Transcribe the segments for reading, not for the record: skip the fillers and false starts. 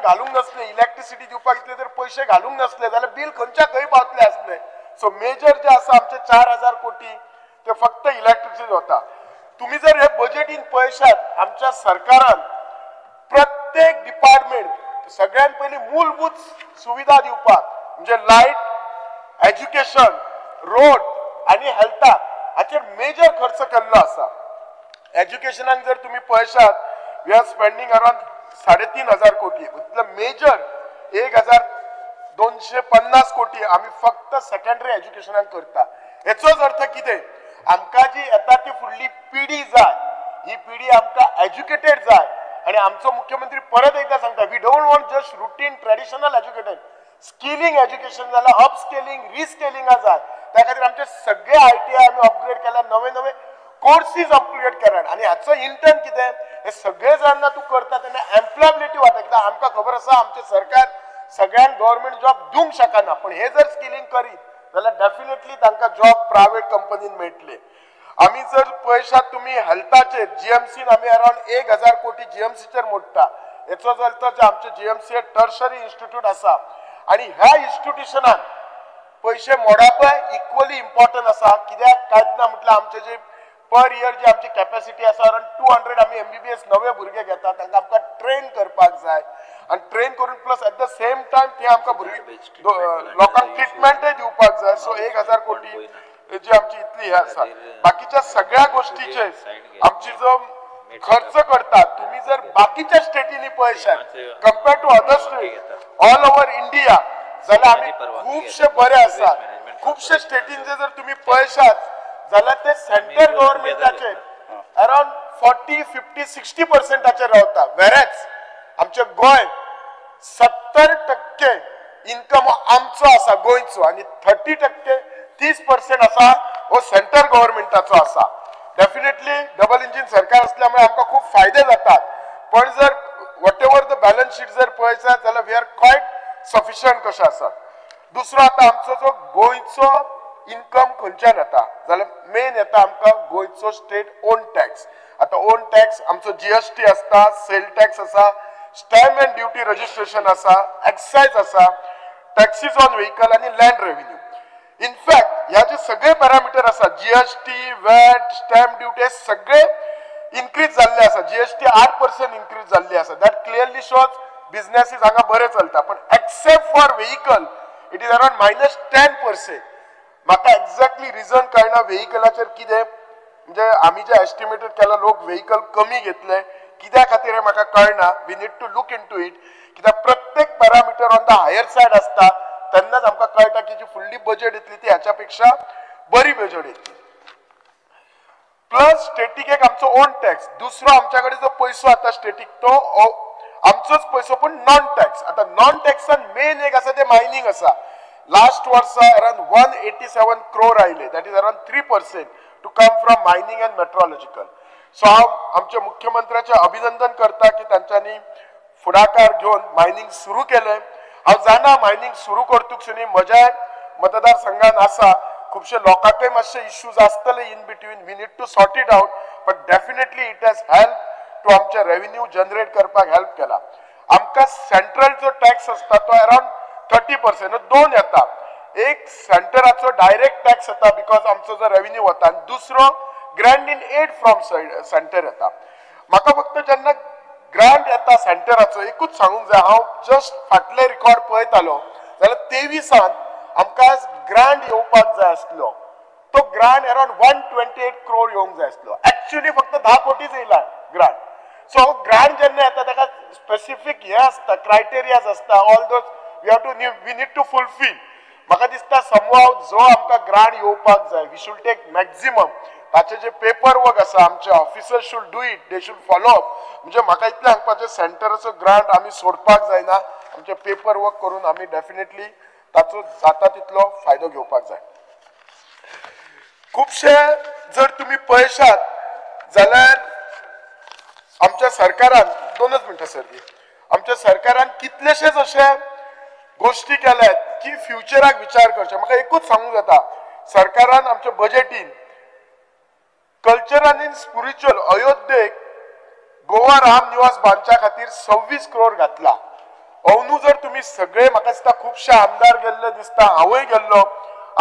घालूंक नसले इलेक्ट्रिसिटी दिवपाक इतले जर पैसे घालूंक नसले जाल्यार बिल खंयच्या खंय पावतले आसले सो मेजर जे आसा आमचे 4000 कोटी ते फक्त इलेक्ट्रिसिटी वता तुम्ही जर हे बजेटीन पळयशात आमच्या सरकारान प्रत्येक डिपार्टमेंट सगळ्यात पयली मूलभूत सुविधा दिवपाक म्हणजे लाईट एज्युकेशन रोड आणि हेल्थाक हाचेर मेजर खर्च केल्लो आसा एज्युकेशनाक जर तुम्ही पळयशात वी आर स्पेंडिंग अराउंड 3500 कोटी इतले मेजर 1250 कोटी आम्ही फक्त सेकंडरी एज्युकेशनाक करता हेचोच अर्थ कितें आमकां जी येता ती फुडली पिढी जाय ही पिढी आमकां एज्युकेटेड जाय आणि आमचो मुख्यमंत्री परत एकदा सांगता we don't want just routine traditional educated skilling education जाल्यार अपस्केलिंग रिस्केलिंग जाय त्या खातीर आमचे सगळे ITI आमी अपग्रेड केल्या नवे नवे कोर्सीस अपग्रेड केल्यात आणि हाचो इंटर्न कितें हे सगळे जेन्ना तूं करता तेन्ना एम्प्लॉयबिलिटी वाडटा कित्याक आमकां खबर आसा आमचे सरकार सगळ्यांक गव्हर्नमेंट जॉब दिवंक शकना पण हे जर स्किलिंग करीत जाल्यार डेफिनेटली तांकां जॉब प्रायव्हेट कंपनीन मेळटले आम्ही जर पळयशात तुम्ही हेल्थाचेर जीएमसीन आम्ही अराउंड 1000 कोटी जीएमसीचेर मोडटा हेचो अर्थ जे आमचे जीएमसी टर्शरी इन्स्टिट्यूट आसा आणि ह्या इन्स्टिट्यूशनान पैसे मोडपय इक्वली इम्पॉर्टंट आसा कित्याक कांयच ना म्हटल्यार आमचे जे पर इयर जी आमची कॅपॅसिटी आसा अराउंड 200 आम्ही MBBS नवे भुरगे घेता तांकां आमकां ट्रेन करपाक जाय आणि ट्रेन करून plus at the same time ते आमकां लोकांक ट्रिटमेंटय दिवपाक जाय सो 1000 कोटी जी आमची इतली हे आसा बाकीच्या सगळ्या गोष्टीचे आमची जो खर्च करतात तुम्ही जर बाकीच्या स्टेटींनी पळयशात compare to other state all over India जाल्यार आमी खूबशे बरे आसात खूबशे स्टेटींचे जर तुम्ही पळयशात जाल्यार ते सेंट्रल गव्हर्नमेंटाचे अराउंड 40-50-60% रावता वेरेज आमचे गोय 70% इन्कम आमचो आसा गोंयचो आणि 30% आसा हो सेंट्रल गव्हर्नमेंटाचो आसा डेफिनेटली डबल इंजिन सरकार असल्यामुळे आमकां खूप फायदे जातात पण जर what ever the balance sheet जर पळयशात जाल्यार वी आर क्वायट सफिशियंट कशें आसा दुसरो आता आमचो जो गोंयचो इन्कम खंयच्यान येता जाल्यार मेन येता आमकां गोंयचो स्टेट ओन टॅक्स आता ओन टॅक्स आमचो GST आसता सेल टॅक्स आसा स्टॅम्प एंड ड्युटी रजिस्ट्रेशन आसा एक्सायज आसा टॅक्सीस ऑन व्हेकल आणि लँड रेव्हेन्यू इनफॅक्ट ह्या जे सगळे पॅरामिटर आसा GST वॅट स्टॅम्प ड्युटी सगळे इन्क्रीज जाल्ले आसा GST 8% इन्क्रीज जाल्ली आसा दॅट क्लियरली शोज बिझनेसीस हांगा बरे चलता पण except for vehicle it is around -10% म्हाका एक्झॅक्टली रिझन कळना व्हेकलाचेर कितें म्हणजे आम्ही जे एस्टिमेटेड केला लोक व्हेकल कमी घेतले कित्या खातीर हे म्हाका कळना we need to look into it कित्याक प्रत्येक parameter on the higher side आसता तेन्नाच आमकां कळटा की जी फुडली बजेट येतली ती ह्याच्या पेक्षा बरी बजेट येतली प्लस स्टेटीक एक आमचो ओन टॅक्स दुसरो आमच्या कडेन जो पैसो आता स्टेटीक तो आमचोच पैसो पण नॉन टॅक्स आता नॉन टॅक्सान मेन एक आसा ते मायनिंग आसा लास्ट वर्सा अराउंड 187 crore आयले that is around 3% to come from mining and metrological so हांव आमच्या मुख्यमंत्र्याचे अभिनंदन करता की तांच्यांनी फुडाकार घेवन मायनिंग सुरू केले हांव जाणा मायनिंग सुरू करतुकसुनी म्हज्या मतदारसंघान आसा खूबशे लोकांकय मातशे इश्यूज आसतले in between we need to sort it out but definitely it has help to आमचे रेव्हेन्यू जनरेट करपाक हेल्प केला आमकां सेंट्रल जो टॅक्स आसता तो अराउंड 30% दोन येता एक सेंटराचो डायरेक्ट टॅक्स येता बिकॉज आमचो जो रेव्हेन्यू वता आनी दुसरो grant in aid from centre येता म्हाका फक्त जेन्ना ग्रांट येता सेंटराचो एकूच सांगूंक जाय हांव जस्ट फाटले रिकॉर्ड पळयतालो जाल्यार 23 आमकां ग्रांट येवपाक जाय आसलो तो ग्रांट अराउंड 128 crore येवंक जाय आसलो एक्चुअली फक्त 10 कोटीच येयला ग्रांट सो ग्रांट जेन्ना येता ताका स्पेसिफीक हे आसता क्रायटेरियाज आसता all those we need to fulfil म्हाका दिसता समहाव जो आमकां ग्रांट येवपाक जाय वी शूड टेक मॅक्झिमम ताचे जे पेपर वर्क आसा आमचे officers should do it they should follow up म्हणजे म्हाका इतलें सांगपाचें सेंटराचो ग्रांट आमी सोडपाक जायना आमचे पेपर वर्क करून आमी डेफिनेटली ताचो जाता तितलो फायदो घेवपाक जाय खुबशे जर तुम्ही पळयशात जाल्यार आमच्या सरकारान 2च मिनटां सर आमच्या सरकारान कितलेशेच अशे गोष्टी केल्यात की फ्युचराक विचार करचे म्हाका एकूच सांगूंक जाता सरकारान आमच्या बजेटीन कल्चर आनी स्पिरिच्युअल अयोध्येक गोवा राम निवास बांदच्या खातीर 26 crore घातला अंदू जर तुम्ही सगळे म्हाका दिसता खुबशे आमदार गेल्ले दिसता, हांवूय गेल्लो.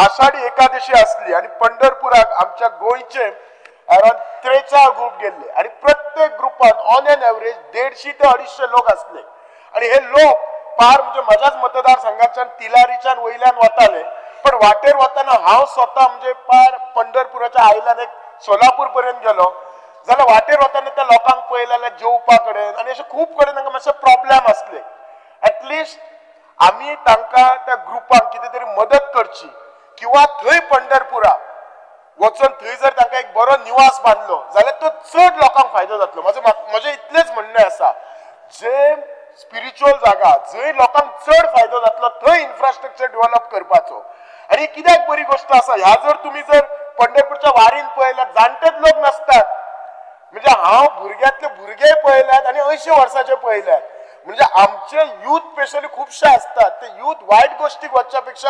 आषाढी एकादशी असली आणि पंढरपुराक आमच्या गोयचे अराउंड 43 ग्रुप गेल्ले आणि प्रत्येक ग्रुपात ऑन एन एव्हरेज 150 ते 250 लोक असले. आणि हे लोक पार म्हणजे माझ्याच मतदारसंघाच्यान तिलारीच्यान वयल्यान वताले, पण वाटेर वताना हांव स्वतः म्हणजे पार पंढरपुराच्या आयल्यान एक सोलापूर पर्यंत गेलो जाल्यार वाटेर वताना त्या लोकांक पळयलें जेवपा कडेन आणि अशें खूब कडेन तांकां मातशे प्रॉब्लेम असले. ऍटलिस्ट आमी तांकां त्या ग्रुपांक कितें तरी मदत करची किंवा थंय पंढरपुरा वचून थंय जर तांकां एक बरो निवास बांदलो जाल्यार तो चड लोकांक फायदो जातलो. म्हजें इतलेंच म्हणणें आसा, जे स्पिरिच्युअल जागा जंय लोकांक चड फायदो जातलो थंय इन्फ्रास्ट्रक्चर डेव्हलप करपाचो. आणि कित्याक बरी गोष्ट आसा, ह्या जर तुम्ही जर पंढरपूरच्या वारीन पळयल्यात जाणटेच लोक नसतात. म्हणजे हांव भुरग्यांतले भुरगे पळयल्यात आणि 80 वर्साचे पळयल्यात. म्हणजे आमचे यूथ स्पेशली खुबशे असतात, ते यूथ वायट गोष्टीक वचच्या पेक्षा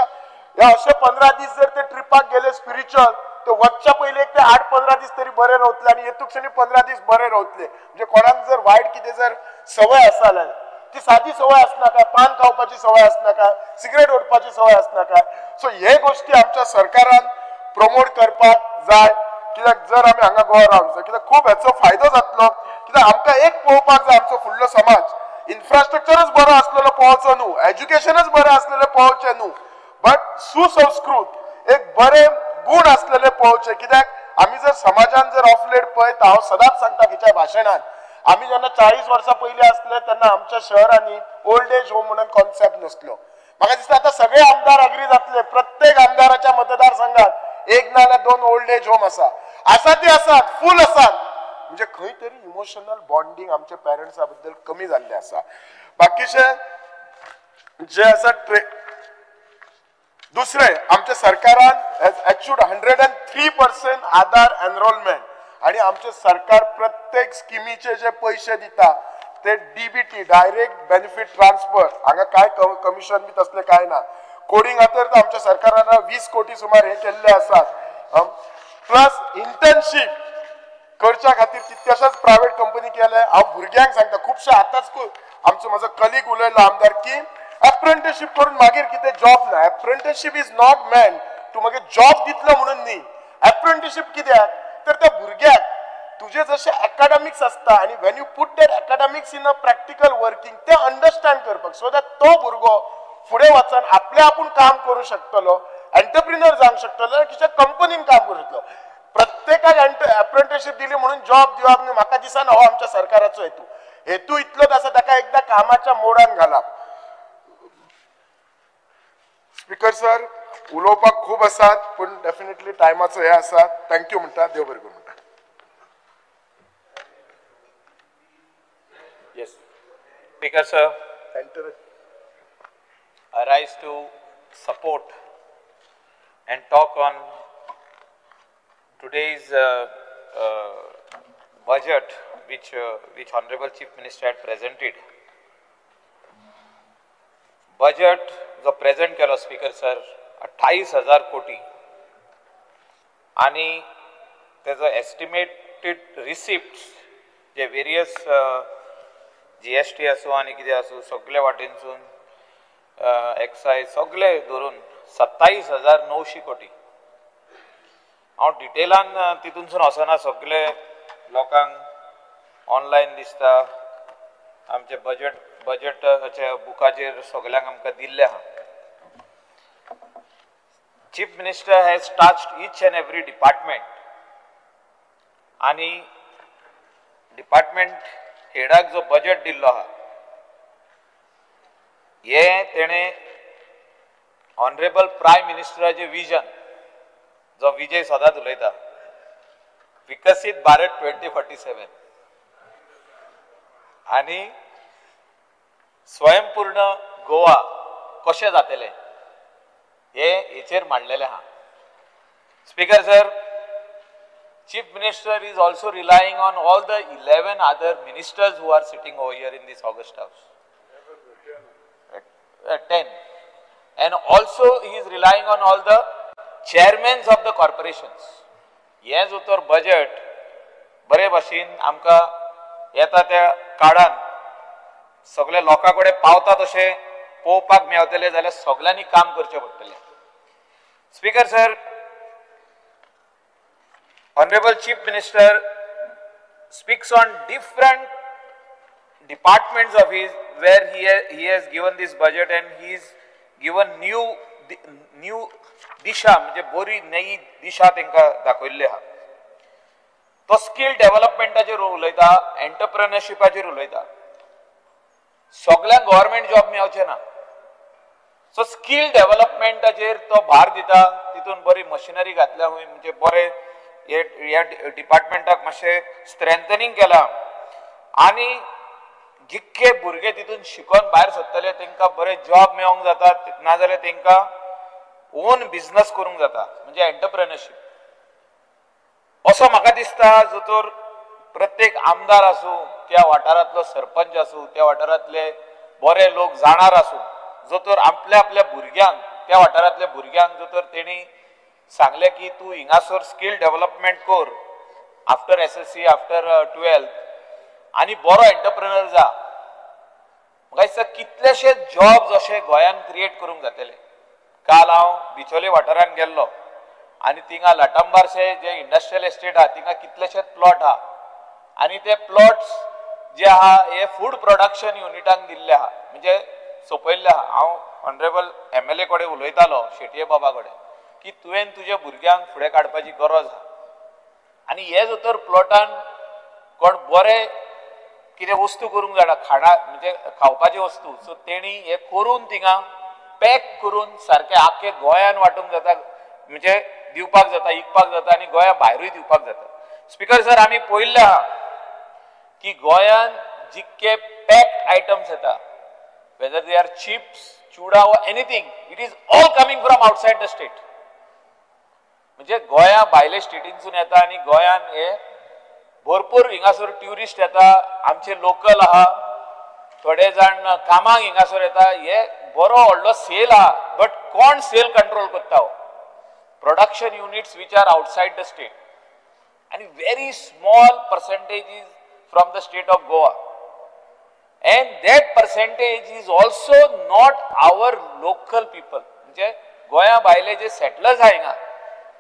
ह्या अशे 15 दीस जर ते ट्रिपाक गेले स्पिरिच्युअल, तर वचच्या पयलीं एक ते 8-15 दीस तरी बरे रावतले आणि येतूक्षणी 15 दीस बरे रावतले. म्हणजे कोणाक जर वायट कितें जर सवय आसा जाल्यार ती सादी सवय आसना काय, पान खावपाची सवय आसना काय, सिगरेट ओडपाची सवय आसना काय. सो हे गोष्टी आमच्या सरकारान प्रमोट करपाक जाय. कित्याक जर आमी हांगा गोवा रावंक जाय, कित्याक खूब हेचो फायदो जातलो. कित्याक आमकां एक पळोवपाक जाय, आमचो फुडलो समाज इन्फ्रास्ट्रक्चरच बरो आसलेलो पळोवचो न्हू, एज्युकेशनच बरें आसलेलें पळोवचें न्हू, बट सुसंस्कृत एक बरे गूण आसलेले पळोवचे. कित्याक आमी जर समाजान जर ऑफ लेट पळयता, हांव सदांच सांगता खंयच्या भाशणान, आमी जेन्ना 40 वर्सां पयलीं आसले तेन्ना आमच्या शहरांनी ओल्ड एज होम म्हणून कॉन्सेप्ट नासलो. म्हाका दिसता आतां सगळे आमदार अग्री जातले, प्रत्येक आमदाराच्या मतदारसंघात एक ना जाल्यार 2 ओल्ड एज होम आसा ते आसात, फूल आसात. म्हणजे खंय तरी इमोशनल बॉन्डिंग आमच्या पेरेंट्सा बद्दल कमी जाल्ले आसा. बाकीचे जे आसा दुसरे आमच्या सरकारान हॅज अचिव्ड 103% आधार एनरोलमेंट आणि आमचे सरकार प्रत्येक स्किमीचे जे पैसे दिता ते डीबीटी डायरेक्ट बेनिफिट ट्रान्सफर, हांगा काय कमिशन बी तसले काय ना. कोडिंग तर आमच्या सरकारान 20 कोटी सुमार हे केल्ले आसात. प्लस इंटर्नशीप करच्या खातीर कितल्याशाच प्रायव्हेट कंपनी केले. हांव भुरग्यांक सांगता, खुबशे आतांच आमचो म्हजो कलीग उलयलो आमदार की अप्रेंटिसशीप करून मागीर कितें जॉब ना. Apprenticeship is not meant to मागीर जॉब दितलो म्हणून न्ही. अप्रेंटिसशीप कित्याक तर त्या भुरग्याक तुझे जसे अकॅडमिक्स असता आणि when you put that academics in a practical working ते अंडरस्टँड करपाक, सो दॅट तो भुरगो फुडें वचून आपले आपूण काम करू शकतलो, एंटरप्रिनर जावंक शकतलो, कित्याक कंपनीन काम करू शकतलो. प्रत्येकाक अप्रेंटिसशीप दिली म्हणून जॉब दिवप न्ही, म्हाका दिसना हो आमच्या सरकाराचो हेतू इतलोच आसा, ताका एकदा कामाच्या मोडान घालप. स्पीकर सर, उलोवपाक खूब आसात पण डेफिनेटली टायमाचो हे आसा. थँक्यू म्हणटा, देव बरें करूं म्हणटा. Yes. Speaker sir, I rise to support and talk on today's budget which Honorable Chief Minister had presented. Budget जो present केलो Speaker sir 28,000 कोटी आणि त्याचं estimated receipts जे various GST असो आणि कितें असो सगळे वाटेनसून एक्सायज सगळे धरून 27,900 कोटी. हांव डिटेलान तितूनसून वचना, सगळे लोकांक ऑनलायन दिसता, आमचे बजेटाच्या बुकाचेर सगळ्यांक आमकां दिल्ले आहा. Chief minister has touched each end every department आणि डिपार्टमेंट हेडाक जो बजेट दिल्लो आहा हे तेणे ऑनरेबल प्रायम मिनिस्टराचे विजन जो विजय सदांच उलयता, विकसीत भारत 2047 आणि स्वयंपूर्ण गोवा कशें जातले हेचेर मांडलेले आहा. Speaker sir, Chief Minister is also relying on all the 11 other ministers who are sitting over here in this August House. 10. And also he is relying on all the chairmen of the corporations. He जो तर budget बरे भाशेन आमकां येता त्या काळान सगळे लोकां कडेन पावता तशें पळोवपाक मेळटलें जाल्यार सगळ्यांनी काम करचें पडटलें. Speaker sir, Honorable Chief Minister speaks on different departments of his where he has given this budget and he's given new दिशा म्हणजे बरी नई दिशा तांकां दाखयल्ली आहा. तो स्किल डेव्हलपमेंटाचेर उलयता, एंटरप्रेन्योरशिपाचेर उलयता. सगळ्यांक गव्हर्नमेंट जॉब मेळचे ना, सो स्किल डेव्हलपमेंटाचेर तो भार दिता. तितून बरी मशिनरी घातल्या खंय म्हणजे बरे ह्या डिपार्टमेंटाक मातशें स्ट्रेंथनिंग केलां आनी जितके भुरगे तितून शिकून भायर सरतले तांकां बरे जॉब मेळोंक जाता, नाजाल्यार तांकां ओन बिझनेस करूंक जाता म्हणजे एंटरप्रेन्योरशिप. असो म्हाका दिसता जो तर प्रत्येक आमदार आसूं, त्या वाठारांतलो सरपंच आसूं, त्या वाठारांतले बरे लोक जाणार आसूं, जो तर आपल्या आपल्या भुरग्यांक त्या वाठारांतल्या भुरग्यांक जो तर तेणी सांगले की तू हिंगासर स्किल डेव्हलपमेंट कर आफ्टर SSC आफ्टर 12th आणि बरो एंटरप्रेन्योर जा. म्हाका दिसता कितलेशे जॉब्स अशे गोंयान क्रिएट करूंक जातले. काल हांव बिचोले वाठारांत गेल्लो आनी थिंगा लटांबारचे जे इंडस्ट्रियल एस्टेट आहा थिंगा कितलेशेच प्लॉट आहा आनी ते प्लॉट्स जे आहा हे फूड प्रोडक्शन युनिटांक दिल्ले आहा म्हणजे सोपयल्ले आहा. हांव ऑनरेबल MLA कडेन उलयतालो शेटये बाबा कडेन की तुवें तुज्या भुरग्यांक फुडें काडपाची गरज आहा आनी हे जर तर प्लॉटान कोण बरे कितें वस्तू करूंक जाणा खाणा म्हणजे खावपाची वस्तू, सो तेणी हे करून थिंगा पॅक करून सारकें आख्खे गोंयान वांटूंक जाता म्हणजे दिवपाक जाता, विकपाक जाता आनी गोंया भायरूय दिवपाक जाता. स्पीकर सर, आमी पळयल्लें आहा की गोंयान जितके पॅक्ड आयटम्स येता, वेदर दे आर चिप्स, चुडा वा anything, it is all coming from outside the state. म्हणजे गोंया भायले स्टेटींसून येता आनी गोंयान हे भरपूर हिंगासर ट्युरिस्ट येता, आमचे लोकल आहा, थोडे जाण कामाक हिंगासर येता. हे बरो व्हडलो सेल आहा, बट कोण सेल कंट्रोल करता? Production units which are outside the state and very small percentage is from the state of Goa, and that percentage is also not our local people. म्हणजे गोंया भायले जे सेटलर्स आहा हिंगा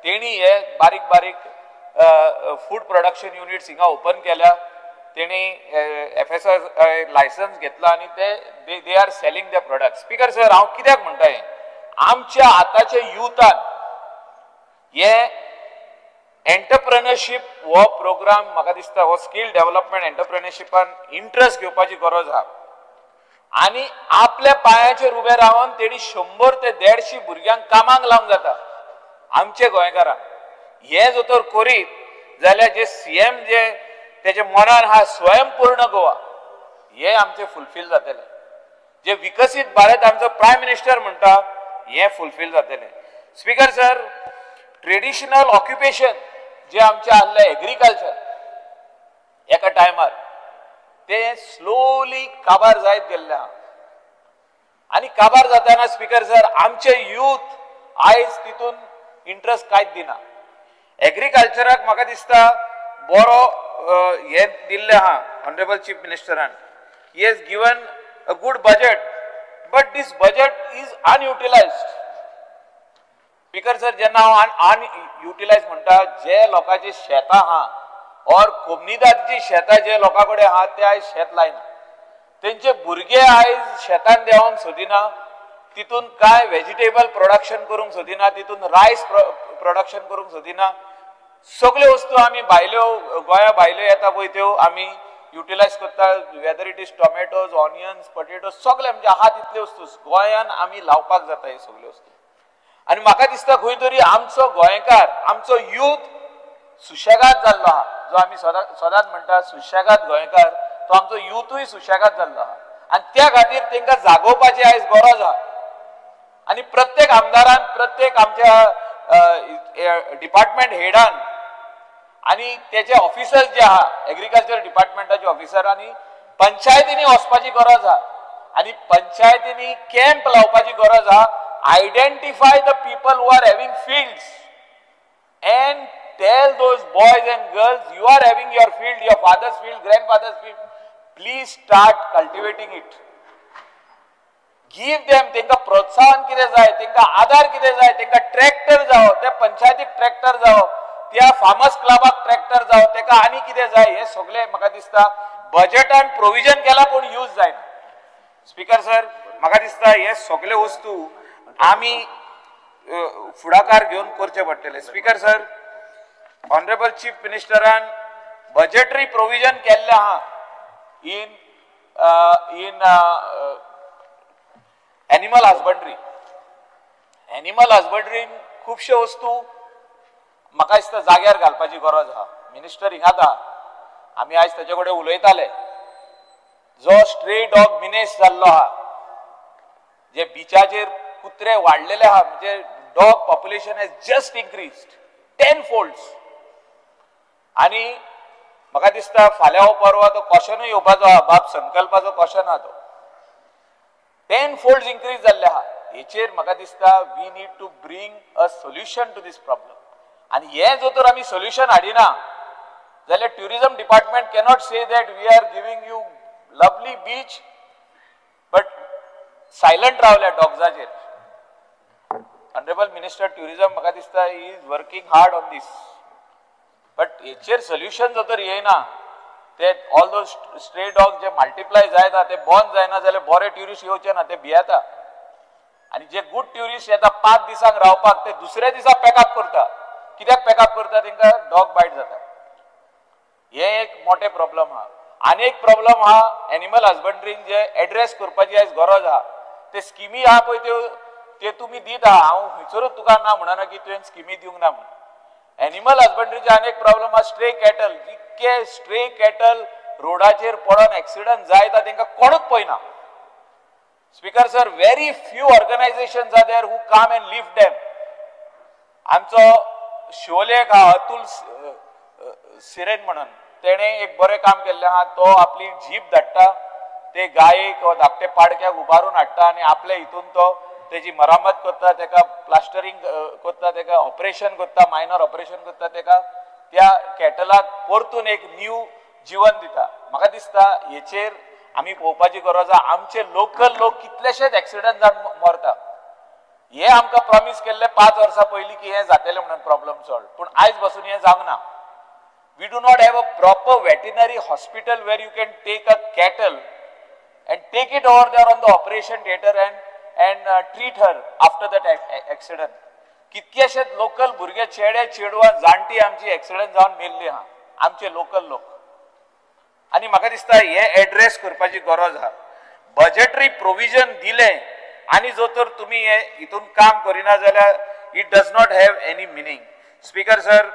तेणी हे बारीक बारीक फूड प्रोडक्शन युनिट्स हिंगा ओपन केल्या, तेणी FSI लायसन्स घेतला आनी ते they are selling the product. Speaker sir, हांव कित्याक म्हणटा हें, आमच्या आताच्या युथान हे एंटरप्रेन्योरशिप हो प्रोग्राम म्हाका दिसता हो स्किल डेव्हलपमेंट एंटरप्रेन्योरशिपान इंट्रस्ट घेवपाची गरज आहा आनी आपल्या पांयाचेर उबे रावन तेणी 100 ते 150 भुरग्यांक कामाक लावंक जाता आमचे गोंयकारांक. हे जर तर करीत जाल्यार जे CM जे तेजे मनान आहा स्वयंपूर्ण गोवा, हे आमचे फुलफील जातले. जे विकसीत भारत आमचो प्रायम मिनिस्टर म्हणटा हे फुलफील जातले. स्पीकर सर, ट्रेडिशनल ऑक्युपेशन जे आमचे आसले एग्रीकल्चर एका टायमार ते स्लोली काबार जायत गेल्ले आहा आनी काबार जाताना स्पीकर सर आमचे यूथ आयज तितून इंट्रस्ट कांयच दिना. एग्रीकल्चराक म्हाका दिसता बरो हे दिल्ले आहा ऑनरेबल चीफ मिनिस्टरान. He has given a good budget, but this budget is unutilised. Speaker sir, जेन्ना हांव अनयुटिलायज म्हणटा, जे लोकांची शेतां आहा और कोमनीदादची शेतां जे लोकां कडेन आहा ते आयज शेत लायना, तेंचे भुरगे आयज शेतान देंवोंक सोदिना, तितून काय व्हेजिटेबल प्रोडक्शन करूंक सोदिना, तितून रायस प्रोडक्शन करूंक सोदिना. सगळ्यो वस्तू आमी भायल्यो गोंया भायल्यो येता पळय त्यो आमी युटिलायज करता, whether it is tomatoes, onions, potato, सगळे म्हणजे आहा तितल्यो वस्तू गोंयान आमी लावपाक जाता ह्यो सगळ्यो वस्तू. आनी म्हाका दिसता खंय तरी आमचो गोंयकार, आमचो यूथ सुशेगाद जाल्लो आहा. जो आमी सदांच म्हणटा सुशेगाद गोंयकार, तो आमचो यूथूय सुशेगाद जाल्लो आहा आनी त्या खातीर तांकां जागोवपाची आयज गरज आहा. आनी प्रत्येक आमदारान, प्रत्येक आमच्या डिपार्टमेंट हेडान आनी तेजे ऑफिसर्स जे आहा एग्रीकल्चर डिपार्टमेंटाचे ऑफिसरांनी पंचायतींनी वचपाची गरज आहा आनी पंचायतींनी कॅम्प लावपाची गरज आहा. Identify the people who are having fields and tell those boys and girls, you are having your field, your father's field, grandfather's field, Please start cultivating it. Give them, तेंका प्रोत्साहन कितें जाय, तेंका आधार कितें जाय, तेंका ट्रॅक्टर जावो, त्या पंचायतीक ट्रॅक्टर जावो, त्या फार्मर्स क्लबाक ट्रॅक्टर जावो, तेका आनी कितें जाय हे सगळे म्हाका दिसता बजेटान प्रोविजन केला पूण यूज जायना. स्पीकर सर, म्हाका दिसता हे सगळे वस्तू आमी फुडाकार घेवन करचे पडटले. स्पीकर सर, ऑनरेबल चीफ मिनिस्टरान बजेटरी प्रोविजन केल्ले आहा इन एनिमल हजबंड्री. एनिमल हजबंड्रीन खुबशे वस्तू म्हाका दिसता जाग्यार घालपाची गरज आहा. मिनिस्टर हिंगात आहा, आमी आयज ताचे कडेन उलयताले. जो स्ट्रे डॉग मिनेस जाल्लो आहा, जे बिचाचेर कुत्रे वाडलेले आहा, म्हणजे dog population has just increased 10 folds. आणि म्हाका दिसता फाल्यां हो परवा तो क्वेश्चनूय येवपाचो आहा, बाब संकल्पाचो क्वेश्चन आहा तो 10 folds इन्क्रीज जाल्ले आहा. हेचेर म्हाका दिसता we need to bring a solution to this problem. आणि हे जर तर आमी सोल्युशन हाडिना जाल्यार tourism department cannot say that we are giving you lovely beach but silent रावल्या डॉग्साचेर. ऑनरेबल मिनिस्टर ट्युरिझम म्हाका दिसता he is working hard on this, but हेचेर सोल्युशन जर तर येयना ते ऑल दोज स्ट्रे डॉग जे मल्टिप्लाय जायता ते बॉर्न जायना जाल्यार बरे ट्युरिस्ट येवचे ना, ते भियेता. आणि जे गुड ट्युरिस्ट येता 5 दिसांक रावपाक ते दुसऱ्या दिसा पॅकअप करता. कित्याक पॅकअप करता? तांकां डॉग बायट जाता. हे एक मोठे प्रॉब्लम आहा. आनी एक प्रॉब्लम आहा एनिमल हजबंड्रीन जे एड्रेस करपाची आयज गरज आहा. ते स्किमी आहा पळय त्यो तुमी दीत आहा. हांव खंयसरूच तुका ना म्हणना की तुवें स्किमी दिवंक ना म्हणून. एनिमल हजबंड्रीचे आनी एक प्रॉब्लम आहा स्ट्रे कॅटल. जितके स्ट्रे कॅटल रोडाचेर पडोन एक्सिडंट जायता तांकां कोणूच पळयना. Speaker sir, very few organisations are there who come and lift them. आमचो शोलेक आहा अतुल सिरेन म्हणून, तेणे एक बरें काम केल्लें आहा. तो आपली जीप धाडटा, ते गायेक वा धाकटे पाडक्याक उबारून हाडटा आनी आपल्या हितून तो तेजी मरामत करता, तेका प्लास्टरिंग करता, तेका ऑपरेशन करता, मायनर ऑपरेशन करता, तेका त्या कॅटलाक परतून एक न्यू जीवन दिता. म्हाका दिसता हेचेर आमी पळोवपाची गरज आहा. आमचे लोकल लोक कितलेशेच एक्सिडंट जावन मरता. हे आमकां प्रॉमिस केल्ले 5 वर्सां पयलीं की हे जातले म्हणून प्रॉब्लम सॉल्व, पूण आयज पासून हे जावंक ना. We do not have a proper veterinary hospital where you can take a cattle and take it over there on the operation theater and treat her after that accident. कितकेशेच local भुरगे चेडे चेडवां जाणटी आमची एक्सिडंट जावन मेल्ली आहा, आमचे local लोक. आनी म्हाका दिसता हे एड्रेस करपाची गरज आहा. बजेटरी प्रोविजन दिलें आनी जो तर तुमी हे हितून काम करिना जाल्यार it does not have any meaning. Speaker sir,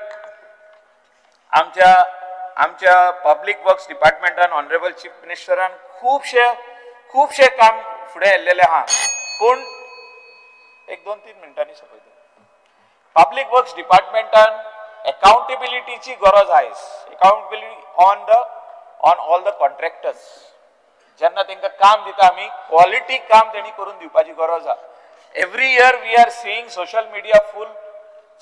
आमच्या पब्लीक वर्क्स डिपार्टमेंटान ऑनरेबल चीफ मिनिस्टरान खूबशे काम फुडें व्हेल्लेलें आहा. पूण एक 2-3 मिनटांनी सोंपयता. पब्लीक वर्क्स डिपार्टमेंटान अकाउंटेबिलिटीची गरज आहा. Accountability on all the contractors. जेन्ना तांकां काम दिता आमी क्वॉलिटी काम तेणी करून दिवपाची गरज आहा. Every year we are seeing social media full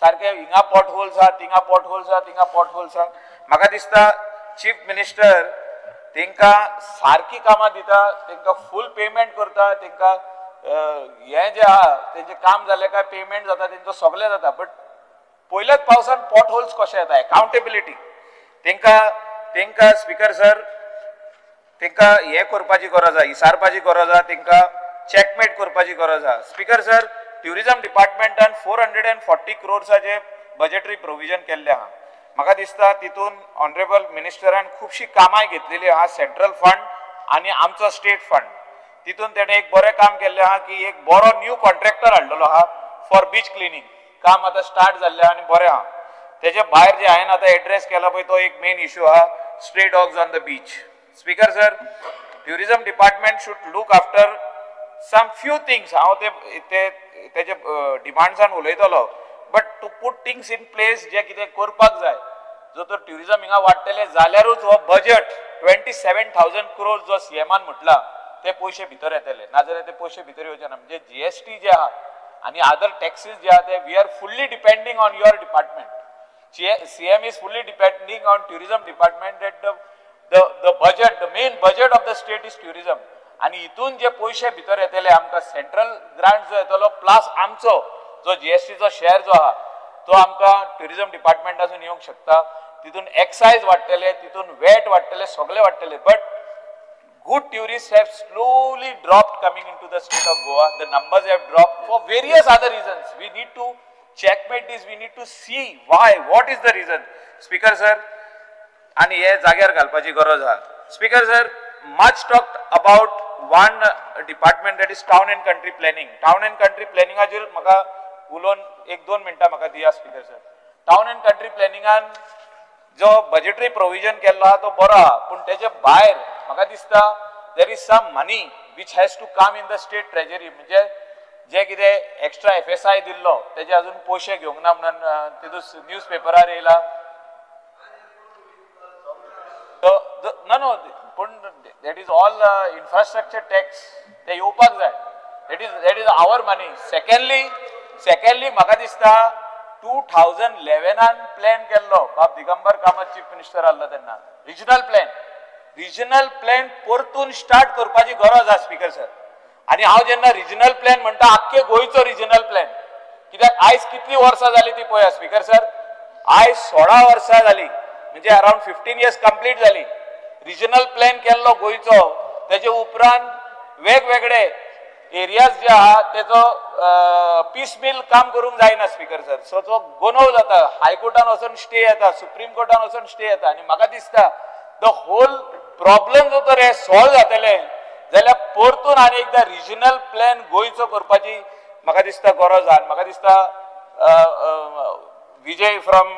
सारखे हिंगा पॉट होल्स आहा, थिंगा पॉट होल्स आहा, थिंगा पॉट होल्स आहा. म्हाका दिसता चीफ मिनिस्टर तांकां सारकी कामां दिता, तांकां फूल पेमेंट करता, तांकां हें जे आहा तेंचें काम जालें काय पेमेंट जाता, तेंचो सगळें जाता. बट पयल्याच पावसान पॉट होल्स कशे येता? अकाउंटेबिलिटी तांकां स्पीकर सर तांकां हें करपाची गरज आहा, इसारपाची गरज आहा, तांकां चॅकमेट करपाची गरज आहा. स्पीकर सर, ट्युरिझम डिपार्टमेंटान 440 crores बजेटरी प्रोविजन केल्ले आहा. म्हाका दिसता तितून ऑनरेबल मिनिस्टरान खुबशी कामां घेतलेली आहा, सेंट्रल फंड आनी आमचो स्टेट फंड. तितून तेणें एक बरें काम केल्लें आहा की एक बरो न्यू कॉन्ट्रॅक्टर हाडलेलो आहा फॉर बीच क्लिनिंग. काम आतां स्टार्ट जाल्लें आहा आनी बरें आहा. तेजे भायर जे हांवें आतां एड्रेस केला पळय तो एक मेन इश्यू आहा, stray dogs on the beach. Speaker sir, tourism department should look after some few things. हांव तेजे डिमांड्सान उलयतलो, but to put things in place जे कितें करपाक जाय. जो तर ट्युरिझम हिंगा वाडटले जाल्यारूच हो बजेट 27,000 crores जो सीएमान म्हटला ते पयशे भितर येतले, नाजाल्यार ते पयशे भितर येवचे ना. म्हणजे जीएसटी जे आहा आनी अदर टॅक्सीस जे आहा ते we are fully depending on your department. CM is fully depending on tourism department that the the budget, the main budget of the state is tourism. आणि इथून जे पैसे भितर येतले आमकां सेंट्रल ग्रांट जो येतलो प्लस आमचो जो जीएसटीचो शेअर जो आहा तो आमकां टुरिझम डिपार्टमेंटासून येवंक शकता. तितून एक्सायज वाडटले, तितून वेट वाडटले, सगळे वाडटले. But good tourists have slowly dropped coming into the state of Goa. The numbers have dropped for various other reasons. We need to checkmate this. We need to see why. What is the reason? Speaker sir, आणि हे जाग्यार घालपाची गरज आहा. Speaker sir, much talked about one department that is town and country planning. Town and country planning हाचेर म्हाका उलोवन एक दोन मिनटां म्हाका दिया speaker sir. Town and country प्लॅनिंगान जो बजेटरी प्रोविजन केल्लो आहा तो बरो आहा, पूण तेजे भायर म्हाका दिसता there is some money which has to come in the state treasury. म्हणजे जे कितें एक्स्ट्रा FSI दिल्लो तेजे अजून पयशे घेवंक ना म्हणून तितून न्यूज पेपरार येयला. नो पूण that is all infrastructure tax ते येवपाक जाय. That is our money. Secondly म्हाका दिसता 2011 प्लॅन केल्लो बाब दिगंबर कामत चीफ मिनिस्टर आसलो तेन्ना रिजनल प्लॅन परतून स्टार्ट करपाची गरज आसा स्पीकर सर. आणि हांव जेन्ना रिजनल प्लॅन म्हणटा आख्खे गोंयचो रिजनल प्लॅन, कित्याक आयज कितली वर्सां जाली ती पळया स्पीकर सर. आयज 16 वर्सां जाली, म्हणजे अराउंड 15 इयर्स कंप्लीट जाली. रिजनल प्लॅन केल्लो गोंयचो, तेजे उपरांत वेगवेगळे एरियाज जे आहा तेजो पीस मिल काम करूंक जायना स्पीकर सर. सो तो गोंधळ जाता. हायकोर्टान वचून स्टे येता, सुप्रीम कोर्टान वचून स्टे येता. आणि म्हाका दिसता द होल प्रॉब्लेम जो तर हे सॉल्व जातले जाल्यार परतून आनी एकदा रिजनल प्लॅन गोंयचो करपाची म्हाका दिसता गरज आहा. म्हाका दिसता विजय फ्रॉम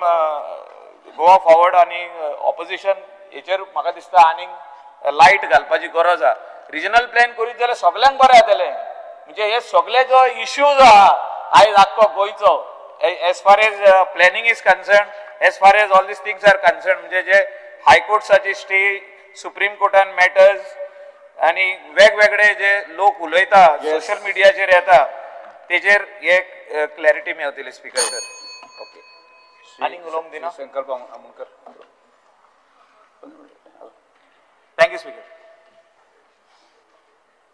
गोवा फॉरवर्ड आणि ऑपोजिशन हेचेर म्हाका दिसता आनीक लायट घालपाची गरज आहा. रिजनल प्लॅन करीत जाल्यार सगळ्यांक बरें जातलें. म्हणजे हे सगळे जो इश्यूज आहा आयज आख्खो गोंयचो as far as planning is concern, as far as all these things are concern, म्हणजे जे हायकोर्ट्साची स्टे, सुप्रीम कोर्टान मॅटर्स आणि वेगवेगळे जे लोक उलयता सोशल मिडियाचेर येता तेजेर हे क्लॅरिटी मेळटली स्पीकर सर. ओके आनीक उलोवंक दिना. संकल्प Amonkar. Thank you speaker.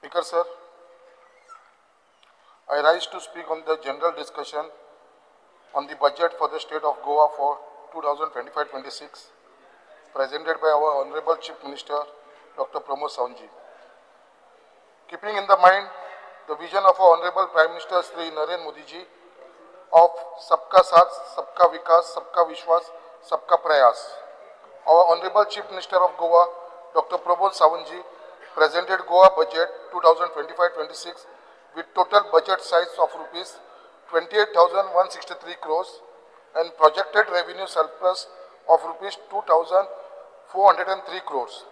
Speaker sir, I rise to speak on the general discussion on the budget for the state of Goa for 2025-26 presented by our Honorable Chief Minister Dr. Pramod Sawantji. Keeping in the mind the vision of our Honorable Prime Minister Shri Narendra Modi ji of Sabka Saath, Sabka Vikas, Sabka Vishwas, Sabka Prayas, our Honorable Chief Minister of Goa Dr. Pramod Sawantji presented Goa budget 2025-26 with total budget size of rupees 28,163 crores and projected revenue surplus of rupees 2,403 crores.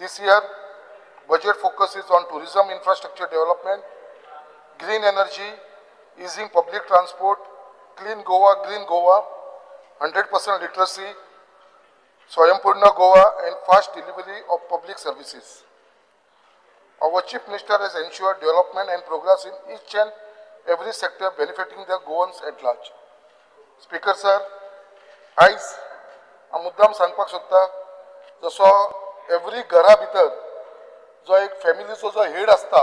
This year, budget focuses on tourism infrastructure development, green energy, easing public transport, clean Goa, green Goa, 100% literacy, Swayambhurna Goa and fast delivery of public services. Our Chief Minister has ensured development and progress in each and every sector benefiting the Goans at large. Speaker sir, आयज हांव मुद्दाम सांगपाक सोदता जसो every घरा भितर जो एक फॅमिलीचो जो हेड आसता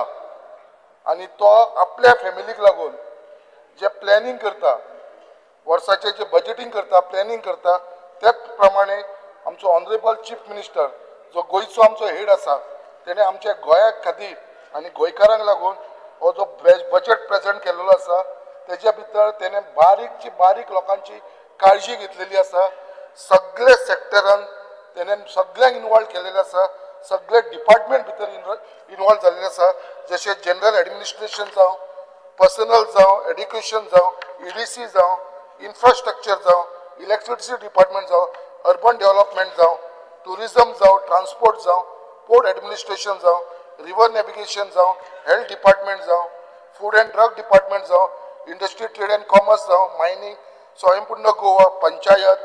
आनी तो आपल्या फॅमिलीक लागून जे प्लॅनिंग करता, वर्साचें जे बजेटींग करता, प्लॅनिंग करता, त्याच प्रमाणे आमचो ऑनरेबल चीफ मिनिस्टर जो गोंयचो आमचो हेड आसा तेणे आमच्या गोंया खातीर आनी गोंयकारांक लागून हो जो बजेट प्रेजेंट केल्लो आसा तेज्या भितर तेणे बारीकची बारीक लोकांची काळजी घेतलेली आसा. सगळे सेक्टरान तेणे सगळ्यांक इनवॉल्व केलेले आसा. सगळे डिपार्टमेंट भितर इनवॉल्व जाल्ले आसा. जशें जनरल एडमिनिस्ट्रेशन जावं, पर्सनल जावं, एड्युकेशन जावं, EDC जावं, इन्फ्रास्ट्रक्चर जावं, इलेक्ट्रिसिटी डिपार्टमेंट जावं, अर्बन डेव्हलपमेंट जावं, टुरिझम जावं, ट्रान्सपोर्ट जावं, पोर्ट एडमिनिस्ट्रेशन जावं, रिवर नेविगेशन जावं, हेल्थ डिपार्टमेंट जावं, फूड एंड ड्रग डिपार्टमेंट जावं, इंडस्ट्री ट्रेड एंड कॉमर्स जावं, मायनिंग, स्वयंपूर्ण Goa, panchayat,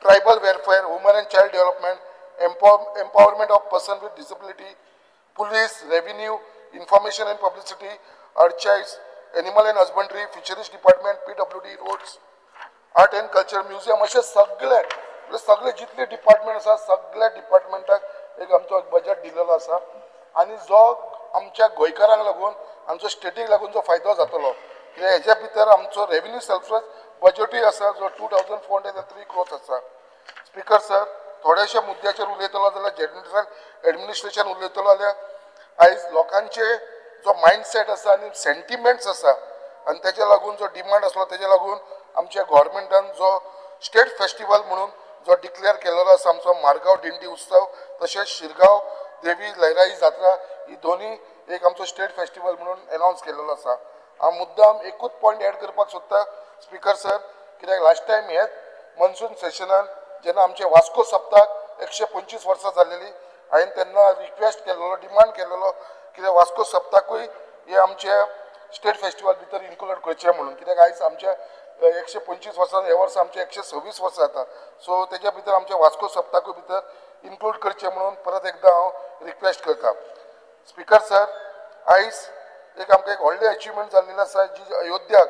tribal welfare, woman end child development, empowerment of person with disability, police, revenue, information and publicity, archives, animal and husbandry, fisheries department, PWD, roads, art and culture, museum, अशे सगळे म्हणजे सगळे जितले department आसा सगळ्या डिपार्टमेंटाक एक आमचो बजेट दिलेलो आसा आनी जो आमच्या गोंयकारांक लागून आमच्या स्टेटीक लागून जो फायदो जातलो हेच्या भितर आमचो रेव्हेन्यू सरप्लस बजेटूय आसा जो 2403 crores आसा. स्पीकर सर थोड्याशा मुद्द्याचेर उलयतलो जाल्यार जनरल एडमिनिस्ट्रेशन उलयतलो जाल्यार आयज लोकांचे जो मायंडसेट आसा आनी सेंटिमेंट्स आसा आनी तेच्या लागून जो डिमांड आसलो तेच्या लागून आमच्या गव्हर्मेंटान जो स्टेट फेस्टिवल म्हणून जो डिक्लेअर केलेलो आसा आमचो मारगांव दिंडी उत्सव तशेंच शिरगांव देवी लहराई जात्रा ही दोन्ही एक आमचो स्टेट फेस्टिवल म्हणून अनाउन्स केलेलो आसा. हांव मुद्दाम एकूच पॉयंट एड करपाक सोदता स्पीकर सर कित्याक लास्ट टायम हेच मनसून सेशनान जेन्ना आमचे वास्को सप्ताक 125 वर्सां जाल्लेली हांवें तेन्ना रिक्वेस्ट केलेलो डिमांड केलेलो कित्याक वास्को सप्ताकूय हे आमचे स्टेट फेस्टिवल भितर इन्क्लूड करचें म्हणून कित्याक आयज आमच्या 125 वर्सां हे वर्सा आमचे 126 वर्सां जाता सो तेच्या भितर आमच्या वास्को सप्ताकूय भितर इन्क्लूड करचें म्हणून परत एकदां हांव रिक्वेस्ट करता. स्पीकर सर आयज एक आमकां एक व्हडलें अचिवमेंट जाल्लेलें आसा जी अयोध्याक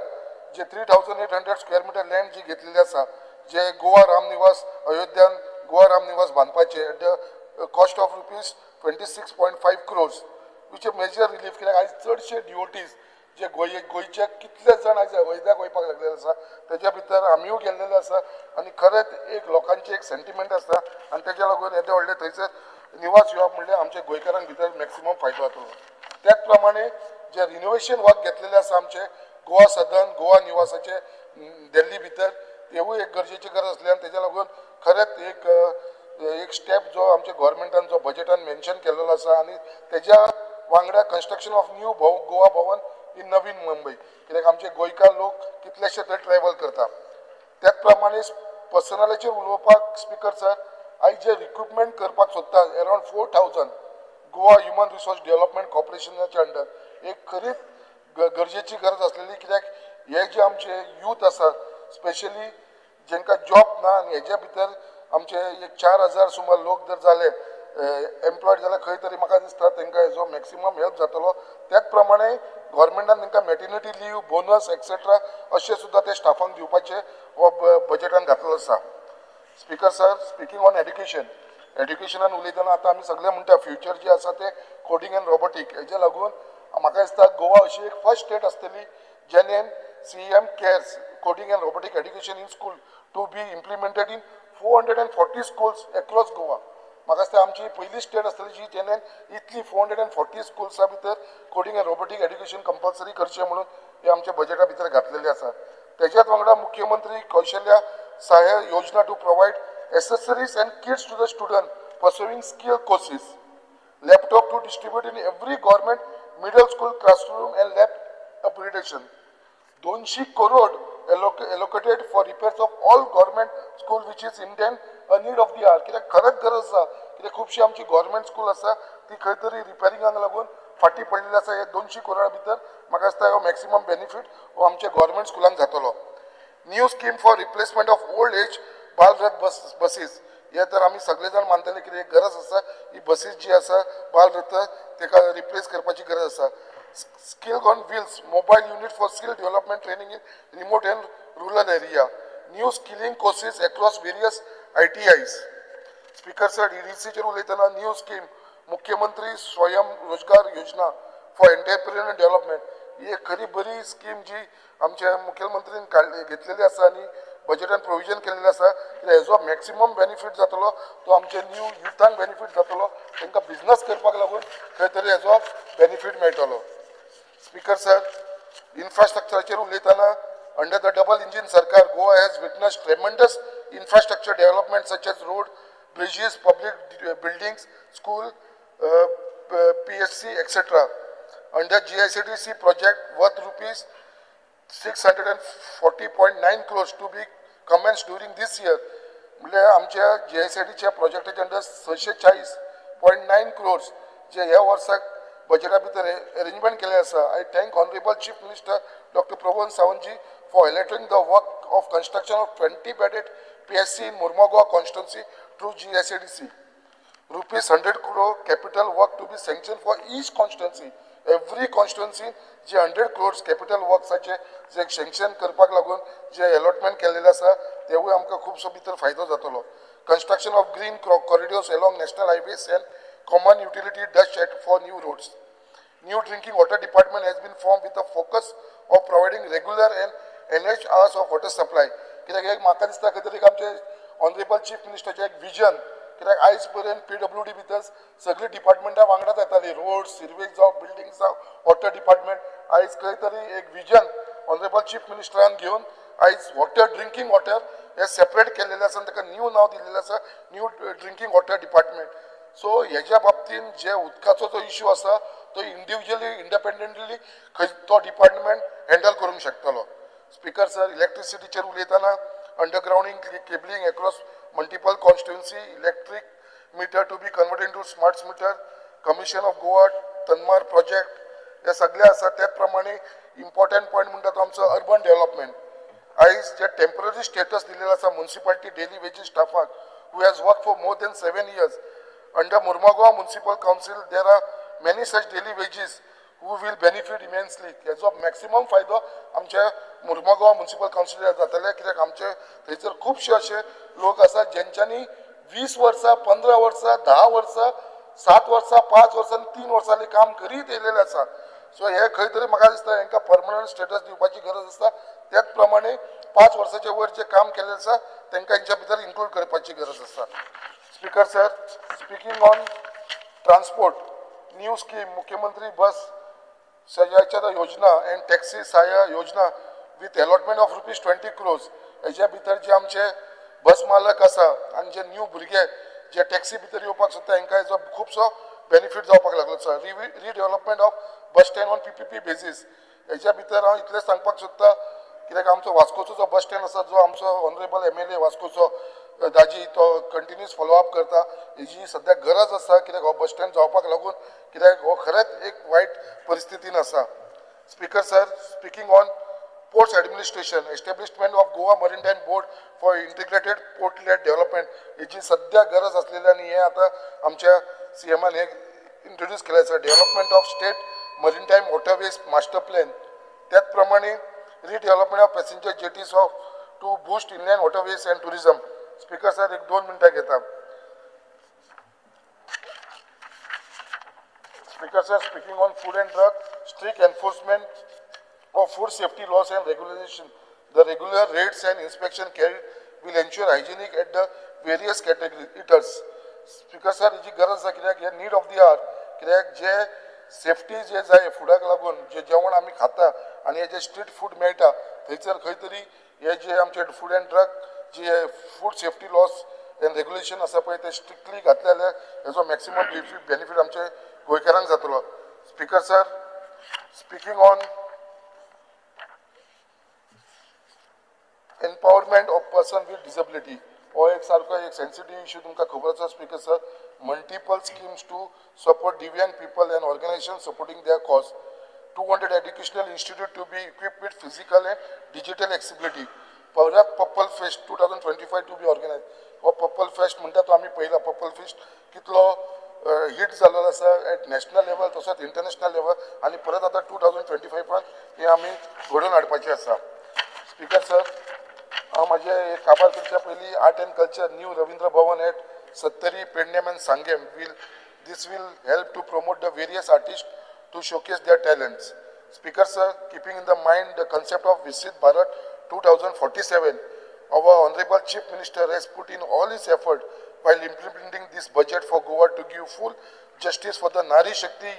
जे 3800 स्क्वेअर मिटर लँड जी घेतलेली आसा जे गोवा रामनिवास अयोध्यान गोवा रामनिवास बांदपाचे at the cost of ₹26.5 crores which a major relief कित्याक आयज चडशे डिओटीज जे गोंयचे कितले जाण आयज अयोध्याक वयपाक लागलेले आसा तेच्या भितर आमीय गेल्लेले आसा आनी खरेंच एक लोकांचे एक सेंटिमेंट आसा आनी तेच्या लागून येदे व्हडले थंयसर निवास येवप म्हणल्यार आमच्या गोंयकारांक भितर मॅक्सिमम फायदो जातलो. त्याच प्रमाणे जे रिनोवेशन वर्क घेतलेले आसा आमचे गोवा सदन गोवा निवासाचे दिल्ली भितर तेवूय एक गरजेची गरज आसल्यान तेच्या लागून खरेंच एक स्टेप जो आमच्या गव्हर्मेंटान जो बजेटान मेन्शन केलेलो आसा आनी तेच्या वांगडा construction of new Goa Bhavan in Navi Mumbai कित्याक आमचे गोंयकार लोक कितलेशे थंय ट्रॅव्हल करता. त्याच प्रमाणे पर्सनलाचेर उलोवपाक स्पीकर सर आयज जे रिक्रुटमेंट करपाक सोदता around 4000 Goa human resource development कॉर्पोरेशनाच्या अंडर एक खरीच गरजेची गरज आसलेली कित्याक हे जे आमचे यूथ आसा स्पेशली जेंकां जॉब ना आनी हेच्या भितर आमचे एक 4000 सुमार लोक जर जाले एम्प्लॉयड जाल्यार खंय तरी म्हाका दिसता तांकां हेजो मॅक्सिमम हेल्प जातलो. त्याच प्रमाणे गव्हर्मेंटान तांकां मॅटर्निटी लीव बोनस एक्सेट्रा अशें सुद्दां ते स्टाफांक दिवपाचे हो बजेटान घातलेलो आसा. स्पीकर सर स्पिकींग ऑन एड्युकेशनान उलयतना आतां आमी सगळे म्हणटा फ्युचर जे आसा ते कोडिंग एंड रोबोटीक हेजे लागून म्हाका दिसता गोवा अशी एक फर्स्ट स्टेट आसतली जेनेन CM cares coding and robotic education in school to be implemented in 440 schools across Goa. म्हाका दिसता आमची पयली स्टेट आसतली जी जेनेन इतली 440 स्कूल्सा भितर coding and robotic education compulsory करचें म्हणून हे आमच्या बजेटा भितर घातलेले आसा. तेच्याच वांगडा मुख्यमंत्री कौशल्या सहाय्य योजना to provide accessories and kits to the student pursuing skill courses, laptop to distribute in every government middle school classroom and lab upgradation. 200 crore allocated for repairs of all government school which is Indian a need of the hour. कित्याक खरंच गरज आसा कित्याक खुबशी आमची government school आसा ती खंय तरी रिपेरिंगाक लागून फाटी पडलेली आसा. हे 200 crore भितर म्हाका दिसता हो मॅक्सिमम बेनिफीट हो आमच्या गव्हर्मेंट स्कुलांक जातलो. New scheme for replacement of old age Balrath buses हे तर आमी सगळे जाण मानतले की एक गरज आसा ही बसीस जी आसा बालरथ तेका रिप्लेस करपाची गरज आसा. Skill on wheels mobile unit for skill development training in remote and rural area new skilling courses across various ITIs. Speaker sir EDCचेर उलयतना न्यू स्कीम मुख्यमंत्री स्वयं रोजगार योजना फॉर एंटरप्रेन्युअर डेव्हलपमेंट ही एक खरी बरी स्कीम जी आमच्या मुख्यमंत्रीन घेतलेली आसा आनी बजेटान प्रोविजन केलेलें आसा. हेजो मॅक्सिमम बेनिफीट जातलो तो आमचे न्यू युथांक बेनिफीट जातलो तांकां बिजनस करपाक लागून खंय तरी हेजो बेनिफीट मेळटलो. स्पीकर सर इन्फ्रास्ट्रक्चराचेर उलयतना under the double engine sarkar Goa has witness tremendous infrastructure development such as road, bridges, public buildings, school, PSC, etc. Under GICDC project worth rupees 640.9 crores to be commenced during this year. म्हणजे आमच्या GICDच्या प्रोजेक्टाच्या under 640.9 crores जे ह्या वर्साक बजेटा भितर arrangement केले आसा. I thank Honorable Chief Minister Dr. Provon Sawanji for highlighting the work of construction of 20-bedded PSC in Murmagaon constituency through GICDC. Rupees 100 crore capital work to be sanctioned for each constituency. Every constituency जे 100 crores capital workसाचे जे sanction करपाक लागून जे allotment केलेले आसा तेवूय आमकां खूबसो भितर फायदो जातलो. construction of green corridors along national highways and common utility dust shed for new roads. New drinking water department has been formed with the focus of providing regular and enhanced hours of water supply. कित्याक एक म्हाका दिसता खंय तरी आमचे honourable chief मिनिस्टरचे एक vision, कित्याक आयज पर्यंत PWD भितर सगळी डिपार्टमेंटां वांगडाच येताली, रोड सिर्वेज जावं बिल्डिंग जावं वॉटर डिपार्टमेंट. आयज खंय तरी एक विजन ऑनरेबल चीफ मिनिस्टरान घेवन आयज वॉटर ड्रिंकींग वॉटर हे सेपरेट केलेलें आसा, ताका न्यू नांव दिल्लें आसा, new drinking water department. So हेज्या बाबतीन जे उदकाचो जो इश्यू आसा तो इंडिव्हिज्युअली इंडिपेंडंटली तो डिपार्टमेंट हँडल करूंक शकतलो. स्पीकर सर, इलेक्ट्रिसिटीचेर उलयतना undergrounding cabling across multiple constituency, electric meter to be converted into smart meter, commission of Goa Tanmar project हे सगळे आसा. त्याच प्रमाणे इम्पॉर्टंट पॉयंट म्हणटा तो आमचो अर्बन डेव्हलपमेंट. आयज जे टेम्पररी स्टेटस दिलेलो आसा म्युनिसिपालिटी डेली वेजीस स्टाफाक who has work for more than 7 years under Murmagaon Municipal Council, there are many such daily wages who will benefit immensely. हेजो मॅक्सिमम फायदो आमच्या मुर्मगांव म्युनिसिपल काउन्सिलर जातले, कित्याक आमचे थंयसर खुबशे असे लोक आसात ज्यांच्यांनी 20 वर्सां 15 वर्सां 10 वर्सां 7 वर्सां 5 वर्सां 3 वर्सांनी काम करीत येयलेले आसा. सो हे खंय तरी म्हाका दिसता हांकां परमनंट स्टेटस दिवपाची गरज आसा. त्याच प्रमाणे 5 वर्सांचे वयर जे काम केलें आसा तांकां हेंच्या भितर इन्क्लूड करपाची गरज आसा. Speaker sir, speaking on transport, new scheme मुख्यमंत्री बस सहायता योजना एंड टॅक्सी सहाय्य योजना विथ अलॉटमेंट ऑफ ₹20 crores. हेच्या भितर जे आमचे बस मालक आसा आनी जे न्यू भुरगे जे टॅक्सी भितर येवपाक सोदता हांकां हेजो खुबसो बेनिफीट जावपाक लागलो आसा. Redevelopment of bus stand on PPP basis. हेच्या भितर हांव इतलें सांगपाक सोदता, कित्याक आमचो वास्कोचो जो बस स्टँड आसा, जो आमचो ऑनरेबल MLA वास्कोचो दाजी तो कंटिन्यूस फॉलोअप करता, हेजी सद्या गरज आसा, कित्याक हो बस स्टँड जावपाक लागून, कित्याक हो खरेंच एक वायट परिस्थितीन आसा. Speaker sir, speaking on ports administration, establishment of Goa maritime board for integrated port led development, हेची सद्या गरज आसलेली आनी हे आतां आमच्या CMन हे इंट्रोड्यूस केलें आसा. Development of state maritime waterways master plan, त्याच प्रमाणे redevelopment of passenger jetties of to boost inland waterways and tourism. Speaker sir, एक 2 मिनटां घेता. Speaker sir, speaking on food and drug, strict enforcement of food safety laws and regulation, the regular raids and inspection carried will ensure hygienic at the various category eaters. Speaker sir, ही गरज आसा, कित्याक हे need of the आवर, कित्याक जे safety जे जाय फुडाक लागून जे जेवण आमी खाता आनी हे जे स्ट्रीट फूड मेळटा थंयसर खंय तरी हे जे आमचे फूड एंड ड्रग जे food safety loss end regulation आसा पळय ते स्ट्रिक्टली घातले जाल्यार हेजो मॅक्सिमम बेनिफीट आमचे गोंयकारांक जातलो. Speaker sir, speaking on empowerment of person with disability, हो एक सारको एक सेन्सिटिव्ह इश्यू तुमकां खबर आसा. Speaker sir, multiple schemes to support divyang people and organisation supporting their cause, 200 educational institute to be equipped with physical and digital accessibility. परत purple fest 2025 to be organise. हो purple fest म्हणटा तो आमी पळयला purple fest कितलो hit जाल्लो आसा eight national level तसोच इंटरनॅशनल लेवल, आनी परत आतां 2025 हे आमी घडोवन हाडपाचें आसा. स्पीकर सर, हांव म्हाजे एक काबार करच्या पयलीं art and culture new Ravindra Bhavan at Sattari Pernem and Sanguem this will help to promote the various artists to showcase their talents. Speaker sir, keeping in the mind the concept of Visit Bharat 2047, our Honorable Chief Minister has put in all his effort while implementing this budget for Goa to give full justice for the Nari Shakti,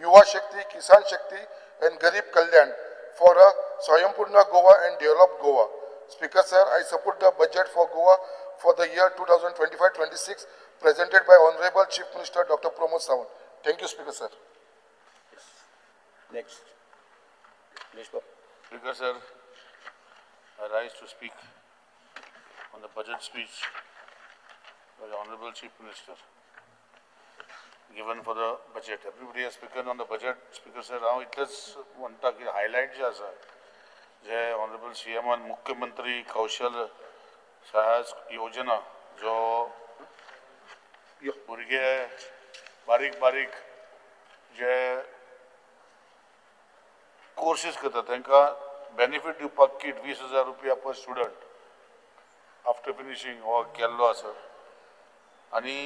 Yuva Shakti, Kisan Shakti and Garib Kalyan for a Swayambhurna Goa and developed Goa. Speaker sir, I support the budget for Goa for the year 2025-26 presented by Honorable Chief Minister Dr. Pramod Sawant. Thank you, Speaker sir. Next. Speaker sir, I rise to speak on the budget speech by the Honorable Chief Minister given for the budget. Everybody has spoken on the budget. Speaker sir, now it is one highlight जे आसा जे Honorable CM and मुख्यमंत्री कौशल सहायता योजना जो भुरगे बारीक जे कोर्सेस करतात तांकां बेनिफीट दिवपाक किट 20,000 रुपया पर स्टुडंट आफ्टर फिनिशिंग हो केल्लो आसा. आनी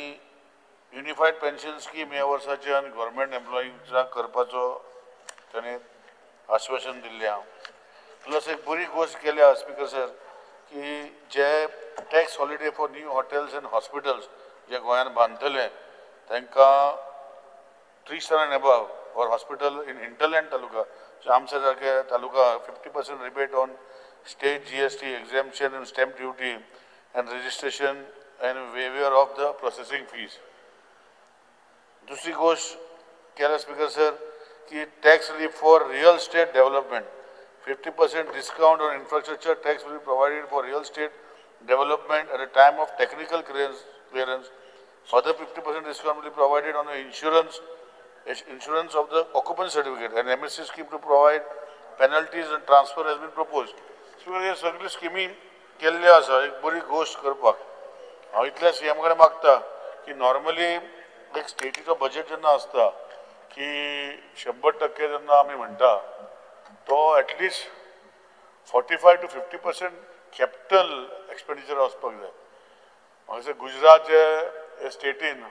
युनिफायड पेन्शन स्कीम ह्या वर्साचे आनी गव्हर्मेंट एम्प्लॉईंक करपाचो ताणें आश्वासन दिल्लें हांव प्लस एक बरी गोष्ट केल्या स्पीकर सर की जे tax holiday for new hotels and hospitals जे गोंयांत बांदतले तांकां 3 star and above for hospital in hinterland taluka आमच्या सारके taluka 50% rebate on state GST exemption and stamp duty and registration and waiver of the processing fees. दूसरी गोष्ट केला स्पीकर सर कि tax relief for real estate development 50% discount on infrastructure tax will be provided for real estate development at a time of technical clearance. Further 50% discount will be provided on the insurance of the occupant certificate and MSC scheme to provide penalties and transfer has been proposed. So हे सगळी स्किमी केल्ल्यो आसा एक बरी गोष्ट करपाक हांव इतल्या CM कडेन मागता की नॉर्मली एक स्टेटीचो बजेट जेन्ना आसता की 100% जेन्ना आमी म्हणटा तो एटलिस्ट 45 to 50% कॅपिटल एक्सपेंडिचर वचपाक जाय म्हाका दिसता गुजरात जे स्टेटीन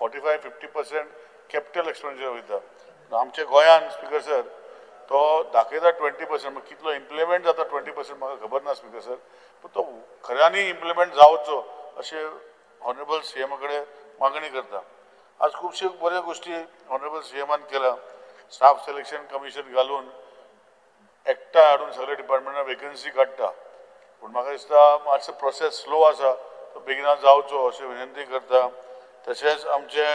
45-50% कॅपिटल एक्सपेंडिचर वयता आमच्या गोंयान स्पीकर सर तो दाखयता 20% कितलो इम्प्लिमेंट जाता 20% म्हाका खबर ना स्पीकर सर पूण तो खऱ्यांनी इम्प्लिमेंट जावचो अशें ऑनरेबल CM कडेन मागणी करता आज खुबश्यो बऱ्यो गोश्टी ऑनरेबल CMन केला स्टाफ सिलेक्शन कमिशन घालून एकठांय हाडून सगळे डिपार्टमेंटान वेकन्सी काडटा पूण म्हाका दिसता मातसो प्रोसेस स्लो आसा तो बेगिना जावचो अशी विनंती करता तशेंच आमचे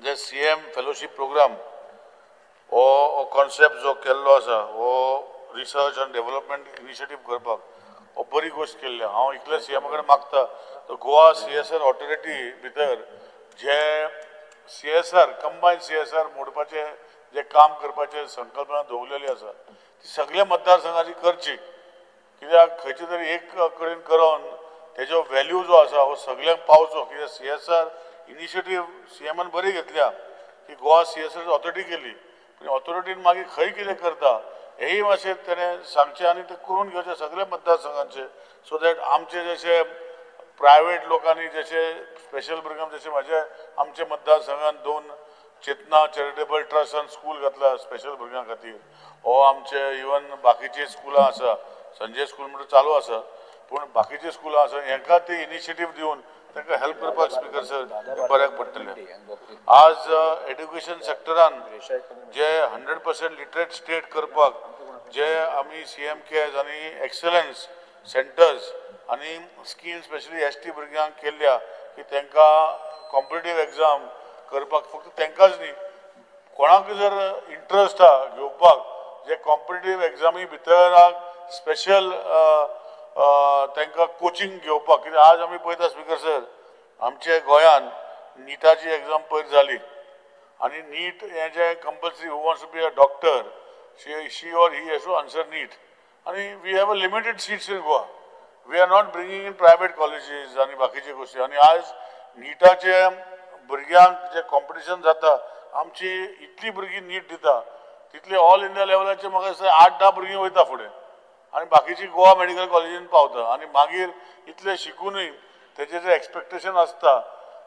जे CM फेलोशीप प्रोग्राम हो कॉन्सेप्ट जो केल्लो आसा हो रिसर्च आनी डेव्हलपमेंट इनिशिएटीव करपाक हो बरी गोष्ट केल्ली हांव इतले CM कडेन मागता तो गोवा CSR ऑथॉरिटी भितर जे CSR कंबायन्ड CSR मोडपाचे जे काम करपाचे संकल्पना दवरलेली आसा ती सगळ्या मतदारसंघाची करची कित्याक खंयचे तरी एक कडेन करून तेजो व्हॅल्यू जो आसा हो सगळ्यांक पावचो कित्याक CSR इनिशिएटीव CMन बरी घेतल्या की गोवा CSR ऑथॉरिटी केली पूण ऑथॉरिटीन मागीर खंय कितें करता हेय मातशें तेणें सांगचें आनी ते करून घेवचें सगळ्या मतदारसंघांचे सो दॅट आमचे जशे प्रायवेट लोकांनी जशे स्पेशल भुरग्यांक जशे म्हाजे आमचे मतदारसंघान 2 चेतना चॅरिटेबल ट्रस्ट आनी स्कूल घातला स्पेशल भुरग्यां खातीर हो आमचे इवन बाकीचे स्कुलां आसा संजय स्कूल म्हणून चालू आसा पूण बाकीचे स्कुलां आसा हेंका ते इनिशिएटीव दिवन तांकां हेल्प करपाक स्पीकर सर बऱ्याक पडटलें आज एड्युकेशन सेक्टरान जे 100% लिटरेट स्टेट करपाक जे आमी CMKs आनी एक्सलन्स सेंटर्स आनी स्कीम स्पेशली ST भुरग्यांक केल्ल्या की तांकां कॉम्पिटिटीव एग्जाम करपाक फक्त तांकांच न्ही कोणाक जर इंट्रस्ट आहा घेवपाक जे कॉम्पिटिटीव एग्जामी भितर स्पेशल तांकां कोचिंग घेवपाक कित्याक आज आमी पळयता स्पीकर सर आमचे गोंयान नीटाची एग्जाम पयर जाली आनी नीट हें जें compulsory who wants to be a doctor she or he has to answer NEET आनी we have a limited seats in Goa we are not bringing in private colleges आनी बाकीचे गोश्टी आनी आज नीटाचे भुरग्यांक जे कॉम्पिटिशन जाता आमची इतली भुरगीं नीट दिता तितले ऑल इंडिया लेवलाचे म्हाका दिसता 8-10 भुरगीं वयता फुडें आनी बाकीची गोवा मेडिकल कॉलेजीन पावता आनी मागीर इतले शिकूनय तेजे जे एक्सपेक्टेशन आसता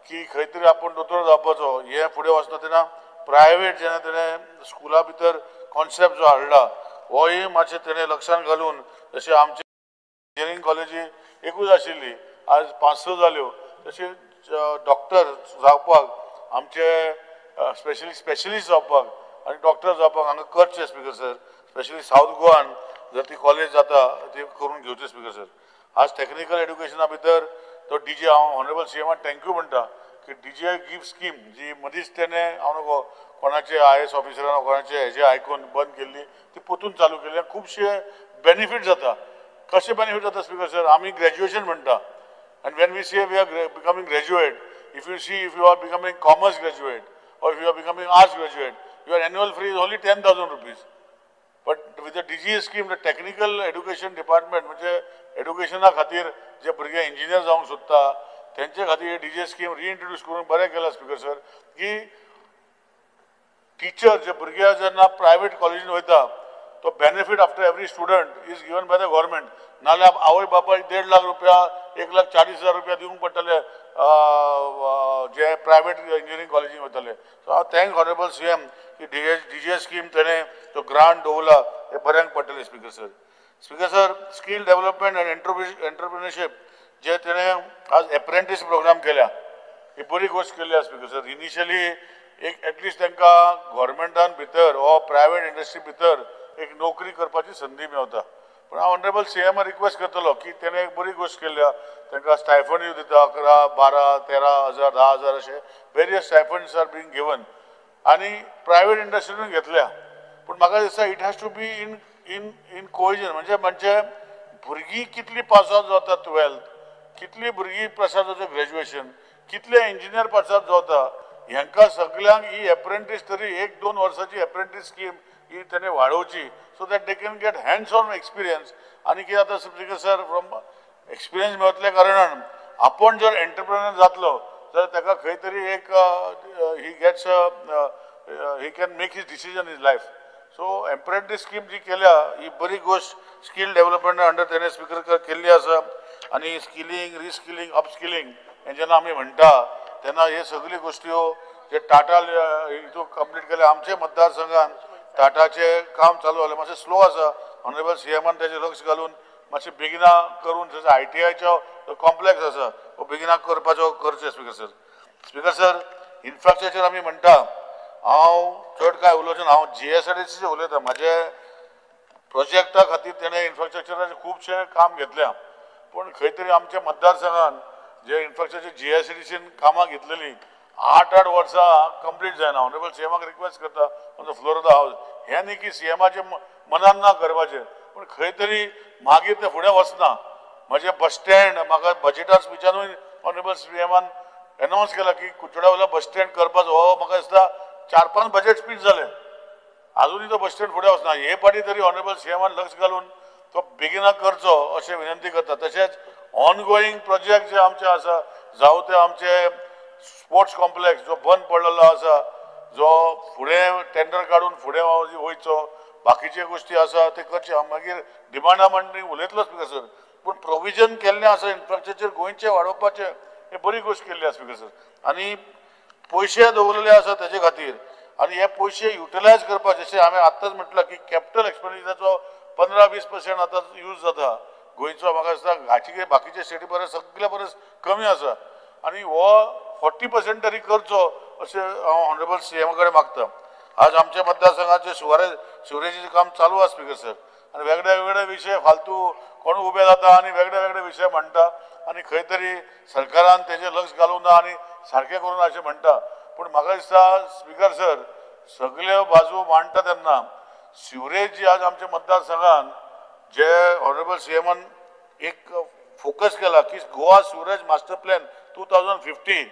की खंय तरी आपूण दोतोर जावपाचो हे फुडें वचना तेन्ना प्रायवेट जेन्ना तेणें स्कुला भितर कॉन्सेप्ट जो हाडला होय मातशें तेणें लक्षांत घालून जशें आमचे इंजिनियरींग कॉलेजी एकूच आशिल्ली आज 5-6 जाल्यो तशें डॉक्टर जावपाक आमचे स्पेशलिस्ट जावपाक आनी डॉक्टर जावपाक हांगा करचे स्पीकर सर स्पेशली सावथ गोवान जर ती कॉलेज जाता ती करून घेवची स्पीकर सर आज टेक्निकल एड्युकेशना भितर तो DJ हांव ऑनरेबल CMक थँक्यू म्हणटा की DJ गिफ्ट स्कीम जी मदींच तेणें हांव नगो कोणाचे IAS ऑफिसरान कोणाचे हेजे आयकून बंद केल्ली ती परतून चालू केली आनी खुबशे बेनिफीट जाता कशें बेनिफीट जाता स्पीकर सर आमी ग्रॅज्युएशन म्हणटा and when we say we are becoming graduate, if you are becoming commerce graduate or if you are becoming arts graduate, your annual fee is only 10,000 rupees. But with the DGA scheme, the technical education department, म्हणजे एड्युकेशना खातीर जे भुरगे engineer जावंक सोदता तेंचे खातीर DGA scheme रिइंट्रोड्यूस करून बरें केला स्पीकर सर की टीचर जे भुरगे जेन्ना प्रायवेट कॉलेजीन वयता तो benefit after every student is given by the government नाल्यार आवय बापायक 1.5 लाख रुपया 1,40,000 रुपया दिवंक पडटले जे प्रायवेट इंजिनियरिंग कॉलेजीन वयतले. सो हांव थँक हॉनरेबल CM की DGA स्कीम तेणें तो ग्रांट दवरला हे बऱ्यांक पडटलें. Speaker sir, speaker sir, skill development end entrepreneurship जे तेणें आज एप्रेंटीस प्रोग्राम केल्या ही बरी गोष्ट केली आसा. स्पीकर सर, इनिशियली एक एटलिस्ट तांकां गव्हर्मेंटान भितर वा प्रायवेट इंडस्ट्री भितर एक नोकरी करपाची संदी मेळटा. पण हांव ऑनरेबल CM रिक्वेस्ट करतलो की तेणें एक बरी गोष्ट केल्या, तांकां स्टायफंड दिता 11, 12, 13,000, 10,000 अशे various stipends are being given आनी प्रायवेट इंडस्ट्रीन घेतल्या. पूण म्हाका दिसता it has to be in cohesion, म्हणजे भुरगीं कितलीं पास आउट जाता 12th, कितलीं भुरगीं पास आउट जाता ग्रॅज्युएशन, कितले इंजिनियर पास आउट जाता, हांकां सगळ्यांक ही एप्रेंटीस तरी 1-2 वर्साची एप्रेंटीस स्कीम ही तेणें वाडोवची so that they can get hands on experience. आनी कितें जाता स्पीकर सर, फ्रॉम एक्सपिरियन्स मेळटल्या कारणान आपण जर एंटरप्रेनर जातलो जाल्यार ताका खंय तरी एक he can make his decision in life. So apprentice scheme जी केल्या ही बरी गोष्ट स्कील डेव्हलपमेंट अंडर तेणें स्पीकर केल्ली आसा. आनी स्किलिंग, रिस्किलिंग, अपस्किलिंग हें जेन्ना आमी म्हणटा तेन्ना हे सगळ्यो गोश्ट्यो जे टाटा हितून कंप्लीट केल्या. आमचे मतदारसंघान टाटाचे काम चालू जालें, मातशें स्लो आसा. ऑनरेबल CMन तेजें लक्ष घालून मातशें बेगिना करून जसो ITIचो कॉम्प्लेक्स आसा तो बेगिना करचें. Speaker sir, speaker sir, infrastructure आमी म्हणटा, हांव चड कांय उलोवचें ना, हांव GSRTCचें उलयतां. म्हाजे प्रोजेक्टा खातीर तेणें इन्फ्रास्ट्रक्चराचें खुबशें काम घेतल्या. पूण खंय तरी आमच्या मतदारसंघान जे इन्फ्रास्ट्रक्चर GSRTCन कामां घेतलेलीं 8 वर्सां कंप्लीट जायना. ऑनरेबल CMक रिक्वेस्ट करता on the floor of the हावस, हें न्ही की CMचे मनान ना करपाचें, पूण खंय तरी मागीर तें फुडें वचना. म्हजें बस स्टँड म्हाका बजेटार स्पिचानूय ऑनरेबल CMन एनावन्स केला की कुचोड्या वयलो बस स्टँड करपाचो. हो म्हाका दिसता 4-5 बजेट स्पीच जाले, आजुनूय तो बस स्टँड फुडें वचना. हे पाटी तरी ऑनरेबल CMन लक्ष घालून तो बेगिना करचो अशें विनंती करता. तशेंच ऑनगोईंग प्रोजेक्ट जे आमचे आसा, जावं ते आमचे स्पोर्ट्स कॉम्प्लेक्स जो बंद पडलेलो आसा, जो फुडें टेंडर काडून फुडें वयचो, बाकीचे गोश्टी आसा ते करचे. मागीर डिमांडा म्हणटी उलयतलो स्पीकर सर, पूण प्रोविजन केल्लें आसा इन्फ्रास्ट्रक्चर गोंयचें वाडोवपाचें, हे बरी गोश्ट केल्ली आसा स्पीकर सर. आनी पयशे दवरलेले आसा तेजे खातीर आनी हे पयशे युटिलायज करपाक, जशें हांवें आत्ताच म्हटलां की कॅपिटल एक्सपेंडिचराचो 15-20% आतां यूज जाता गोंयचो. म्हाका दिसता हाची बाकीचे स्टेटी परस सगळे परस कमी आसा आनी हो 40% तरी करचो अशें हांव ऑनरेबल CM कडेन मागता. आज आमच्या मतदारसंघाचे शिवरेजीचें काम चालू आसा स्पीकर सर, आनी वेगळे वेगळे विशय फालतू कोण उबे जाता आनी वेगळे वेगळे विशय म्हणटा आनी खंय तरी सरकारान तेजेर लक्ष घालूंक ना आनी सारकें करूं ना अशें म्हणटा. पूण म्हाका दिसता स्पीकर सर, सगळ्यो बाजू मांडटा तेन्ना शिवरेज जी आज आमच्या मतदारसंघान जे ऑनरेबल CMन एक फोकस केला की गोवा सिवरेज मास्टर प्लॅन 2050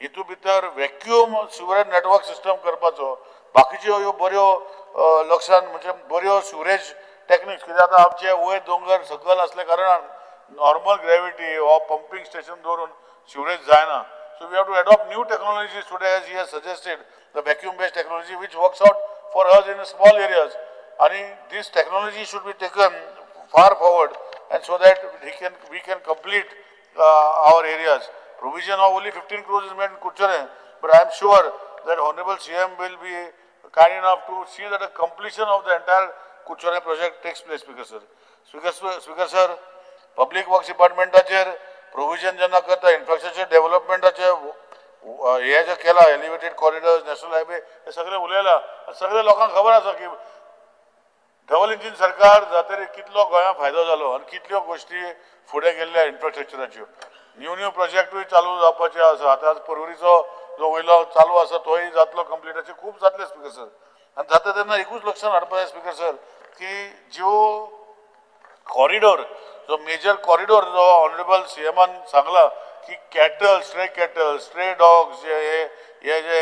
हितून भितर वॅक्यूम सिवरेज नेटवर्क सिस्टम करपाचो. बाकीच्यो ह्यो बऱ्यो लक्षान म्हणजे बऱ्यो सिवरेज टॅक्निक्स, कित्याक आतां आमचे वयर दोंगर सकयल असल्या कारणान नॉर्मल ग्रॅविटी वा पंपींग स्टेशन दवरून सिवरेज जायना. So we have to adopt new technologies today as he has suggested the vacuum based technology which works out for us in small areas. And this technology should be taken far forward and so that we can complete our areas. Provision of only 15 crores is made in Kuchare, but I am sure that Honorable CM will be kind enough to see that the completion of the entire Kuchare project takes place. Speaker sir, Public Works Department provision jenna karta infrastructure development हे जे केला elevated corridors, national highway हे सगळे उलयला. सगळे लोकांक खबर आसा की डबल इंजिन सरकार जातरी कितलो गोंया फायदो जालो आनी कितल्यो गोश्टी फुडें गेल्ल्या इन्फ्रास्ट्रक्चराच्यो. न्यू प्रोजेक्टूय चालू जावपाचे आसा. आतां परवरीचो जो वयलो चालू आसा तोय जातलो कंप्लीट, अशें खूब जातले स्पीकर सर. आनी जाता तेन्ना एकूच लक्षान हाडपा जाय स्पीकर सर की ज्यो कॉरिडॉर, जो मेजर कॉरिडॉर जो ऑनरेबल CMन सांगला की कॅटल, स्ट्रे डॉग्स हे जे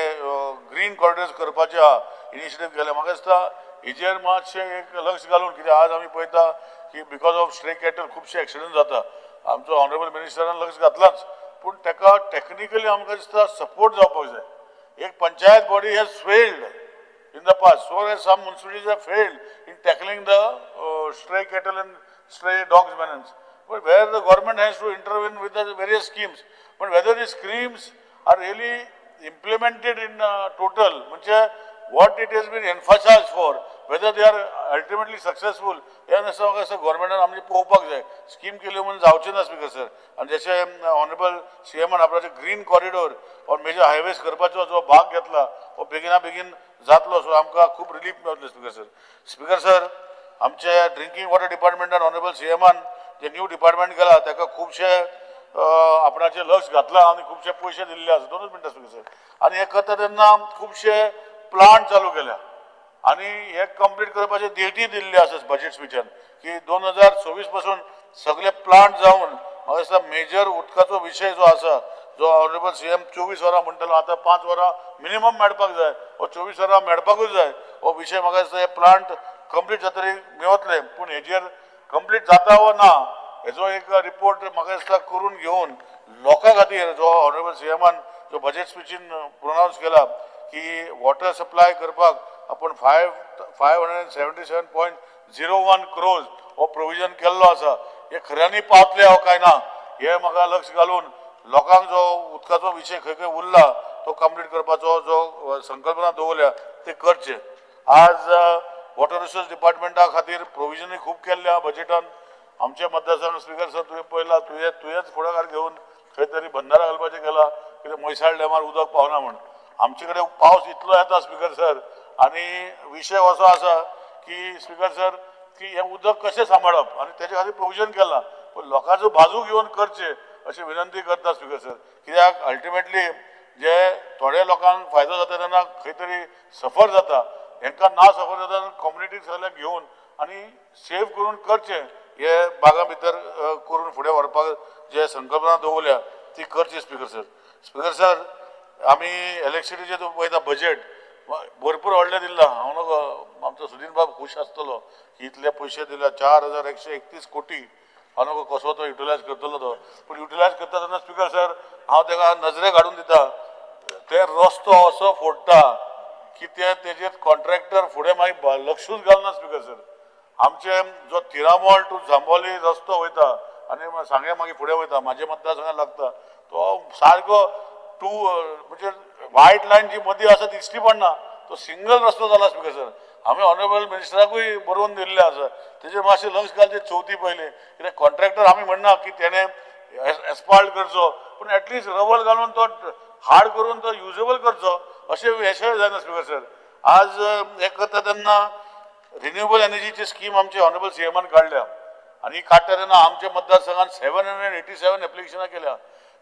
ग्रीन कॉरिडॉर्स करपाचे इनिशिएटीव केले. म्हाका दिसता हेजेर मातशें एक लक्ष घालून, कित्याक आज आमी पळयता की बिकॉज ऑफ स्ट्रे कॅटल खुबशे एक्सिडंट जाता. आमचो ऑनरेबल मिनिस्टरान लक्ष घातलाच, पूण ताका टेक्निकली आमकां दिसता सपोर्ट जावपाक जाय. एक panchayat body has failed in the past, so as some municipalities have failed in tackling the stray cattle and stray dogs menace. but where the government has to intervene with the various schemes. But whether these schemes are really implemented in total, what it has been emphasized for, whether they are ultimately successful, government आमचे पळोवपाक जाय. Scheme केली म्हणून जावचें ना speaker sir. आनी जशें honourable सीएमान आपणाचे green corridor और मेजर हायवेज करपाचो जो भाग घेतला हो बेगिना बेगीन जातलो, सो आमकां खूब रिलीफ मेळटलें स्पीकर सर. स्पीकर सर, आमचे ड्रिंकींग वॉटर डिपार्टमेंटान ऑनरेबल सीएमान जे न्यू डिपार्टमेंट केला ताका खुबशे आपणाचे लक्ष घातलां आनी खुबशे पयशे दिल्ले आसा. 2 मिनटां स्पीकर सर. आनी हे करता तेन्ना खुबशे प्लांट चालू केल्या आनी हे कंप्लीट करपाचे डेटी दिल्ले आसा बजेट स्पीचान की 2026 पासून सगळे प्लांट जावन म्हाका दिसता मेजर उदकाचो विशय जो आसा जो ऑनरेबल सीएम 24 वरां म्हणटलो, आतां 5 वरां मिनिमम मेळपाक जाय, हो 24 वरां मेळपाकूच जाय. हो विशय म्हाका दिसता हे प्लांट कंप्लीट जातरी मेवतले. पूण हेजेर कंप्लीट जाता वा ना हेजो एक रिपोर्ट म्हाका दिसता करून घेवन लोकां खातीर जो ऑनरेबल सीएमान जो बजेट स्पीचीन प्रोनावन्स केला की वॉटर सप्लाय करपाक आपण 577.01 crores हो प्रोविजन केल्लो आसा. हे खऱ्यांनी पावतले हो काय ना हे म्हाका लक्ष घालून लोकांक जो उदकाचो विशय खंय खंय उरला तो कंप्लीट करपाचो जो संकल्पना दवरल्या ते करचे. आज वॉटर रिसोर्स डिपार्टमेंटा खातीर प्रोविजनूय खूब केल्ल्या बजेटान. आमच्या मतदारसंघ स्पीकर सर तुवें पळयला, तुवेंच फुडाकार घेवन खंय तरी बंधारा घालपाचें केला कित्याक म्हैसाळ डॅमार उदक पावना म्हण. आमचे कडेन पावस इतलो येता स्पीकर सर आनी विशय असो आसा की स्पीकर सर की हे उदक कशें सांबाळप आनी तेजे खातीर प्रोविजन केलां. पूण लोकांचो बाजू घेवन करचे अशी विनंती करता स्पीकर सर. कित्याक अल्टिमेटली जे थोड्या लोकांक फायदो जाता तेन्ना खंय तरी सफर जाता, हांकां ना सफर जाता कम्युनिटीक सगळ्यांक घेवन आनी सेव करून करचे. हे बागा भितर करून फुडें व्हरपाक जे संकल्पना दवरल्या ती करची स्पीकर सर. स्पीकर सर, आमी इलेक्ट्रिसिटीचे पळयता बजेट भरपूर व्हडलें दिल्लें. हांव न्हू आमचो सुदीन बाब खूश आसतलो की इतले पयशे दिल्या 4131 कोटी. हांव न्हू कसो तो युटिलायज करतलो तो. पूण युटिलायज करता तेन्ना स्पीकर सर हांव ताका नजरे काडून दिता ते रस्तो असो फोडटा की तेजेर कॉन्ट्रॅक्टर फुडें मागीर लक्षूच घालना स्पीकर सर. आमचे जो तिरामोळ टू जांबोली रस्तो वयता आनी सांगे मागीर फुडें वयता म्हाजे मतदारसंघात लागता तो सारको म्हणजे व्हायट लायन जी मदीं आसा ती दिश्टी पडना, तो सिंगल रस्तो जाला स्पीकर सर. हांवें ऑनरेबल मिनिस्टराकूय बरोवन दिल्लें आसा तेजेर मातशें लक्ष घालचें चवथी पयलीं. कित्याक कॉन्ट्रॅक्टर आमी म्हणना की तेणें एस्पाल्ट करचो, पूण एटलिस्ट रवल घालून तो हार्ड करून तो युजेबल करचो अशें हेशें जायना स्पीकर सर. आज हें करता तेन्ना रिन्युएबल एनर्जीची स्कीम आमचे ऑनरेबल सीएमान काडल्या आनी काडटा तेन्ना आमच्या मतदारसंघात 787 एप्लिकेशनां केल्या.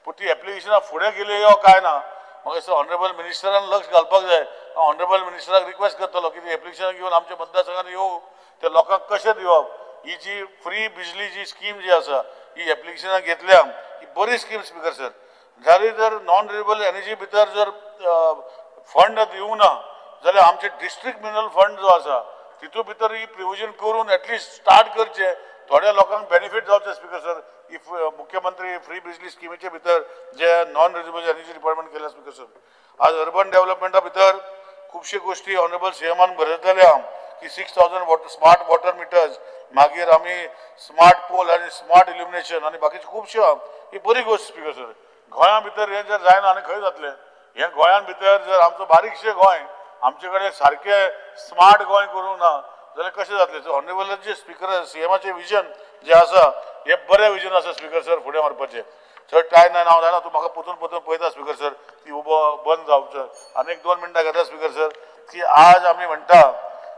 पूण ती एप्लिकेशनां फुडें गेली यो काय ना म्हाका दिसता ऑनरेबल मिनिस्टरान लक्ष घालपाक जाय. हांव ऑनरेबल मिनिस्टराक रिक्वेस्ट करतलो की ती एप्लिकेशनां घेवन आमच्या मतदारसंघात येवं ते लोकांक कशें दिवप. ही जी फ्री बिजली जी स्कीम जी आसा ही एप्लिकेशनां घेतल्या ही बरी स्कीम स्पीकर सर. जारी जर नॉन रिन्युएबल एनर्जी भितर जर फंड दिवं ना जाल्यार आमचे डिस्ट्रिक्ट मिनरल फंड जो आसा तितू भितर ही प्रोविजन करून एटलिस्ट स्टार्ट करचे, थोड्या लोकांक बेनिफीट जावचे स्पीकर सर. इफ मुख्यमंत्री फ्री बिजली स्किमीचे भितर जे नॉन रिन्युएबल एनर्जी डिपार्टमेंट केल्या स्पीकर सर. आज अर्बन डेव्हलपमेंटा भितर खुबशे गोष्टी ऑनरेबल सीएमान बरयतल्या की 6000 स्मार्ट वॉटर मिटर्स, मागीर आमी स्मार्ट पोल आनी स्मार्ट इल्युमिनेशन आनी बाकीचे खुबशे ही बरी गोष्ट स्पीकर सर. गोंया भितर हे जर जायना आनी खंय जातलें. हे गोंयान भितर जर आमचो बारीकशें गोंय आमचे कडेन सारकें स्मार्ट गोंय करूंक ना जाल्यार कशें जातलें. सो ऑनरेबल जे स्पीकर सीएमाचें विजन जे आसा हे बरें विजन आसा स्पीकर सर फुडें व्हरपाचें. चड टायम हांव जायना तूं म्हाका पोतून पळयता स्पीकर सर ती बंद जावचें. आनी 2 मिनटां घेता स्पीकर सर की आज आमी म्हणटा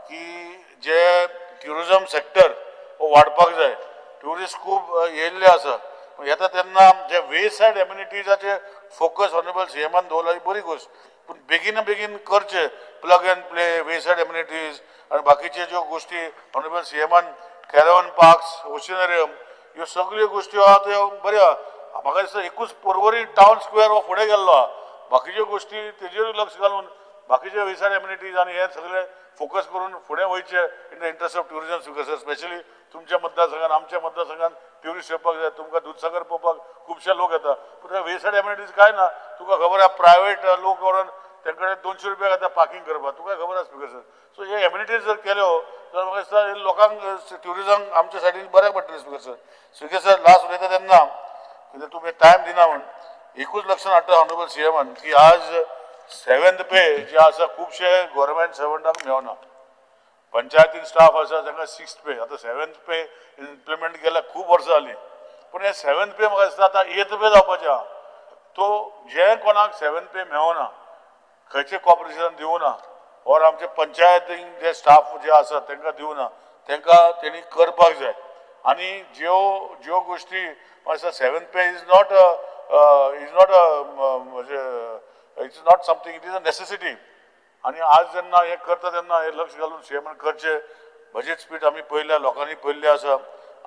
की जे ट्युरिजम सेक्टर हो वाडपाक जाय. ट्युरिस्ट खूब येयल्ले आसा येता तेन्ना जे वेस्ट सायड एम्युनिटीजाचे फोकस ऑनरेबल सीएमान दवरला ही बरी गोष्ट. पूण बेगीन करचे plug and play waste side amenities आनी बाकीचे ज्यो गोष्टी ऑनरेबल सीएमान कॅरवन पार्क्स ओशनरियम ह्यो सगळ्यो गोष्टी आहा त्यो बऱ्यो. म्हाका दिसता एकूच पर्वरी टावन स्क्वेअर हो फुडें गेल्लो आहा. बाकीच्यो गोष्टी तेजेरूय लक्ष घालून बाकीचे वेस्ट सायड एम्युनिटीज आनी हे सगळे फोकस करून फुडें वयचे in the interest of tourism speaker sir. Specially तुमच्या मतदारसंघात आमच्या मतदारसंघात ट्युरिस्ट येवपाक जाय. तुमकां दूधसागर पळोवपाक खुबशे लोक येता पूण वेस्ट सायड एम्युनिटीज काय ना. तुका खबर आहा प्रायवेट लोक व्हरून तेंकडे 200 रुपया घेता पार्किंग करपाक तुका खबर आहा स्पीकर सर. सो हे एम्युनिटीज जर केल्यो तर म्हाका दिसता लोकांक ट्युरिझम आमच्या सायडीन बऱ्याक पडटलें स्पीकर सर लास्ट उलयता तेन्ना कित्याक तुमी टायम दिना म्हूण एकूच लक्षांत हाडटा ऑनरेबल सीएमान की आज 7th पे जे आसा खुबशे गव्हर्मेंट सर्वंटांक मेळना पंचायतीन स्टाफ आसा तांकां 6th पे आतां 7th पे इम्प्लिमेंट केल्या खूब वर्सां जालीं पूण हे 7th पे म्हाका दिसता आतां 8th पे जावपाचें आहा तो जे कोणाक 7th पे मेळना खंयचें कॉपरेशन दिवना और आमचे पंचायतीन जे स्टाफ जे आसा तांकां दिवना तांकां तेणी करपाक जाय आनी ज्यो गोश्टी म्हाका दिसता 7th pay is not it's not something it is a necessity आणि आज जेन्ना हे करता तेन्ना हे लक्ष घालून सीएमान करचे बजेट स्पीड आमी पळयल्या लोकांनी पळयल्ले आसा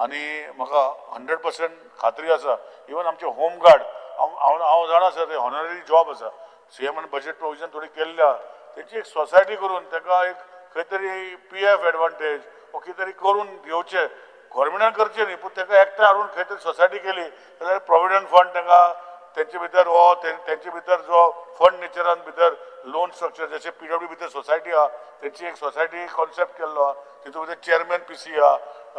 आनी म्हाका 100% खात्री आसा इवन आमचे होम गार्ड हांव जाणा सर ते हॉनररी जॉब आसा सीएमान बजेट प्रोविजन थोडी केल्ल्या तेची एक सोसायटी करून ताका एक खंय तरी PF एडवांटेज वो कितें तरी करून घेवचे गव्हर्मेंटान करचे न्ही पूण ताका एकठांय हाडून खंय तरी सोसायटी केली जाल्यार प्रॉविडंट फंड तांकां तेंचे भितर हो तेंचे भितर जो फंड नेचरान भितर लोन स्ट्रक्चर जशें PWD भितर सोसायटी आहा तेंची एक सोसायटी कॉन्सेप्ट केल्लो आहा तितून भितर चेअरमॅन PC आहा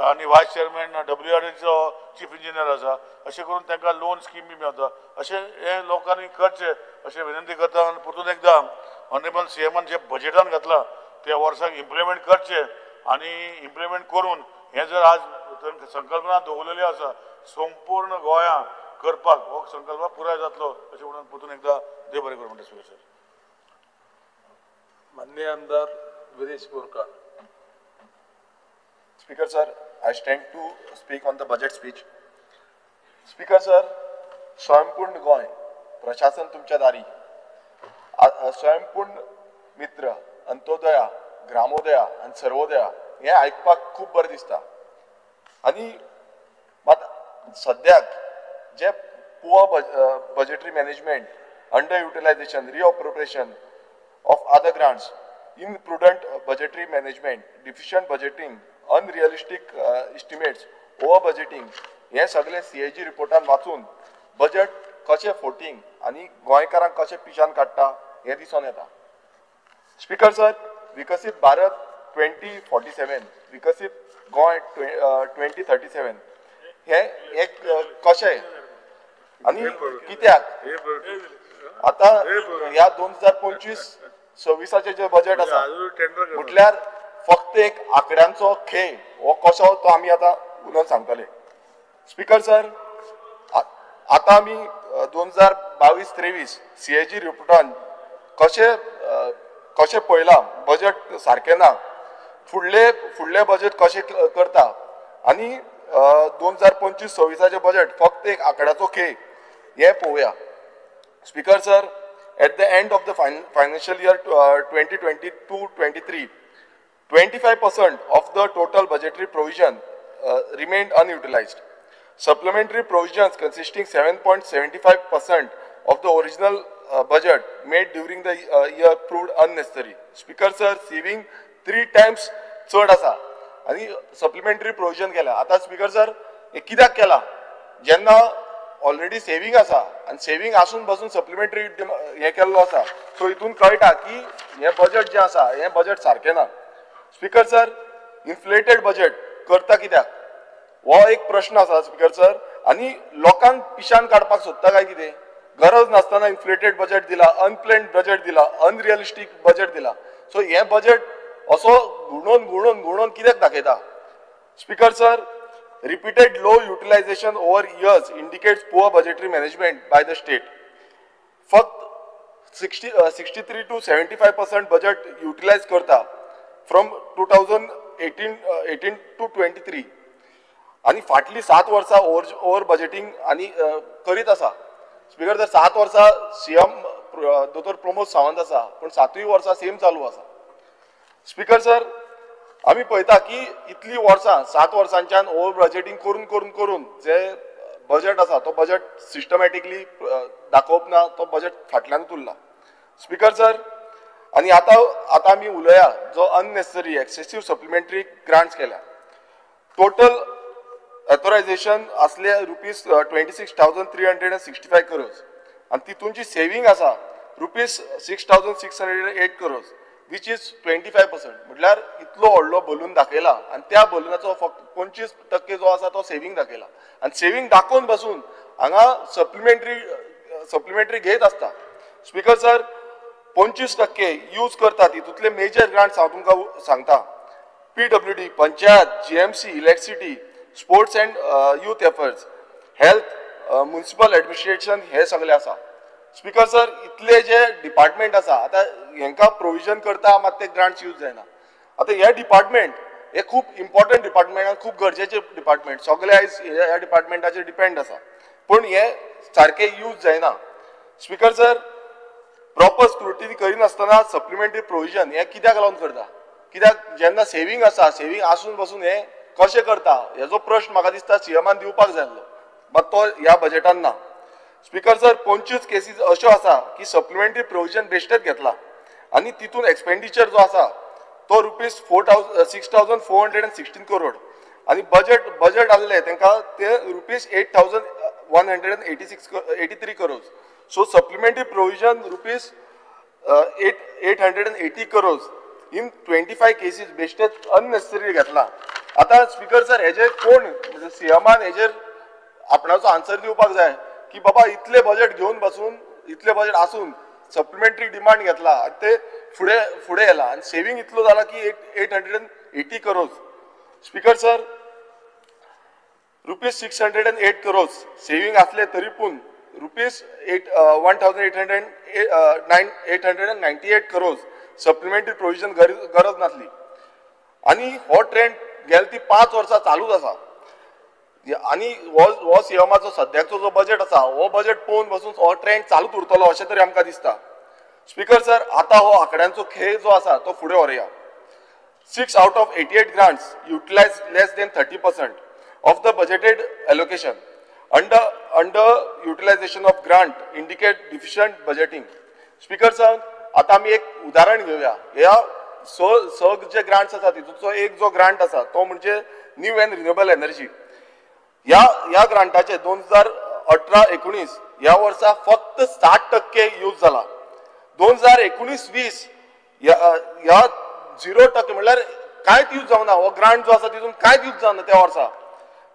आनी वायस चेअरमॅन WRAचो चीफ इंजिनियर आसा अशें करून तांकां लोन स्कीम बी मेळटा अशें हे लोकांनी करचे अशें विनंती करता आनी परतून एकदां ऑनरेबल सीएमान जे बजेटान घातलां ते वर्साक इम्प्लिमेंट करचे आनी इम्प्लिमेंट करून हे जर आज संकल्पना दवरलेली आसा संपूर्ण गोंयां करपाक हो संकल्प पुराय जातलो अशें म्हणून परतून एकदां देव बरें करूं म्हणटा सर माननीय आमदार Girish Borkar. Speaker sir, I stand to speak on the budget speech. Speaker sir, स्वयंपूर्ण गोय प्रशासन तुमच्या दारी स्वयंपूर्ण मित्र अंत्योदया ग्रामोदया आणि सर्वोदया हे आयकपाक खूब बरें दिसता आनी सद्याक जे poor budgetary management under utilisation reappropriation of other grants, imprudent budgetary management, deficient budgeting, unrealistic estimates, over budgeting, हे सगळे CAG रिपोर्टान वाचून बजेट कशें फोटींग आनी गोंयकारांक कशें पिशान काडटा हे दिसून येता. स्पीकर सर, विकसीत भारत 2047, विकसीत गोंय 2037 हे एक कशें आनी कित्याक आता ह्या 2025-26 जे बजेट आसा म्हटल्यार फक्त एक आंकड्यांचो खेळ हो कसो तो आमी आता उलोवन सांगतले. स्पीकर सर, आता आमी 2022-23 CAG रिपोर्टान कशें पळयला बजेट सारकें ना फुडले बजेट कशें करता आनी 2025-26 बजेट फक्त एक आंकड्याचो खेळ हे पळोवया. Speaker sir, at the end of the financial year 2022-23, 25% of the total budgetary provision remained unutilized. Supplementary provisions consisting 7.75% of the original budget made during the year proved unnecessary. Speaker sir, saving 3 times चड आसा आनी supplementary provision केला. आता speaker sir हे कित्याक केला जेन्ना already saving आसा आनी सेविंग आसून पासून सप्लिमेंटरी हे केल्लो आसा सो हितून कळटा की हे बजेट जे आसा हे बजेट सारकें ना. स्पीकर सर, इन्फ्लेटेड बजेट करता कित्याक हो एक प्रश्न आसा स्पीकर सर आनी लोकांक पिशान काडपाक सोदता काय कितें गरज नासतना इन्फ्लेटेड बजेट दिला अनप्लॅन्ड बजेट दिला अनरियलिस्टीक बजेट दिला सो हे बजेट असो गुणोवन कित्याक दाखयता. Speaker sir, repeated low utilization over years indicates poor budgetary management by the state. फक्त 63 to 75% budget utilize करता from 2018 to 23 आणि फाटली 7 वर्सां ओव्हर बजेटिंग आणि करीत आसा. स्पीकर जर 7 वर्सां CM दोतोर प्रमोद सावंत आसा पण 7वी वर्सां सेम चालू आसा. स्पीकर सर, आमी पळयता की इतली वर्सां 7 वर्सांच्यान ओव्हर बजेटिंग करून जे बजेट आसा तो बजेट सिस्टमॅटिकली दाखोवप ना तो बजेट फाटल्यानूच उरला. स्पीकर सर, आनी आतां आमी उलया जो अननेसेसरी एक्सेसिव्ह सप्लिमेंटरी ग्रांट्स केल्या टोटल ऑथोरायझेशन असले ₹26,365 crores आणि तितूंची सेविंग आसा ₹6,608 crores विच इज 25%. म्हटल्यार इतलो व्हडलो बलून दाखयला आनी त्या बलूनाचो फक्त 25% जो आसा तो सेविंग दाखयला आनी सेविंग दाखोवन बसून हांगा सप्लिमेंटरी घेत आसता. स्पीकर सर 25% यूज करता तितूंतले मेजर ग्रांट्स हांव तुमकां सांगता. PWD, panchayat, GMC, electricity, sports and youth efforts, health, municipal administration हे सगळे आसा. स्पीकर सर इतले जे डिपार्टमेंट आसा आतां हांकां प्रोविजन करता मात ते ग्रांट्स यूज जायना. आतां हे डिपार्टमेंट हे खूब इम्पॉर्टंट डिपार्टमेंट आनी खूब गरजेचे डिपार्टमेंट सगळे आयज ह्या डिपार्टमेंटाचेर डिपेंड आसा पूण हे सारके यूज जायना. स्पीकर सर प्रॉपर स्क्रुटिनी करिनासतना सप्लिमेंटरी प्रोविजन हे कित्याक लागून करता? कित्याक जेन्ना सेविंग आसा सेविंग आसून बसून हे कशें करता हेजो प्रश्न म्हाका दिसता सीएमान दिवपाक जाय आसलो बट तो ह्या बजेटान ना. स्पीकर सर 25 केसीस अश्यो आसा की सप्लिमेंटरी प्रोविजन बेश्टेच घेतला आनी तितून एक्सपेंडिचर जो आसा तो ₹6,416 करोड आनी बजेट आहले तांकां ते ₹8,183 crore. So supplementary provision ₹880 crore in 25 cases बेश्टेच अननेसेसरी घेतला. आता स्पीकर सर हेजे कोण सीएमान हेजेर आपणाचो आन्सर दिवपाक जाय की बाबा इतले बजेट घेवन बसून इतले बजेट आसून सप्लिमेंटरी डिमांड घेतला ते फुडें येला आनी सेविंग इतलो जाला की 880 crore. Speaker sir ₹608 crore saving आसले तरी पूण ₹1,898 करोड सप्लिमेंटरी प्रोविजन गरज नासली आनी हो ट्रेंड गेल्या ती 5 वर्सां चालूच आसा. आनी हो सीएमाचो सद्याचो जो बजेट आसा हो बजेट पळोवन बसून हो ट्रेंड चालूच उरतलो अशें तरी आमकां दिसता. स्पीकर सर आतां हो आंकड्यांचो खेळ जो आसा तो फुडें व्हरया. 6 out of 88 grants utilize less than 30% of the budgeted allocation. Under utilization of grant indicate deficient budgeting. Speaker sir आता आमी एक उदाहरण घेवया. ह्या जे ग्रांट्स आसा तितूंचो एक जो ग्रांट आसा तो म्हणजे न्यू एंड रिन्युएबल एनर्जी. ह्या ग्रांटाचे 2018-19 ह्या वर्सा फक्त 60% यूज जाला. 2019-20 ह्या 0% म्हळ्यार कांयच यूज जावना. हो ग्रांट जो आसा तितून कांयच यूज जावना त्या वर्सा.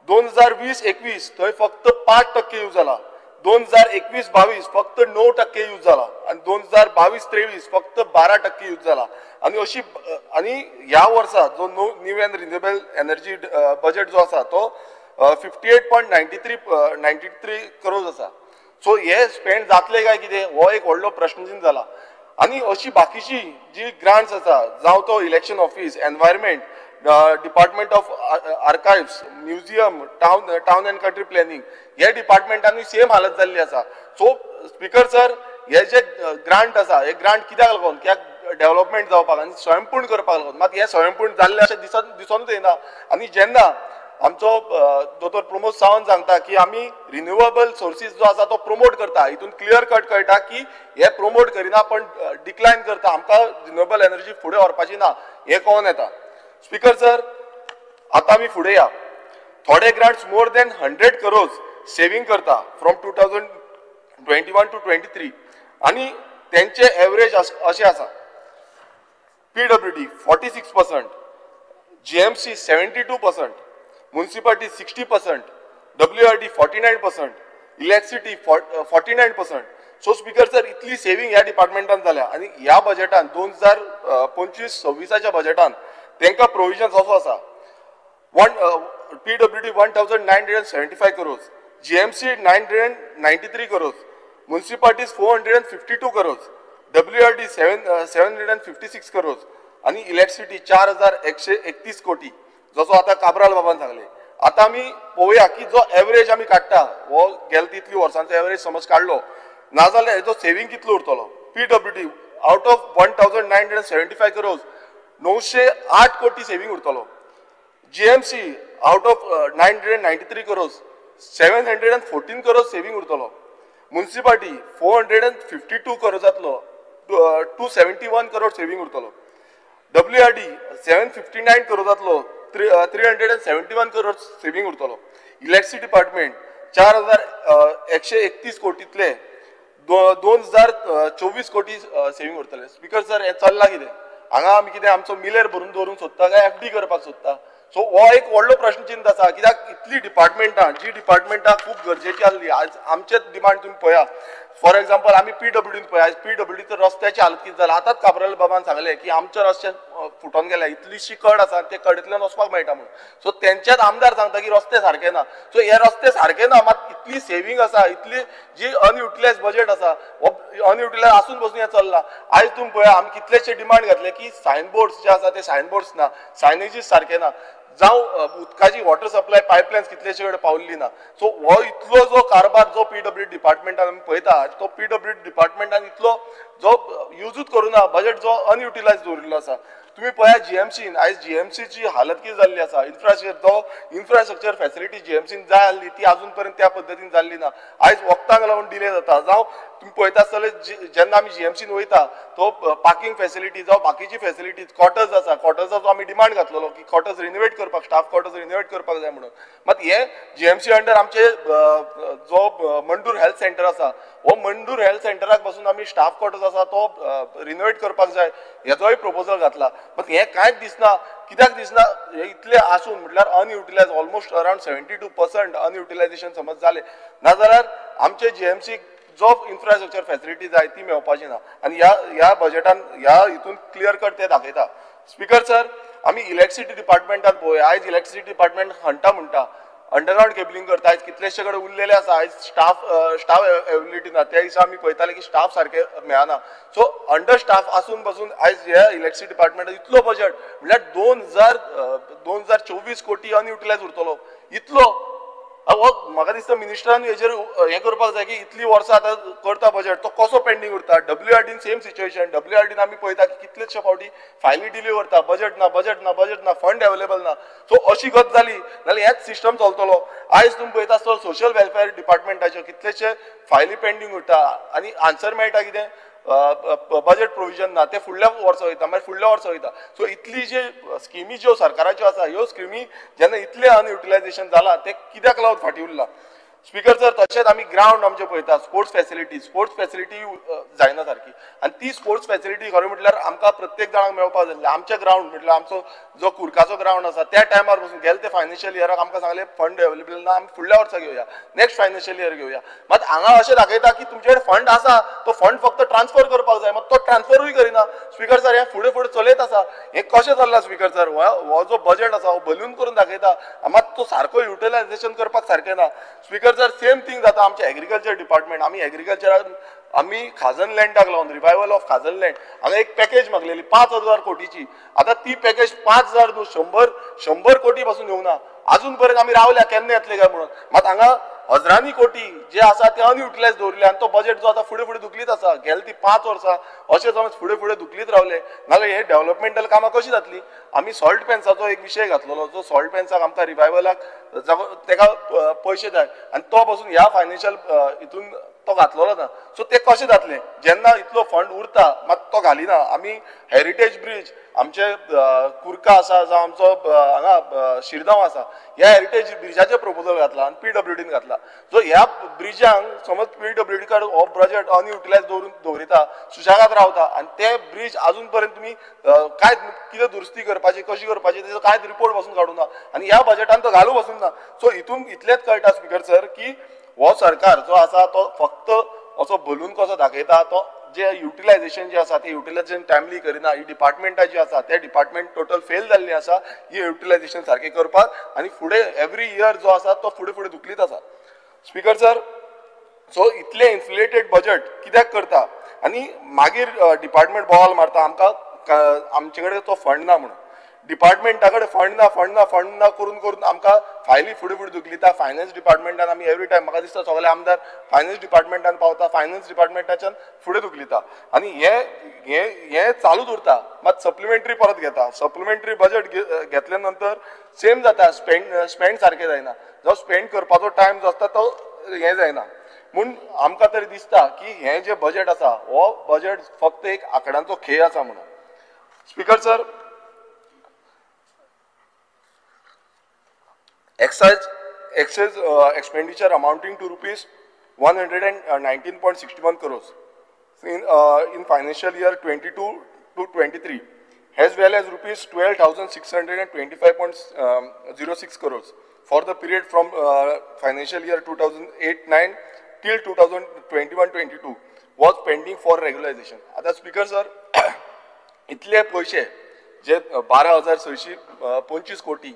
2020-21 थंय फक्त 5% यूज जाला. 2021-22 फक्त 9% यूज जाला आणि 2022-23 फक्त 12% यूज जाला आणि ह्या वर्सा जो new end renewable energy budget जो आसा तो 58.93 करोड आसा. सो हे स्पेंड जातले काय कितें हो एक व्हडलो प्रश्नचिन्ह जाला. आणि अशी बाकीची जी ग्रांट्स आसा जावं तो election office, environment, department of archives, museum, town and country planning हे डिपार्टमेंटांनी सेम हालत जाल्ली आसा. सो स्पीकर सर हे जे ग्रांट आसा हे ग्रांट कित्याक लागून डेव्हलपमेंट जावपाक आनी स्वयंपूर्ण करपाक लागून मात हे स्वयंपूर्ण जाल्ले अशें दिसूनच येना. आनी जेन्ना आमचो दोतोर प्रमोद सावंत सांगता की आमी रिन्युएबल सोर्सीस जो आसा तो प्रमोट करता, हितून क्लियर कट कळटा की हे प्रमोट करिना पण डिक्लायन करता, आमकां रिन्युएबल एनर्जी फुडें व्हरपाची ना हे कळून येता. स्पीकर सर आता आमी फुडें या. थोडे grants more than 100 crore saving करता फ्रॉम 2021 to 23 आणि त्यांचे एवरेज असे आसा. PWD 46%, GMC 72%, municipality 60%, WRD 49%, electricity 49%. So speaker sir इतली सेविंग ह्या डिपार्टमेंटान जाल्या आणि ह्या बजेटान 2025-26च्या बजेटान तांकां प्रोविजन्स असो आसा. PWD 1975 crore, GMC 993 crore, म्युनिसिपालिटीज 452 crore, WRD 756 crore आणि इलेक्ट्रिसिटी 4131 कोटी, जसो आता काब्राल बाबान सांगले. आता आमी पळोवया की जो एवरेज आमी काडटा हो गेल्या तितली वर्सांचो एवरेज समज काडलो नाजाल्यार हेजो सेविंग कितलो उरतलो. PWD आउट ऑफ 1975 करोड 908 कोटी सेविंग उरतलो. GMC out of 993 crore 714 crore saving उरतलो. म्युनिसिपालिटी 452 करोडांतलो 271 करोड सेविंग उरतलो. WRD 759 करोडांतलो 371 करोड सेविंग उरतलो. इलेक्ट्रिसिटी डिपार्टमेंट 4131 कोटींतले 2024 कोटी सेविंग उरतले. स्पीकर सर हे चल्ला कितें? हांगा आमी कितें आमचो मिलेर भरून दवरूंक सोदता काय FD करपाक सोदता. सो हो एक व्हडलो प्रश्न चिन्ह आसा, कित्याक इतली डिपार्टमेंटां जी डिपार्टमेंटां खूब गरजेची आसली, आज आमचेच डिमांड तुम्ही पळया. फॉर एक्झाम्पल आमी PWDन पळय, आज PWDचो रस्त्याची हालत कितें जाला. आतांच काबराल बाबान सांगलें की आमचे रस्ते फुटोन गेल्या, इतलीशी कड आसा ते कडेंतल्यान वचपाक मेळटा म्हणून. सो तेंचेच आमदार सांगता की रस्ते सारके ना. सो हे रस्ते सारके ना, मात इतली सेविंग आसा, इतली जी अनयुटिलायज बजेट आसा, अनयुटिलायज आसून पासून हें चल्लां. आयज तुम्ही पळया आमी कितलेशे डिमांड घातले की सायन बोर्ड्स जे आसा ते सायन बोर्ड्स ना, सायनेजीस सारके ना, जावं उदकाची वॉटर सप्लाय पायपलायन्स कितलेशे कडेन पावल्ली ना. सो हो इतलो जो कारभार जो PWD डिपार्टमेंटान आमी पळयता, तो PWD डिपार्टमेंटान इतलो जो यूजूच करूना, बजेट जो अनयुटिलायज दवरिल्लो आसा. तुम्ही पळया GMCन, आयज GMCची हालत कितें जाल्ली आसा. इन्फ्रास्ट्रक्चर फॅसिलिटी GMCन जाय आसली ती अजून पर्यंत त्या पद्दतीन जाल्ली ना. आयज वखदांक लागून डिले जाता. जावं तुम्ही पळयता आसतले जेन्ना आमी GMCन वयता तो पार्किंग फॅसिलिटी जावं बाकीची फॅसिलिटीज, क्वॉर्टर्स आसा, क्वॉर्टर्साचो आमी डिमांड घातलेलो की क्वॉर्टर्स रिनोवेट करपाक, स्टाफ क्वॉर्टर्स रिनोवेट करपाक जाय म्हणून. मात हे GMC अंडर आमचे जो मंडूर हेल्थ सेंटर आसा, हो मंडूर हेल्थ सेंटराक पासून आमी स्टाफ क्वॉर्टर्स आसा तो रिनोवेट करपाक जाय हेचोय प्रपोजल घातला. बट हे कांयच दिसना. कित्याक दिसना? हे इतले आसून म्हटल्यार अनयुटिलायज ऑलमोस्ट अराउंड 72% अनयुटिलायजेशन समज जाले, नाजाल्यार आमचे GMC जो इन्फ्रास्ट्रक्चर फॅसिलिटी जाय ती मेळपाची ना. आनी ह्या बजेटान ह्या हितून क्लियर कट ते दाखयता. स्पीकर सर, आमी इलेक्ट्रिसिटी डिपार्टमेंटान पळय, आयज इलेक्ट्रिसिटी डिपार्टमेंट हंटा म्हणटा, अंडरग्राउंड केबलिंग करता, आयज कितलेशे कडेन उरलेले आसा. आयज स्टाफ अवेलेबिलिटी ना. त्या दिसा आमी पळयताले की स्टाफ सारके मेळना. सो अंडर स्टाफ आसून पासून आयज ह्या इलेक्ट्रिसिटी डिपार्टमेंटान इतलो बजेट म्हळ्यार 2024 कोटी अनयुटिलायज उरतलो. इतलो म्हाका दिसता मिनिस्टरान हेजेर हें करपाक जाय की इतली वर्सां आतां करता बजेट, तो कसो पेंडींग उरता. WRDन सेम सिच्युएशन. WRDन आमी पळयता की कितलेशे फावटी फायली डिले उरता, बजेट ना, फंड अवेलेबल ना. सो अशी गत जाली जाल्यार हेच सिस्टम चलतलो. आयज तुम्ही पळयता आसतलो सोशल वेलफेअर डिपार्टमेंटाचे कितलेशे फायली पेंडींग उरता आनी आन्सर मेळटा कितें बजेट प्रोविजन ना, ते फुडल्या वर्सा वयता, मागीर फुडल्या वर्सा वयता. सो इतली जे स्किमी ज्यो सरकाराच्यो आसा, ह्यो स्किमी जेन्ना इतले अनयुटिलायजेशन जाला ते कित्याक लागून फाटी उरला. स्पीकर सर, तशेंच आमी ग्राउंड आमचे पळयता, स्पोर्ट्स फॅसिलिटी जायना सारकी. आनी ती स्पोर्ट्स फॅसिलिटी खरें म्हटल्यार आमकां प्रत्येक जाणांक मेळपाक जाय. आमचे ग्राउंड म्हटल्यार आमचो जो कुर्काचो ग्राउंड आसा त्या टायमार पासून गेले ते फायनान्शियल इयराक आमकां सांगले फंड अवेलेबल ना, आमी फुडल्या वर्सा घेवया, नेक्स्ट फायनान्शियल इयर घेवया. मात हांगा अशें दाखयता की तुमचे कडेन फंड आसा, तो फंड फक्त ट्रान्सफर करपाक जाय, मात तो ट्रान्सफरूय करिना. स्पीकर सर, हें फुडें फुडें चलयत आसा. हें कशें चल्लां स्पीकर सर? हो जो बजेट आसा हो बलून करून दाखयता, मात तो सारको युटिलायजेशन करपाक सारकें ना. स्पीकर सर, सेम थिंग जाता आमचे एग्रीकल्चर डिपार्टमेंट. आमी एग्रीकल्चरान आमी खाजन लँडाक लावन रिवायवल ऑफ खाजन लँड हांगा एक पॅकेज मागलेली 5,000 कोटीची. आता ती पॅकेज 5,000 न्हू 100 कोटी पासून येवना. अजून पर्यंत आमी रावल्या केन्ना येतले काय म्हणून. मात हांगा हजारांनी कोटी जे आसा ते अनयुटिलायज दवरले आनी तो बजेट जो आसा फुडें फुडें दुखलीत आसा. गेले ती 5 वर्सां अशें समज फुडें फुडें दुखलीत रावले नाजाल्यार हे डेव्हलपमेंटल कामां कशी जातली. आमी सॉल्ट पेन्साचो एक विशय घातलेलो, जो सॉल्ट पेन्साक आमकां रिवायवलाक तेका पयशे जाय आनी तो पासून ह्या फायनान्शियल हितून तो घातलेलो ना. सो ते कशें जातले जेन्ना इतलो फंड उरता मात तो घालिना. आमी हेरिटेज ब्रिज आमचे कुर्का आसा जावं आमचो हांगा शिरगांव आसा, ह्या हेरिटेज ब्रिजाचे प्रपोजल घातला आनी PWDन घातला. सो ह्या ब्रिजांक समज PWD कडे हो बजेट अनयुटिलायज दवरिता, सुशेगाद रावता आनी ते ब्रिज अजून पर्यंत तुमी काय कितें दुरुस्ती करपाची कशी करपाची तेजो कांयच रिपोर्ट पासून काडूना आनी ह्या बजेटान तो घालूं पासून ना. सो हितून इतलेंच कळटा स्पीकर सर की हो सरकार जो आसा तो फक्त असो बलून कसो दाखयता, तो जे युटिलायजेशन जे आसा ते युटिलायजेशन टायमली करिना. ही डिपार्टमेंटां जी आसा ते डिपार्टमेंट टोटल फेल जाल्ली आसा ही युटिलायजेशन सारके करपाक आनी फुडें एवरी इयर जो आसा तो फुडें फुडें दुखलीत आसा. स्पीकर सर, सो इतले इन्फ्लेटेड बजेट कित्याक करता आनी मागीर डिपार्टमेंट बोवाल मारता आमकां आमचे कडेन तो फंड ना म्हणून. डिपार्टमेंटा कडेन फंड ना करून आमकां फायली फुडें फुडें दुखलिता. फायनान्स डिपार्टमेंटान आमी एवरी टायम म्हाका दिसता सगळे आमदार फायनान्स डिपार्टमेंटान पावता, फायनान्स डिपार्टमेंटाच्यान फुडें दुखलिता आनी हे चालूच उरता. मात सप्लिमेंटरी परत घेता. सप्लिमेंटरी बजेट घेतल्या नंतर सेम जाता, स्पेंड सारकें जायना. जो स्पेंड करपाचो टायम जो आसता तो हें जायना. म्हूण आमकां तरी दिसता की हें जे बजेट आसा हो बजेट फक्त एक आंकड्यांचो खेळ आसा म्हणून. Speaker sir, excise expenditure amounting to rupees 119.61 crores in financial year 22 to 23. as well as rupees 12,625.06 crores for the period from financial year 2008-9 till 2021-22 was pending for regularization. आता स्पीकर सर इतले पैसे जे 12,625 कोटी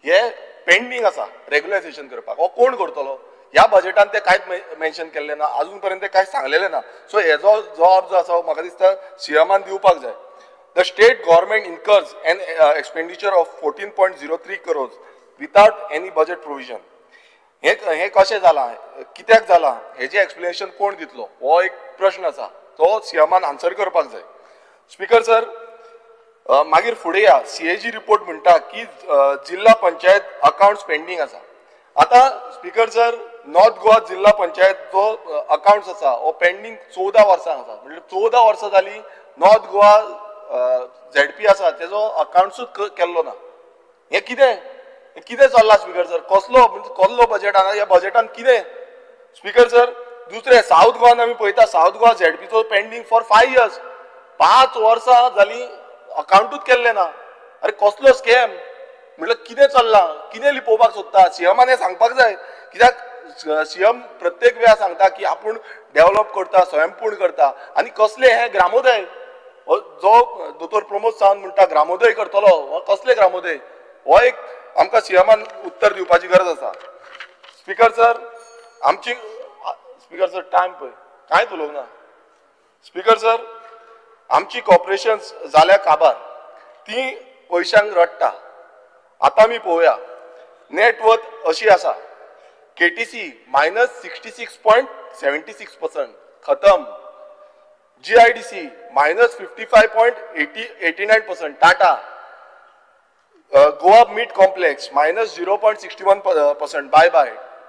हे पेंडिंग आसा रेग्युलायझेशन करपाक हो कोण करतलो ह्या बजेटान ते कांयच मेन्शन केल्ले ना अजून पर्यंत कांय सांगलेले ना सो हेजो जबाब जो आसा म्हाका दिसता सीएमान दिवपाक जाय. The state government incurs an expenditure of 14.03 crores without any budget provision. हे कशें जालां कित्याक जालां हेजें एक्सप्लेनेशन कोण दितलो हो एक प्रश्न आसा तो सीएमान आन्सर करपाक जाय. स्पीकर सर मागीर फुडें या सीएजी रिपोर्ट म्हणटा की जिल्हा पंचायत अकाउंट्स पेंडिंग आसा. आता स्पीकर सर नॉर्थ गोवा जिल्हा पंचायत जो अकाउंट्स आसा हो पेंडिंग 14 वर्सां आसा म्हणजे 14 वर्सां जाली नॉर्थ गोवा झेडपी आसा तेजो अकाउंट्सूच केल्लो ना. हे कितें चल्लां स्पीकर सर कसलो बजेट आसा ह्या बजेटान कितें स्पीकर सर. दुसरें साऊथ गोवान आमी पळयता साऊथ गोवा झेडपीचो पेंडिंग फॉर 5 years 5 वर्सां जाली अकाउंटूच केल्ले ना. अरे कसलो स्कॅम म्हटल्यार कितें चल्लां कितें लिपोवपाक सोदता सीएमान हें सांगपाक जाय कित्याक सीएम प्रत्येक वेळा सांगता की आपूण डेव्हलप करता स्वयंपूर्ण करता आनी कसले हे ग्रामोदय जो दोतोर प्रमोद सावंत म्हणटा ग्रामोदय करतलो हो कसले ग्रामोदय हो एक आमकां सीएमान उत्तर दिवपाची गरज आसा. स्पीकर सर आमची स्पीकर सर टायम पळय कांयच उलोवंक ना. स्पीकर सर आमची कॉर्पोरेशन्स जाल्या काबार ती पयशांक रडटा. आता आमी पळोवया नेटवर्थ अशी आसा केटीसी -66.76% खतम. GIDC -55.89%. Tata Goa meat complex -0.61% bye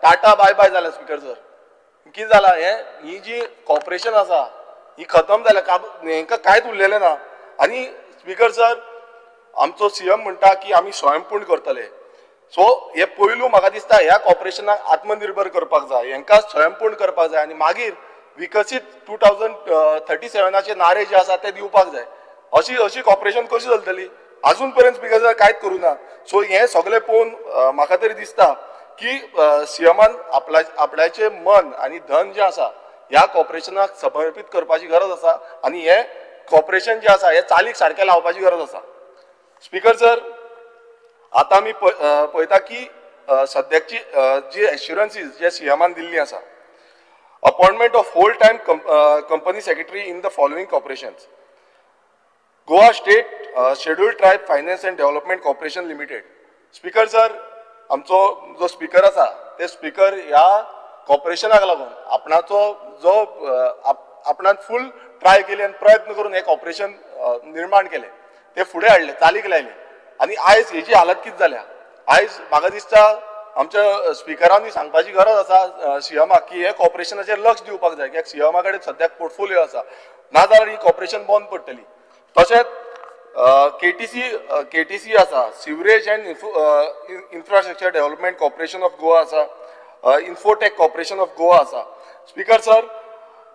tata bye जाल्या स्पीकर सर. कितें जालां ही जी कॉर्पोरेशन आसा ही खतम जाल्या हेंकां कांयच उरलेलें ना. आनी स्पीकर सर आमचो सीएम म्हणटा की आमी स्वयंपूर्ण करतले सो हे पयलू म्हाका दिसता ह्या कॉर्पोरेशनाक आत्मनिर्भर करपाक जाय हेंकां स्वयंपूर्ण करपाक जाय आनी मागीर विकसीत 2037चे नारे जे आसा ते दिवपाक जाय. अशी कॉर्पोरेशन कशी चलतली अजून पर्यंत स्पीकर सर कांयच करूं ना. सो हे सगळे पळोवन म्हाका तरी दिसता की सीएमान आपल्याचे मन आनी धन जे आसा ह्या कॉर्पोरेशनाक समर्पीत करपाची गरज आसा आनी हे कॉर्पोरेशन जे आसा हे चालीक सारकें लावपाची गरज आसा. स्पीकर सर आता आमी पळयता की सद्याची जी एश्युरन्सीस जे सीएमान दिल्ली आसा appointment of whole time company secretary in the following corporations Goa state scheduled tribe finance and development corporation limited. Speaker sir आमचो जो स्पीकर आसा ते स्पीकर ह्या कॉर्पोरेशनाक लागून आपणान फूल ट्राय केली आनी प्रयत्न करून हे कॉर्पोरेशन निर्माण केले ते फुडें हाडले चालीक लायले आनी आयज हेची हालत कितें जाल्या आयज म्हाका दिसता आमच्या स्पीकरांनी सांगपाची गरज आसा सीएमाक की हे कॉर्पोरेशनाचेर लक्ष दिवपाक जाय कित्याक सीएमा कडेन सद्याक पोर्टफोलियो आसा नाजाल्यार ही कॉर्पोरेशन बंद पडटली. तशेंच केटीसी आसा sewerage and infrastructure development corporation of Goa आसा इन्फोटेक कॉर्पोरेशन ऑफ गोवा आसा. Speaker sir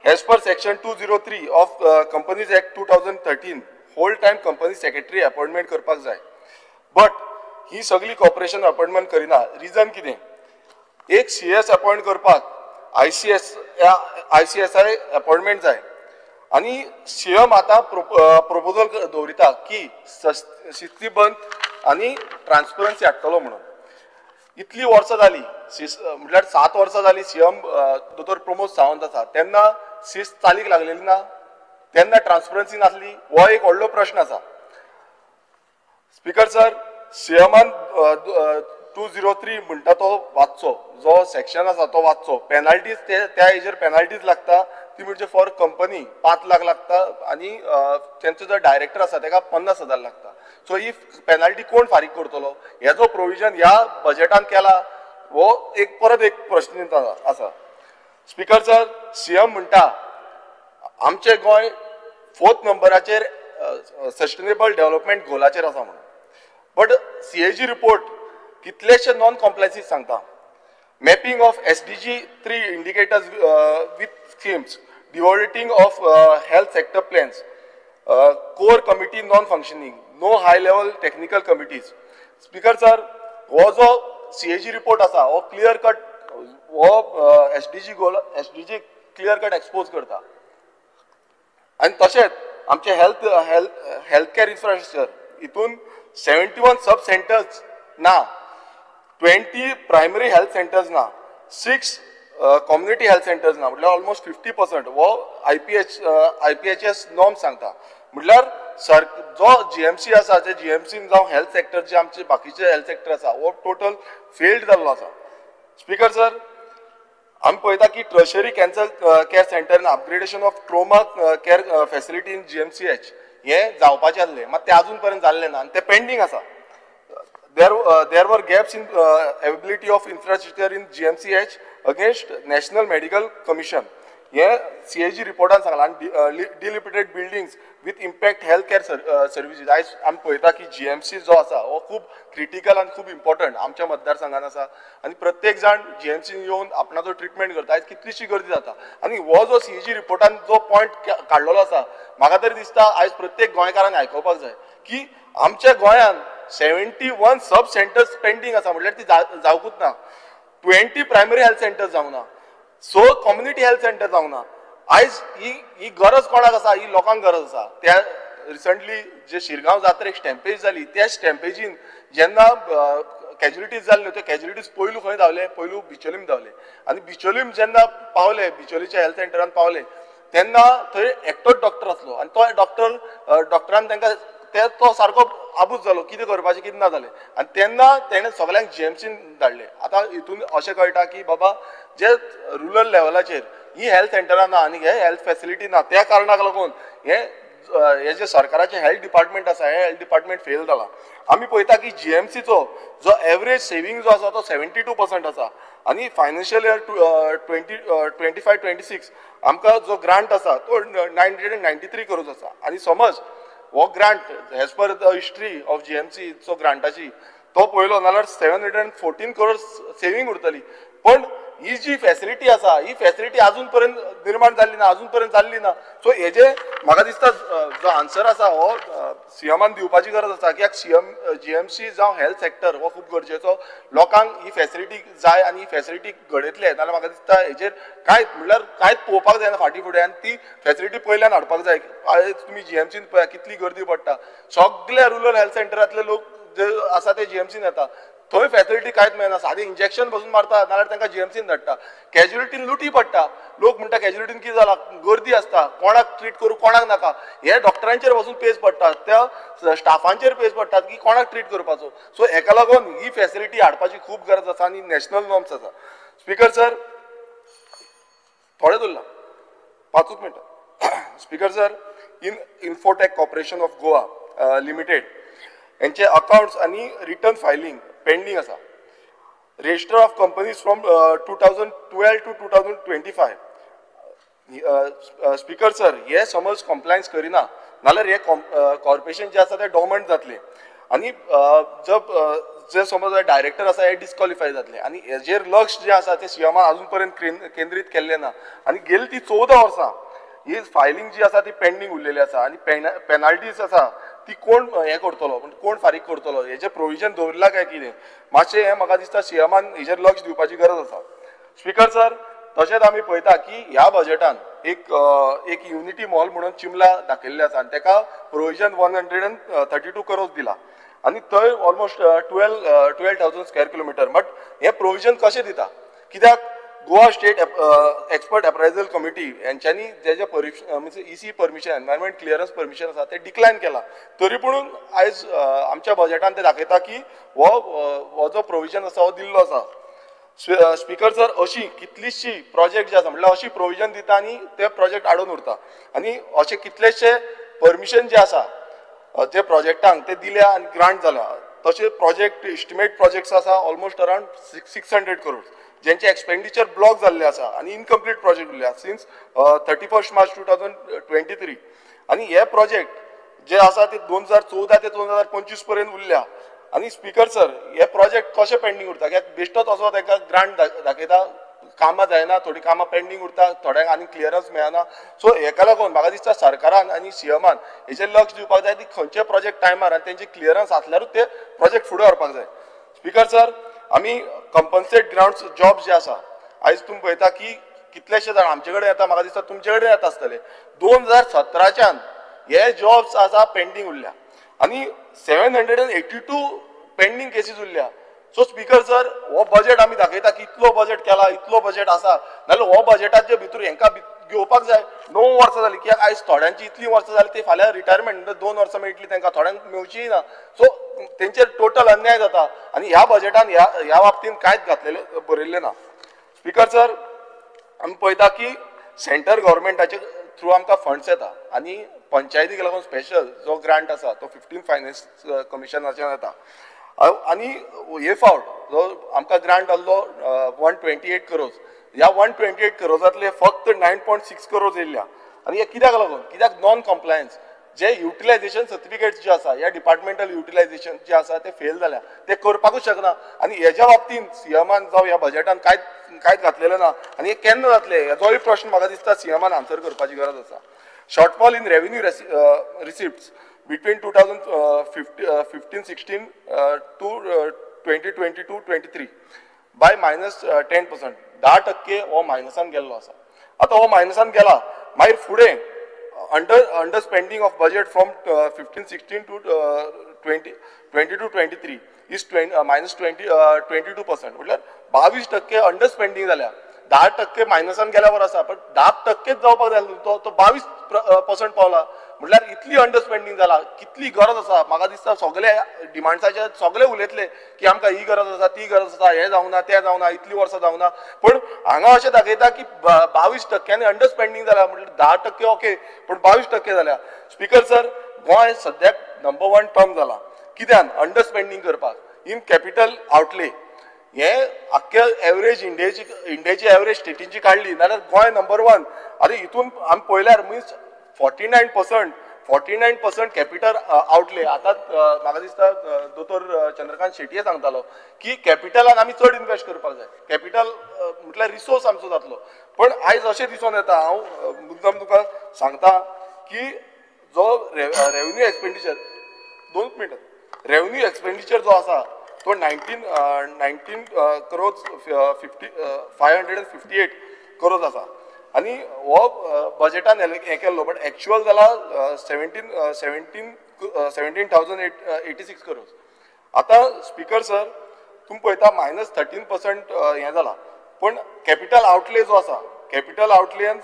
as per section 203 of companies act 2013 whole time company secretary appointment करपाक जाय बट ही सगळी कॉर्पोरेशन अपॉइंटमेंट करिना. रिजन कितें एक सीएस अपॉइंट करपाक आयसीएसआय अपॉइंटमेंट जाय आनी सीएम आतां प्रपोजल दवरिता की शिस्तीबंद आनी ट्रान्सपरन्सी हाडटलो म्हणून. इतली वर्सां जाली म्हटल्यार 7 वर्सां जाली सीएम दोतोर प्रमोद सावंत आसा तेन्ना शिस्त चालीक लागलेली ना तेन्ना ट्रान्सपरन्सी नासली हो एक व्हडलो प्रश्न आसा. स्पीकर सर सीएमान 203 म्हणटा तो वाचचो जो सेक्शन आसा तो वाचचो पेनाल्टीज त्या हेजेर पेनाल्टीज लागता ती म्हणजे फॉर कंपनी 5 लाख लागता आनी तेंचो जो डायरेक्टर आसा तेका 50,000 लागता. सो ही पेनाल्टी कोण फारीक करतलो हेजो प्रोविजन ह्या बजेटान केला हो परत एक प्रश्न आसा. स्पीकर सर सीएम म्हणटा आमचे गोंय 4th नंबराचेर सस्टेनेबल डेव्हलपमेंट गोलाचेर आसा म्हणून बट सीएजी रिपोर्ट कितलेशे नॉन कॉम्प्लायसीस सांगता. Mapping of SDG 3 indicators with schemes devolving of health sector plans core committee non functioning no high level technical committees. Speaker sir, हो जो CAG report आसा हो clear cut हो SDG clear cut expose करता. आणि तशेंच आमचे हेल्थ केअर इन्फ्रास्ट्रक्चर हितून 71 सब सेंटर्स ना, 20 प्रायमरी हेल्थ सेंटर्स ना, 6 कम्युनिटी हेल्थ सेंटर्स ना, म्हटल्यार ऑलमोस्ट 50% वो IPHS नॉर्म सांगता. म्हटल्यार जो GMC आसा ते GMCन जावं हेल्थ सेक्टर जे आमचे बाकीचे हेल्थ सेक्टर आसा वो टोटल फेल्ड जाल्लो आसा. स्पीकर सर, आमी पळयता की tertiary cancer care centre upgradation of trauma care facility in GMCH हे जावपाचे आसले, मात ते अजून पर्यंत जाल्ले ना आनी ते पेंडिंग आसा. There were gaps in availability of infrastructure in GMCH against National Medical Commission. हे CAG रिपोर्टान सांगला. आणि delimited buildings with impact health care services. आयज आमी पळयता की GMC जो आसा हो खूब क्रिटिकल आनी खूब इम्पॉर्टंट आमच्या मतदारसंघान आसा. आनी प्रत्येक जाण GMCन येवन आपणाचो ट्रिटमेंट करता. आयज कितलीशी गर्दी जाता. आनी हो जो CAG रिपोर्टान जो पॉयंट काडलेलो आसा, म्हाका तरी दिसता आयज प्रत्येक गोंयकारान आयकोपाक जाय की आमच्या गोंयान 71 सब सेंटर्स पेंडिंग आसा. म्हटल्यार ती जावकूच ना. 20 प्रायमरी हेल्थ सेंटर्स जावना, 6 कम्युनिटी हेल्थ सेंटर जावना. आयज ही गरज कोणाक आसा? ही लोकांक गरज आसा. त्या रिसंटली जे शिरगांव जात्रेक स्टॅम्पेज जाली, त्या स्टॅम्पेजीन जेन्ना कॅज्युलिटीज जाल्ल्यो, त्यो कॅज्युलिटीज पयलू खंय धावले? पयलू बिचोलीम धावले. आनी बिचोलीम जेन्ना पावले, बिचोलीच्या हेल्थ सेंटरान पावले, तेन्ना थंय एकटोच डॉक्टर आसलो. आनी तो डॉक्टरान तांकां तो सारको आबूज जालो, कितें करपाचें कितें ना जालें. आनी तेन्ना तेणें सगळ्यांक GMCन धाडले. आतां हितून अशें कळटा की बाबा जे रुरल लेवलाचेर ही हेल्थ सेंटरां ना आनी हे हेल्थ फॅसिलिटी ना, त्या कारणाक लागून हे जे सरकाराचे हेल्थ डिपार्टमेंट आसा, हे हेल्थ डिपार्टमेंट फेल जाला. आमी पळयता की GMCचो जो एवरेज सेविंग जो आसा तो 72% आसा. आनी फायनान्शियल इयर 25-26 आमकां जो ग्रांट आसा तो 993 करोड आसा. आनी समज हो grant as per the history of GMC चो ग्रांटाची तो पळयलो जाल्यार 714 करोड सेविंग उरतली. पण ही जी फॅसिलिटी आसा, ही फॅसिलिटी अजून पर्यंत निर्माण जाल्ली ना, अजून पर्यंत जाल्ली ना. सो हेजे म्हाका दिसता जो आन्सर आसा हो CMान दिवपाची गरज आसा. कित्याक GMC जावं हेल्थ सेक्टर हो खूब गरजेचो. लोकांक ही फॅसिलिटी जाय आनी ही फॅसिलिटी घडयतले जाल्यार म्हाका दिसता हेजेर म्हणल्यार कांयच पळोवपाक जायना फाटीं फुडें. आनी ती फॅसिलिटी पयल्यान हाडपाक जाय. आयज तुमी GMCन पळया कितली गर्दी पडटा. सगळे रुरल हेल्थ सेंटरांतले लोक जे आसा ते GMCन येता. थंय फॅसिलिटी कांयच मेळना. सादें इंजेक्शन बसून मारता नाल्यार तांकां GMCन धाडटा. कॅज्युलिटीन लुटी पडटा. लोक म्हणटा कॅज्युलिटीन कितें जालां, गर्दी आसता, कोणाक ट्रीट करूं कोणाक नाका. हे डॉक्टरांचेर वचून पेज पडटा, त्या स्टाफांचेर पेज पडटात की कोणाक ट्रीट करपाचो. सो हेका लागून ही फॅसिलिटी हाडपाची खूब गरज आसा आनी नॅशनल नॉर्म्स आसा. स्पीकर सर, थोडे उरला 5 मिनटां. Speaker sir, infotech corporation of Goa limited यांचे अकाउंट्स आणि रिटर्न फायलिंग पेंडिंग आसा. Register of companies from 2012 to 2025. Speaker sir, हे समज कॉम्प्लायन्स करिना नाल्यार हे कॉर्पोरेशन जे आसा ते डॉर्मंट जातले. आनी जे समज डायरेक्टर आसा हे डिस्क्वॉलिफाय जातले. आनी हेजेर लक्ष जे आसा ते CMान अजून पर्यंत केंद्रीत केल्ले ना. आनी गेली ती 14 वर्सां ही फायलिंग जी आसा ती पेंडिंग उरलेली आसा. आनी पेनाल्टीज आसा ती कोण हे करतलो, कोण फारीक करतलो, हेजे प्रोविजन दवरला काय कितें, मातशें हें म्हाका दिसता CMान हेजेर लक्ष दिवपाची गरज आसा. स्पीकर सर, तशेंच आमी पळयता की ह्या बजेटान एक युनिटी मॉल म्हणून चिमला दाखयल्लें आसा आनी तेका प्रोविजन 132 करोड दिला. आनी थंय ऑलमोस्ट 12,000 स्क्वेअर किलोमिटर. बट हे प्रोविजन कशें दिता? कित्याक Goa state expert appraisal committee यांच्यानी जे EC permission, environment clearance permission आसा ते डिक्लायन केला. तरी पूण आयज आमच्या बजेटान ते दाखयता की हो जो प्रोविजन आसा हो दिल्लो आसा. स्पीकर सर, अशी कितलीशी प्रोजेक्ट जे आसा म्हटल्यार अशी प्रोविजन दिता आनी ते प्रोजेक्ट आडून उरता. आनी अशे कितलेशे परमिशन जे आसा जे प्रोजेक्टांक ते दिल्या आनी ग्रांट जाला. तसे प्रोजेक्ट इस्टिमेट प्रोजेक्ट्स आसा ऑलमोस्ट अराउंड 600 करोड ज्यांचे एक्सपेंडिचर ब्लॉक जाल्ले आसा आनी इनकम्प्लीट प्रोजेक्ट उरल्या सिन्स 31 मार्च 2023. आनी हे प्रोजेक्ट जे आसा ते 2014 ते 2025 पर्यंत उरल्या. आनी स्पीकर सर, हे प्रोजेक्ट कशे पेंडिंग उरता? कित्याक बेश्टोच असो ताका ग्रांट दाखयता कामां जायना, थोडी कामां पेंडींग उरता, थोड्यांक आनी क्लियरन्स मेळना. सो हेका लागून म्हाका दिसता सरकारान आनी सीएमान हेचेर लक्ष दिवपाक जाय की खंयचे प्रोजेक्ट टायमार आनी तेंचे क्लियरन्स आसल्यारूच ते प्रोजेक्ट फुडें व्हरपाक जाय. स्पीकर सर, आमी कंपन्सेट ग्राउंड्स जॉब्स जे आसा आयज तुमी पळयता की कितलेशे जाण आमचे कडेन येता, म्हाका दिसता तुमचे कडेन येता आसतले. 2017च्यान हे जॉब्स आसा पेंडींग उरल्या आनी 782 पेंडींग केसीस उरल्या. सो स्पीकर सर, हो बजेट आमी दाखयता की इतलो बजेट केला, इतलो बजेट आसा, नाल्यार हो बजेटाचे भितर हेंकां घेवपाक जाय. 9 वर्सां जाली, कित्याक आयज थोड्यांची इतली वर्सां जाली ती फाल्यां रिटायरमेंट 2 वर्सां मेळटली तांकां, थोड्यांक मेळचीय ना. सो तेंचेर टोटल अन्याय जाता आनी ह्या बजेटान ह्या बाबतीन कांयच घातलेलें बरयल्लें ना. स्पीकर सर, आमी पळयता की सेंटर गव्हर्मेंटाचे थ्रू आमकां फंड्स येता आनी पंचायतीक लागून स्पेशल जो ग्रांट आसा तो 15 फायनान्स कमिशनाच्यान येता. आनी हे फावट जो आमकां ग्रांट आसलो 128 करोज, ह्या 128 करोजांतले फक्त 9.6 करोज येयल्या. आनी हे कित्याक लागून? कित्याक नॉन कंप्लायन्स जे युटिलायझेशन सर्टिफिकेट्स जे आसा, ह्या डिपार्टमेंटल युटिलायझेशन जे आसा ते फेल जाल्या, ते करपाकूच शकना. आनी हेज्या बाबतीन सीएमान जावं ह्या बजेटान कांयच घातलेलें ना. आनी हे केन्ना जातले हेजोय प्रश्न म्हाका दिसता सीएमान आन्सर करपाची गरज आसा. Shortfall in revenue receipts between 2015-16 to 2022-23 by -10%. 10% हो मायनसान गेल्लो आसा. आता हो मायनसान गेला मागीर फुडें under spending of budget from 15-16 to 22-23 is -22%. म्हटल्यार 22% अंडर स्पेंडिंग जाल्या. 10% मायनसान गेल्या बरो आसा, पण 10%च जावपाक जाय तो 22% पावला. म्हटल्यार इतली अंडर स्पेंडिंग जाला. कितली गरज आसा, म्हाका दिसता सगळे डिमांड्साचे सगळे उलयतले की आमकां ही गरज आसा, ती गरज आसा, हे जावना, ते जावना, इतली वर्सां जावना. पण हांगा अशें दाखयता की 22% अंडर स्पेंडिंग जाला. म्हटल्यार 10% ओके, पण 22% जाल्या. स्पीकर सर, गोंय सद्याक नंबर 1 टर्म जाला. कित्यान? अंडर स्पेंडिंग करपाक. इन कॅपिटल आउटले हे आख्ख्या एवरेज इंडियाची एवरेज स्टेटींची काढली नाल्यार गोंय नंबर 1. आनी हितून आमी पळयल्यार मिन्स 49% कॅपिटल आउटले. आतां म्हाका दिसता दोतोर चंद्रकांत शेटये सांगतालो की कॅपिटलान आमी चड इन्वेस्ट करपाक जाय. कॅपिटल म्हटल्यार रिसोर्स आमचो जातलो. पण आयज अशें दिसून येता, हांव मुद्दाम तुका सांगता की जो रेव्हेन्यू एक्सपेंडिचर 2 मिनटां रेव्हेन्यू एक्सपेंडिचर जो आसा तो 19 करोज 558 करोज आसा. आनी हो बजेटान हे केल्लो, बट एक्चुअल जाला 17,086 करोज. आतां स्पीकर सर, तुमी पळयता -13% हें जाला. पण कॅपिटल आउटले जो आसा, कॅपिटल आउटलेन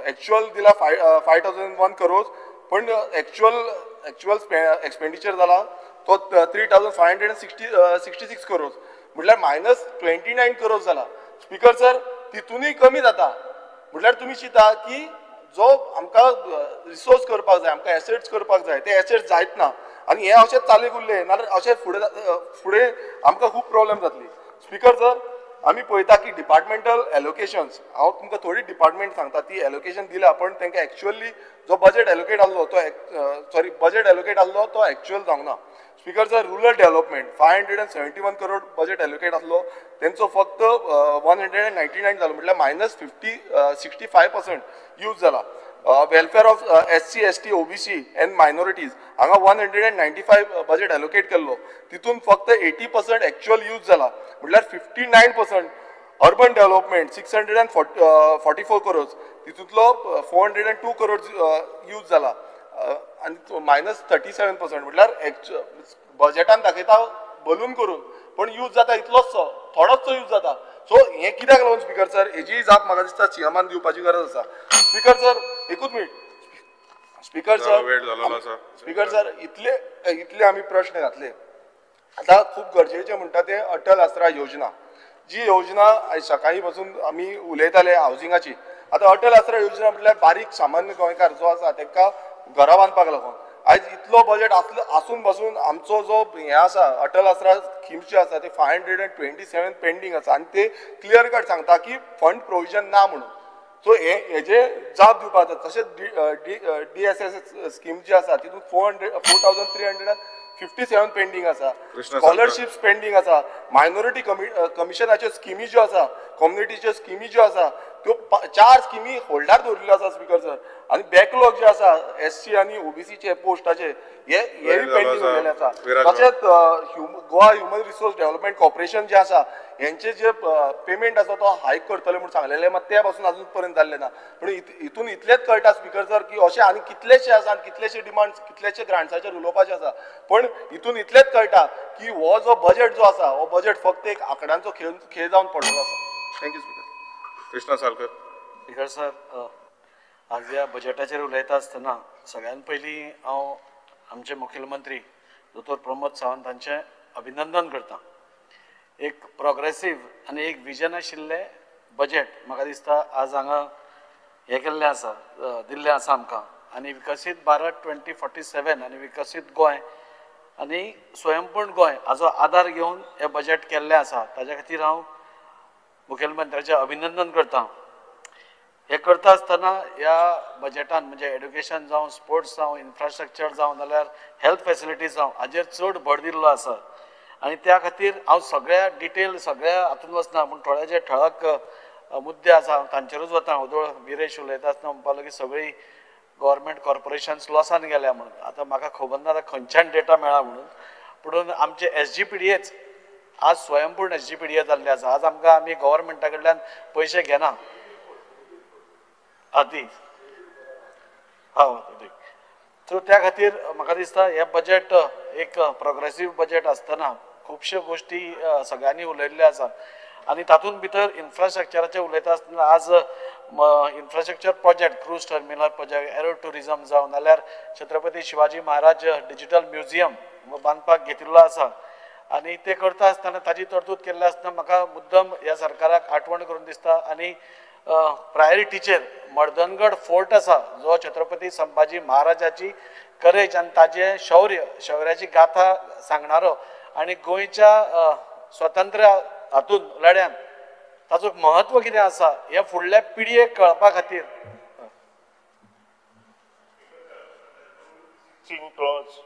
एक्चुअल दिला 5,001 करोज, पण एक्चुअल एक्सपेंडिचर जाला तो 3,566 करोज. म्हटल्यार -29 करोज जाला. स्पीकर सर, तितूनय कमी जाता. म्हटल्यार तुमी चिंता की जो आमकां रिसोर्स करपाक जाय, आमकां एसेट्स करपाक जाय, ते एसेट्स जायत ना. आनी हे अशें चालीक उरले नाल्यार अशें फुडें आमकां खूब प्रॉब्लेम जातली. स्पीकर सर, आमी पळयता की डिपार्टमेंटल एलोकेशन्स, हांव तुमकां थोडी डिपार्टमेंट सांगता ती एलोकेशन दिल्या, पण तांकां एक्चुअली जो बजेट एलोकेट आसलो तो एक्चुअल जावंक ना. Speaker sir, rural development 571 crore budget allocate आसलो, तेंचो फक्त 199 जालो. म्हटल्यार -65% यूज जाला. Welfare of SC, ST, OBC end minorities हांगा 195 बजेट एलोकेट केल्लो, तितून फक्त 80% एक्चुअल यूज जाला. म्हटल्यार 59%. अर्बन डेव्हलपमेंट 644 करोड, तितूंतलो 402 करोड यूज जाला आनी -37%. म्हटल्यार बजेटान दाखयता बलून करून, पण यूज जाता इतलोच थोडोच यूज जाता. सो हे कित्याक लागून स्पीकर सर, हेजी जाप म्हाका दिसता सीएमान दिवपाची गरज आसा. स्पीकर सर, एकूच मिनिट. स्पीकर सर, इतले आमी प्रश्न घातले. आतां खूब गरजेचे म्हणटा ते अटल आसरा योजना, जी योजना आयज सकाळी पासून आमी उलयताले हावजिंगाची. आतां अटल आसरा योजना म्हटल्यार बारीक सामान्य गोंयकार जो आसा तांकां घरां बांदपाक लागून. आयज इतलो बजेट आसून पासून आमचो जो हे आसा अटल आसरा स्किम्स जे आसा ते 527 पेंडींग आसा आनी ते क्लियर कट सांगता की फंड प्रोविजन ना म्हणून. सो हेजे जाप दिवपाक जाता. तशेंच DSS स्कीम जी आसा तितून 4,357 पेंडींग आसा कृष्णा स्कॉलरशिप स्पेंडींग आसा, मायनॉरिटी कमिशनाच्यो स्किमी ज्यो आसा, कम्युनिटीच्यो स्किमी ज्यो आसा त्यो 4 स्किमी होल्डार दवरिल्ल्यो आसा स्पीकर सर. आनी बॅकलॉग जे आसा एससी आनी ओबीसीचे पोस्टाचे हेय पेंडींग उरलेले आसा. तशेंच Goa human resource development corporation जे आसा यांचे जे पेमेंट आसा तो हायक करतले म्हणून सांगलेले, मात त्या पासून अजून पर्यंत जाल्ले ना. पूण हितून इतलेंच कळटा स्पीकर सर की अशें आनी कितलेशे आसा आनी कितलेशे डिमांड्स कितलेशे ग्रांट्साचेर उलोवपाचे आसा. पण हितून इतलेंच कळटा की हो जो बजेट जो आसा हो बजेट फक्त एक आंकड्यांचो खेळ जावन पडलेलो आसा. Thank you speaker. Krishna Salkar. Speaker sir, आज ह्या बजेटाचेर उलयता आसतना सगळ्यान पयलीं हांव आमचे मुखेलमंत्री दोतोर प्रमोद सावंत हांचें अभिनंदन करता. एक प्रोग्रेसीव आनी एक विजन आशिल्लें बजेट म्हाका दिसता आज हांगा हें केल्लें आसा, दिल्लें आसा आमकां. आनी विकसीत भारत 2047 आनी विकसीत गोंय आनी स्वयंपूर्ण गोंय हाचो आदार घेवन हें बजेट केल्लें आसा. ताज्या खातीर हांव मुखेलमंत्र्याचें अभिनंदन करता. हे करता आसतना ह्या बजेटान म्हणजे एड्युकेशन जावं, स्पोर्ट्स जावं, इन्फ्रास्ट्रक्चर जावं, नाल्यार हेल्थ फेसिलिटीज जावं, हाजेर चड भर दिल्लो आसा. आनी त्या खातीर हांव सगळ्या डिटेल सगळ्या हातून वचना, पूण थोडे जे ठळक मुद्दे आसा तांचेरूच वता. उदोळ विरेश उलयता आसतना म्हणपाक की सगळीं गव्हर्मेंट कॉर्पोरेशन्स लॉसान गेल्या म्हणून. आतां म्हाका खबर ना खंयच्यान डेटा मेळ्ळा म्हणून, पूण आमचे SGPDAच आज स्वयंपूर्ण SGPDA जाल्ले आसा. आज आमी गव्हर्मेंटा कडल्यान पयशे घेना. सो त्या खातीर म्हाका दिसता हे बजेट एक प्रोग्रेसीव बजेट आसतना खुबश्यो गोश्टी सगळ्यांनी उलयल्ल्यो आसा. आनी तातूंत भितर इन्फ्रास्ट्रक्चराचेर उलयता आसतना आज infrastructure project, cruise terminal project, arrow tourism जावं, नाल्यार छत्रपती शिवाजी महाराज डिजिटल म्युजियम बांदपाक घेतिल्लो आसा. आनी ते करता आसतना ताजी तरतूद केल्ली आसतना म्हाका मुद्दम ह्या सरकाराक आठवण करून दिसता. आनी प्रायोरिटीचेर मर्दनगड फोर्ट आसा जो छत्रपती संभाजी महाराजाची करेज आनी ताजे शौर्याची गाथा सांगणारो आनी गोंयच्या स्वतंत्र हातून लड्यान ताचो महत्व कितें आसा हे फुडल्या पिळगेक कळपा खातीर. Clause,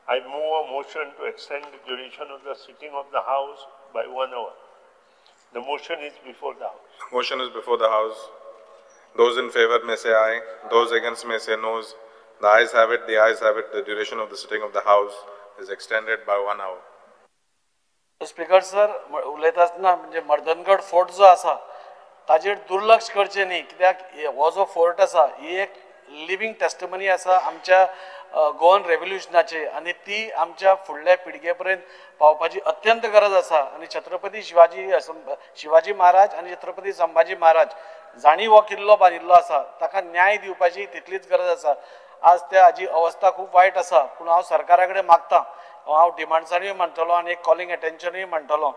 I move a motion to extend the duration of the sitting of the House by 1 hour. The motion is before the House. Motion is before the House. Those in favor may say aye. Those against may say noes. The ayes have it. The ayes have it. The duration of the sitting of the House is extended by 1 hour. Speaker sir, उलयता आसतना म्हणजे Mardangad fort जो आसा ताजेर दुर्लक्ष करचें न्ही. कित्याक हो जो फोर्ट आसा ही एक लिव्हिंग टेस्टमनी आसा आमच्या गोवन रेव्होल्युशनाची आनी ती आमच्या फुडल्या पिळगे पर्यंत पावपाची अत्यंत गरज आसा. आनी छत्रपती शिवाजी महाराज आनी छत्रपती संभाजी महाराज जाणी हो किल्लो बांदिल्लो आसा ताका न्याय दिवपाची तितलीच गरज आसा. आज त्या हाजी अवस्था खूब वायट आसा. पूण हांव सरकारा कडेन मागतां, हांव डिमांड्सांनीय म्हणटलो आनी एक कॉलिंग अटेन्शनूय म्हणटलो.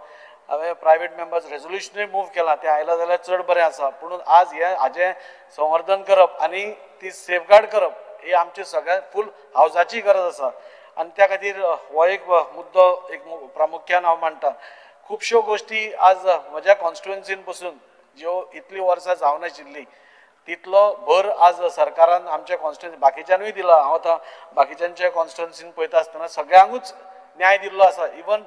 हांवें प्रायवेट मेंबर्स रेजोल्युशनूय मूव केला, तें आयला जाल्यार चड बरें आसा. पूण आज हाजें संवर्धन करप आनी ती सेफगार्ड करप ही आमची सगळ्यात फूल हावजाची गरज आसा. आनी त्या खातीर हो एक मुद्दो एक प्रामुख्यान हांव मांडटां. खुबश्यो गोश्टी आज म्हज्या कॉन्स्टिट्युएन्सीन पसून ज्यो इतली वर्सां जावं नाशिल्ली तितलो भर आज सरकारान आमच्या कॉन्स्टिट्युएन्सी बाकीच्यांनूय दिला. हांव आतां बाकीच्यांच्या कॉन्स्टिट्युएन्सीन पळयता आसतना सगळ्यांकूच न्याय दिल्लो आसा. इवन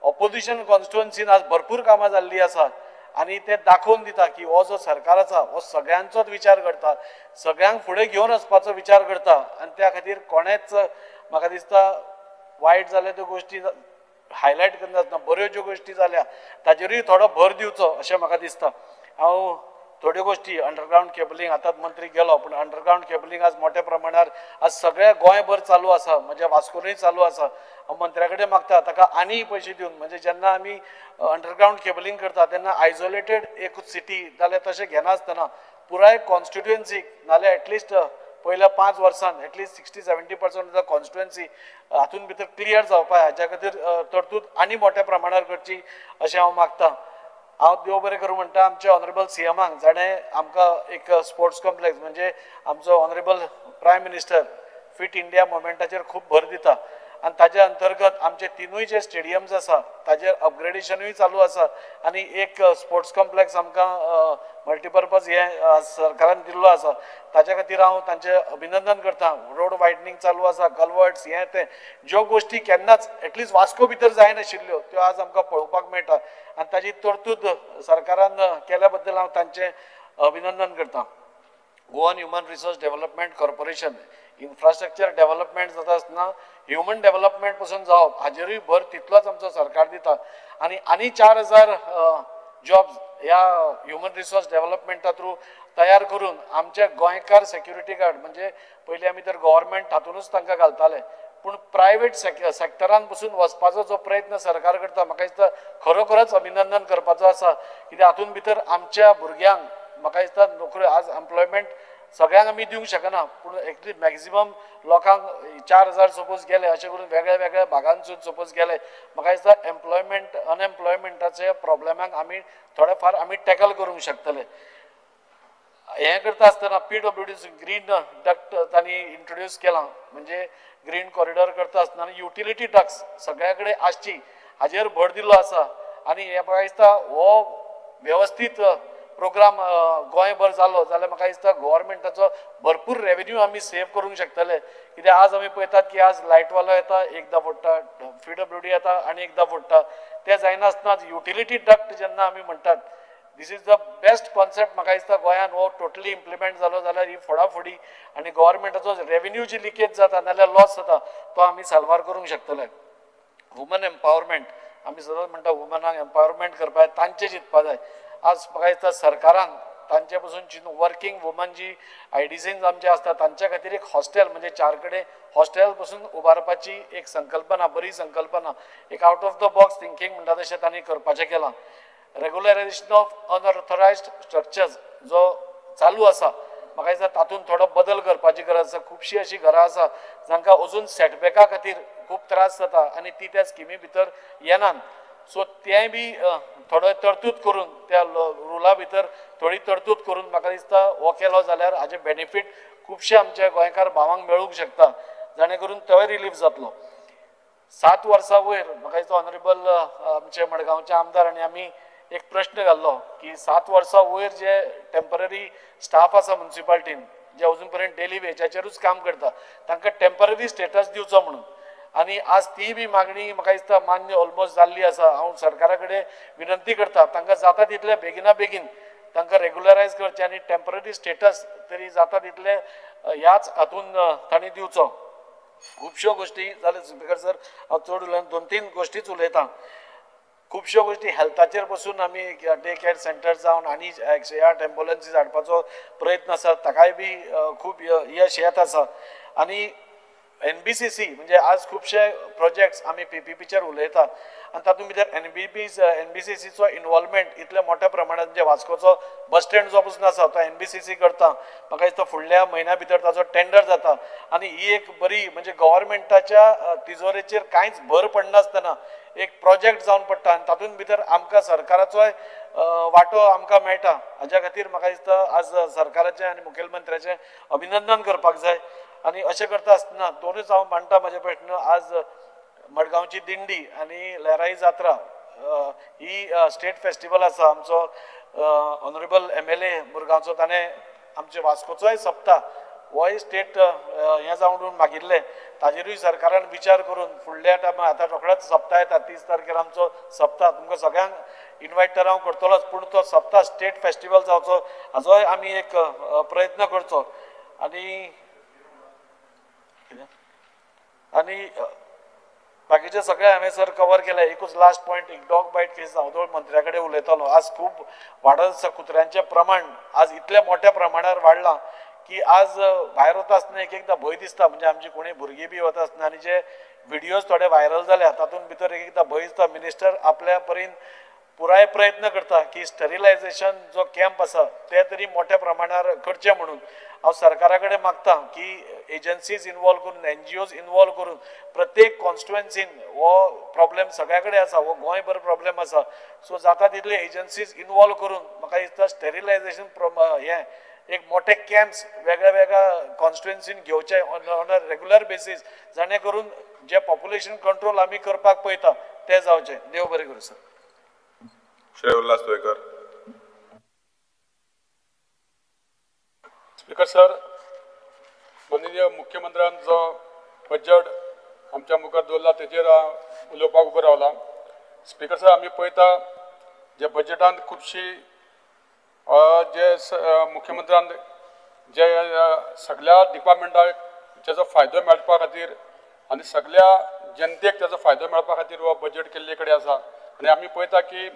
ऑपोजिशन कॉन्स्टिट्युएन्सीन आज भरपूर कामां जाल्लीं आसा आनी ते दाखोवन दिता की हो जो सरकार आसा हो सगळ्यांचोच विचार करता, सगळ्यांक फुडें घेवन वचपाचो विचार करता. आनी त्या खातीर कोणेच म्हाका दिसता वायट जाल्यो त्यो गोश्टी हायलायट करनासतना बऱ्यो ज्यो गोश्टी जाल्या ताजेरूय थोडो भर दिवचो अशें म्हाका दिसता. हांव थोड्यो गोश्टी अंडरग्रावंड केबलिंग आतां मंत्री गेलो, पूण अंडरग्रावंड केबलिंग आज मोठ्या प्रमाणार आज सगळ्या गोंयभर चालू आसा, म्हज्या वास्कोनूय चालू आसा. हांव मंत्र्या कडेन मागता ताका आनीय पयशे दिवन, म्हणजे जेन्ना आमी अंडरग्रावंड केबलिंग करता तेन्ना आयसोलेटेड एक सिटी जाल्यार तशें घेनासतना पुराय कॉन्स्टिट्युएन्सीक नाल्यार एटलिस्ट पयल्या 5 वर्सान एटलिस्ट 60-70% ऑफ द कॉन्स्टिट्युएन्सी हातून भितर क्लियर जावपा हाच्या खातीर तरतूद आनी मोठ्या प्रमाणार करची अशें हांव मागतां. हांव देव बरें करूं म्हणटा आमच्या ऑनरेबल CMाक, जाणें आमकां एक स्पोर्ट्स कॉम्प्लेक्स म्हणजे आमचो honourable prime minister fit India मुवमेंटाचेर खूब भर दिता आणि ताज्या अंतर्गत आमचे तिनूय जे स्टेडियम्स आसा ताजेर अपग्रेडेशनूय चालू आसा आणि एक स्पोर्ट्स कॉम्प्लेक्स आमकां मल्टीपर्पज हे सरकारान दिल्लो आसा ताच्या खातीर हांव तांचे अभिनंदन करता. रोड वायडनींग चालू आसा, कल्वर्ट्स हे ते ज्यो गोश्टी केन्नाच एटलिस्ट वास्को भितर जायनाशिल्ल्यो त्यो आज आमकां पळोवपाक मेळटा आनी ताजी तरतूद सरकारान केल्या बद्दल हांव तांचें अभिनंदन करता. Goan human resource development corporation infrastructure development जाता आसतना ह्युमन डेव्हलपमेंट पासून जावप हाजेरूय भर तितलोच आमचो सरकार दिता आनी 4000 जॉब्स ह्या ह्युमन रिसोर्स डेव्हलपमेंटा थ्रू तयार करून आमचे गोंयकार सेक्युरिटी गार्ड म्हणजे पयलीं आमी तर गव्हर्मेंट हातूनच तांकां घालताले पूण प्रायवेट सेक्टरान पसून वचपाचो जो प्रयत्न सरकार करता म्हाका दिसता खरोखरच अभिनंदन करपाचो आसा. कित्याक हातून भितर आमच्या भुरग्यांक म्हाका दिसता नोकरी आज एम्प्लॉयमेंट सगळ्यांक आमी दिवंक शकना पूण एटलीस्ट मॅक्झिमम लोकांक 4000 सपोज गेले अशें करून वेगळ्या वेगळ्या भागांतसून सपोज गेले म्हाका दिसता एम्प्लॉयमेंट अनएम्प्लॉयमेंटाचे प्रॉब्लेमाक आमी थोडे फार आमी टॅकल करूंक शकतले. हें करता आसतना PWD ग्रीन डक्ट तांणी इंट्रोड्यूस केलां म्हणजे ग्रीन कॉरिडॉर करता आसतना युटिलिटी डक्ट्स सगळ्या कडेन आसची हाजेर भर दिल्लो आसा आनी हे म्हाका दिसता हो वेवस्थीत प्रोग्राम गोंयभर जालो जाल्यार म्हाका दिसता गव्हर्मेंटाचो भरपूर रेवेन्यू आमी सेव करूंक शकतले. कित्याक आज आमी पळयतात की आज लायटवालो येता एकदां फोडटा, PWD येता आनी एकदां फोडटा. तें जायनासतना युटिलिटी डक्ट जेन्ना आमी म्हणटात दिस इज द बेस्ट कॉन्सेप्ट म्हाका दिसता गोंयान हो टोटली इम्प्लिमेंट जालो जाल्यार ही फोडाफोडी आनी गव्हर्मेंटाचो रेवेन्यू जी लिकेज जाता नाल्यार लॉस जाता तो आमी साल्वार करूंक शकतले. वुमन एम्पावरमेंट आमी सदांच म्हणटा वुमनाक एम्पावरमेंट करपा जाय तांचें चिंतपा जाय. आज म्हाका दिसता सरकारान तांचे पसून वर्किंग वुमन जी IDCs आमचे आसता तांच्या खातीर एक हॉस्टेल म्हणजे 4 कडेन हॉस्टेल पसून उबारपाची एक संकल्पना बरी संकल्पना एक out of the box thinking म्हणटा तशें तांणी करपाचें केलां. रेग्युलरायझेशन ऑफ अनऑथरायज्ड स्ट्रक्चर्स जो चालू आसा म्हाका दिसता तातूंत थोडो बदल करपाची गरज आसा. खुबशीं अशीं घरां आसा जांकां अजून सेटबॅका खातीर खूब त्रास जाता आनी ती त्या स्किमी भितर येनात. सो तेंय बी थोडो तरतूद करून त्या रुला भितर थोडी तरतूद करून म्हाका दिसता हो केलो जाल्यार हाजे बेनिफीट खुबशे आमच्या गोंयकार भावांक मेळूंक शकता जाणे करून तोय रिलीफ जातलो. 7 वर्सां वयर म्हाका दिसता ऑनरेबल आमचे मडगांवचे आमदार आनी आमी एक प्रश्न घाल्लो की 7 वर्सां वयर जे टेम्पररी स्टाफ आसा म्युनिसिपालिटीन जे अजून पर्यंत डेली वेजाचेरूच काम करता तांकां टेम्पररी स्टेटस दिवचो म्हणून आनी आज ती बी मागणी म्हाका दिसता मान्य ऑलमोस्ट जाल्ली आसा. हांव सरकारा कडेन विनंती करता तांकां जाता तितले बेगिना बेगीन तांकां रेग्युलरायज करचें आनी टेम्पररी स्टेटस तरी जाता तितले ह्याच हातून तांणी दिवचो. खुबश्यो गोश्टी जाल्यार स्पीकर सर हांव चड उलयना 2-3 गोश्टीच उलयतां. खुबश्यो गोश्टी हेल्थाचेर पसून आमी डे केअर सेंटर जावन आनी 108 एम्ब्युलन्सीस हाडपाचो प्रयत्न आसा ताकाय बी खूब यश येत आसा. आनी NBCC म्हणजे आज खुबशे प्रोजेक्ट्स आमी PPPचेर उलयता आनी तातूंत भितर NBCCचो इन्वॉल्वमेंट इतल्या मोठ्या प्रमाणात म्हणजे वास्कोचो बस स्टँड जो पसून आसा तो NBCC करता. म्हाका दिसता फुडल्या म्हयन्या भितर ताचो टेंडर जाता आनी ही एक बरी म्हणजे गव्हर्मेंटाच्या तिजोरेचेर कांयच भर पडनासतना एक प्रोजेक्ट जावन पडटा आनी तातूंत भितर आमकां सरकाराचोय वांटो आमकां मेळटा. हाज्या खातीर म्हाका दिसता आज सरकाराचें आनी मुखेलमंत्र्याचें अभिनंदन करपाक जाय. आनी अशें करता आसतना दोनूच हांव मांडटा म्हाजे प्रश्न. आज मडगांवची दिंडी आनी लहराई जात्रा ही स्टेट फेस्टिवल आसा आमचो ऑनरेबल MLA मुरगांवचो ताणें आमचे वास्कोचोय सप्ता होय स्टेट हें जावन मागिल्लें ताजेरूय सरकारान विचार करून फुडल्या टायमार आतां रोखडेच सप्ता येता 30 तारखेर आमचो सप्ता तुमकां सगळ्यांक इन्वायट तर हांव करतलोच पूण तो सप्ता स्टेट फेस्टिवल जावचो हाजोय आमी एक प्रयत्न करचो. आनी बाकीचे सगळे हांवें सर कवर केले. एकूच लास्ट पॉयंट एक डॉग बायट केस हांव मंत्र्या कडेन उलयतालो. आज खूब वाडत आसा कुत्र्यांचें प्रमाण आज इतल्या मोठ्या प्रमाणार वाडलां की आज भायर वता आसतना एकदां भंय दिसता म्हणजे आमची कोणी भुरगीं बी वता आसतना आनी जे व्हिडियोज थोडे व्हायरल जाल्या तातूंत भितर एकदां भंय दिसता. मिनिस्टर आपल्या परीन पुराय प्रयत्न करता की स्टरिलायझेशन जो कॅम्प आसा ते तरी मोठ्या प्रमाणार करचे म्हणून. हांव सरकारा कडेन मागतां की एजन्सीज इनवॉल्व करून NGOs इनवॉल्व करून प्रत्येक कॉन्स्टिट्युएन्सीन हो प्रॉब्लेम सगळ्या कडेन आसा हो गोंयभर प्रॉब्लेम आसा. सो जाता तितले एजन्सीज इनवॉल्व करून म्हाका दिसता स्टरिलायझेशन हें एक मोठे कॅम्प्स वेगळ्या वेगळ्या कॉन्स्टिट्युएन्सीन घेवचे ऑन अ रेग्युलर बेसीस जाणे करून जे पॉप्युलेशन कंट्रोल आमी करपाक पळयता ते जावचे. देव बरें करूं sir. Shri Ulhas Toikar. Speaker sir, माननीय मुख्यमंत्र्यान जो बजेट आमच्या मुखार दवरला तेजेर उलोवपाक उबो रावला. स्पीकर सर, आमी पळयता जे बजेटांत खुबशी जे मुख्यमंत्र्यान जे सगळ्या डिपार्टमेंटाक तेजो फायदो मेळपा खातीर आनी सगळ्या जनतेक तेजो फायदो मेळपा खातीर हो बजेट केल्ले कडेन आसा. आनी आमी पळयता की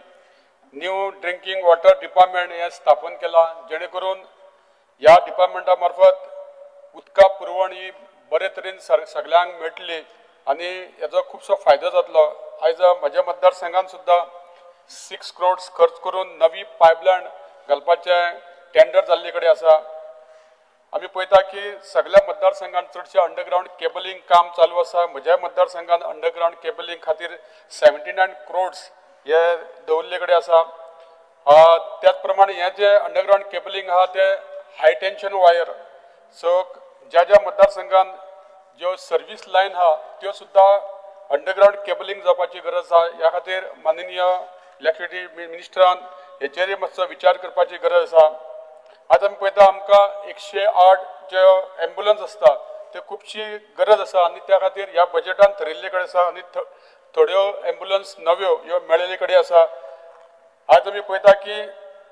न्यू ड्रिंकींग वॉटर डिपार्टमेंट हें स्थापन केलां, जेणे करून ह्या डिपार्टमेंटा मार्फत उदका पुरवण ही बरे तरेन सगळ्यांक मेळटली आनी हेजो खुबसो फायदो जातलो. आयज म्हज्या मतदारसंघात सुद्दां 6 crores खर्च करून नवी पायपलायन घालपाचे टेंडर जाल्ले कडेन आसा. आमी पळयता की सगळ्या मतदारसंघात चडशे अंडरग्राउंड केबलिंग काम चालू आसा. म्हज्या मतदारसंघात अंडरग्राउंड केबलिंग खातीर 79 crores हे दवरले कडेन आसा. त्याच प्रमाणे हे जे अंडरग्राउंड केबलिंग आहा ते हाय टेन्शन वायर. सो ज्या ज्या मतदारसंघात ज्यो सर्वीस लायन आहा त्यो सुद्दां अंडरग्राउंड केबलिंग जावपाची गरज आसा. ह्या खातीर माननीय इलेक्ट्रिसिटी मिनिस्टरान हेचेरय मातसो विचार करपाची गरज आसा. आज आमी पळयता आमकां 108 जे एम्बुलन्स आसता ते खुबशी गरज आसा आनी त्या खातीर ह्या बजेटान थरयल्ले कडेन आसा आनी थोड्यो एम्बुलन्स नव्यो ह्यो मेळिल्ले कडेन आसा. आज आमी पळयता की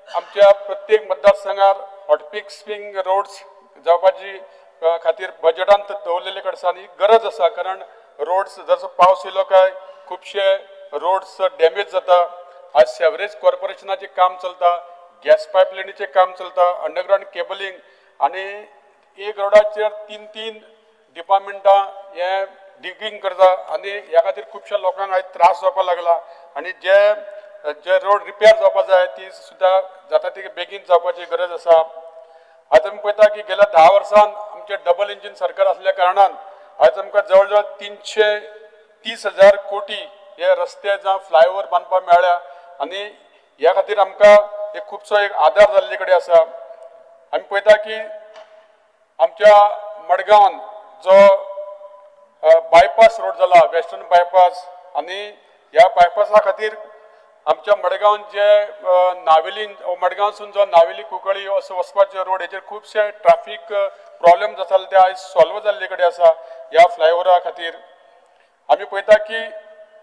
आमच्या प्रत्येक मतदारसंघार हॉटपिक स्विंग रोड्स जावपाची खातीर बजेटान दवरलेले कडेन आसा आनी गरज आसा. कारण रोड्स जसो पावस येयलो काय खुबशे रोड्स डॅमेज जाता. आज सेवरेज कॉर्पोरेशनाचें काम चलता, गॅस पायपलायनीचें काम चलता, अंडरग्राउंड केबलिंग आनी एक रोडाचेर 3 डिपार्टमेंटां हे डिगिंग करता आनी ह्या खातीर खुबश्या लोकांक आयज त्रास जावपाक लागला. आनी जे रोड रिपेर जावपाक जाय ती सुद्दां जाता ती बेगीन जावपाची गरज आसा. आज आमी पळयता की गेल्या 10 वर्सांत आमचे डबल इंजीन सरकार आसल्या कारणान आज आमकां जवळ जवळ 330,000 कोटी हे रस्ते जावं फ्लायओव्हर बांदपाक मेळ्ळ्या आनी ह्या खातीर आमकां एक खुबसो एक आदार जाल्ले कडेन आसा. आमी पळयता की आमच्या मडगांवान जो बायपास रोड जाला वेस्टर्न बायपास आनी ह्या बायपासा खातीर आमच्या मडगांवान जे नावेलीन मडगांवसून जो नावेली कुंकळी असो वचपाचे रोड हेचेर खुबशे ट्रॅफिक प्रॉब्लेम जाताले ते आयज सॉल्व जाल्ले कडेन आसा ह्या फ्लायओव्हरा खातीर. आमी पळयता की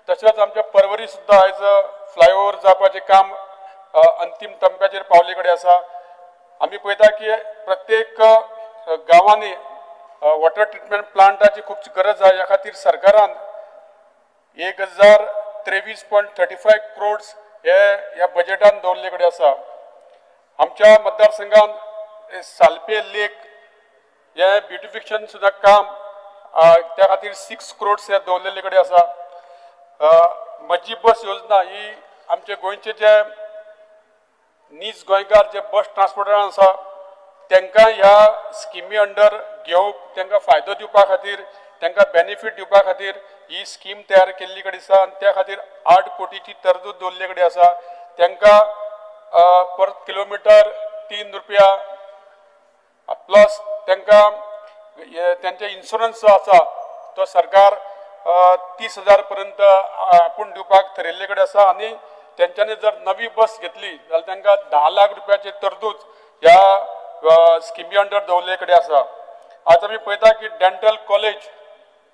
तशेंच आमच्या पर्वरी सुद्दां आयज फ्लायओव्हर जावपाचें काम अंतीम टप्प्याचेर पावले कडेन आसा. आमी पळयता की प्रत्येक गांवांनी वॉटर ट्रिटमेंट प्लांटाची खूब गरज आहे. ह्या खातीर सरकारान 1023.35 crores हे ह्या बजेटान दवरले कडेन आसा. आमच्या मतदारसंघात सालपे लेक हे ब्युटिफिकेशन सुद्दां काम त्या खातीर 6 crores हे दवरलेले कडेन आसा. म्हजी बस योजना ही आमचे गोंयचे जे नीज गोंयकार जे बस ट्रान्सपोर्टरान आसा तांकां ह्या स्किमी अंडर घेवप तांकां फायदो दिवपा खातीर तांकां बेनिफीट दिवपा खातीर ही स्कीम तयार केल्ली कडेन आसा आनी त्या खातीर 8 कोटीची तरतूद दवरले कडेन आसा. तांकां पर किलोमिटर 3 रुपया प्लस तांकां त्यांचे इन्शुरन्स जो आसा तो सरकार 30,000 पर्यंत आपूण दिवपाक थरयल्ले कडेन आसा आनी त्यांच्यानी जर नवी बस घेतली जाल्यार तांकां 10 लाख रुपयाची तरतूद ह्या स्किमी अंडर दवरले कडेन आसा. आज आमी पळयता की डेंटल कॉलेज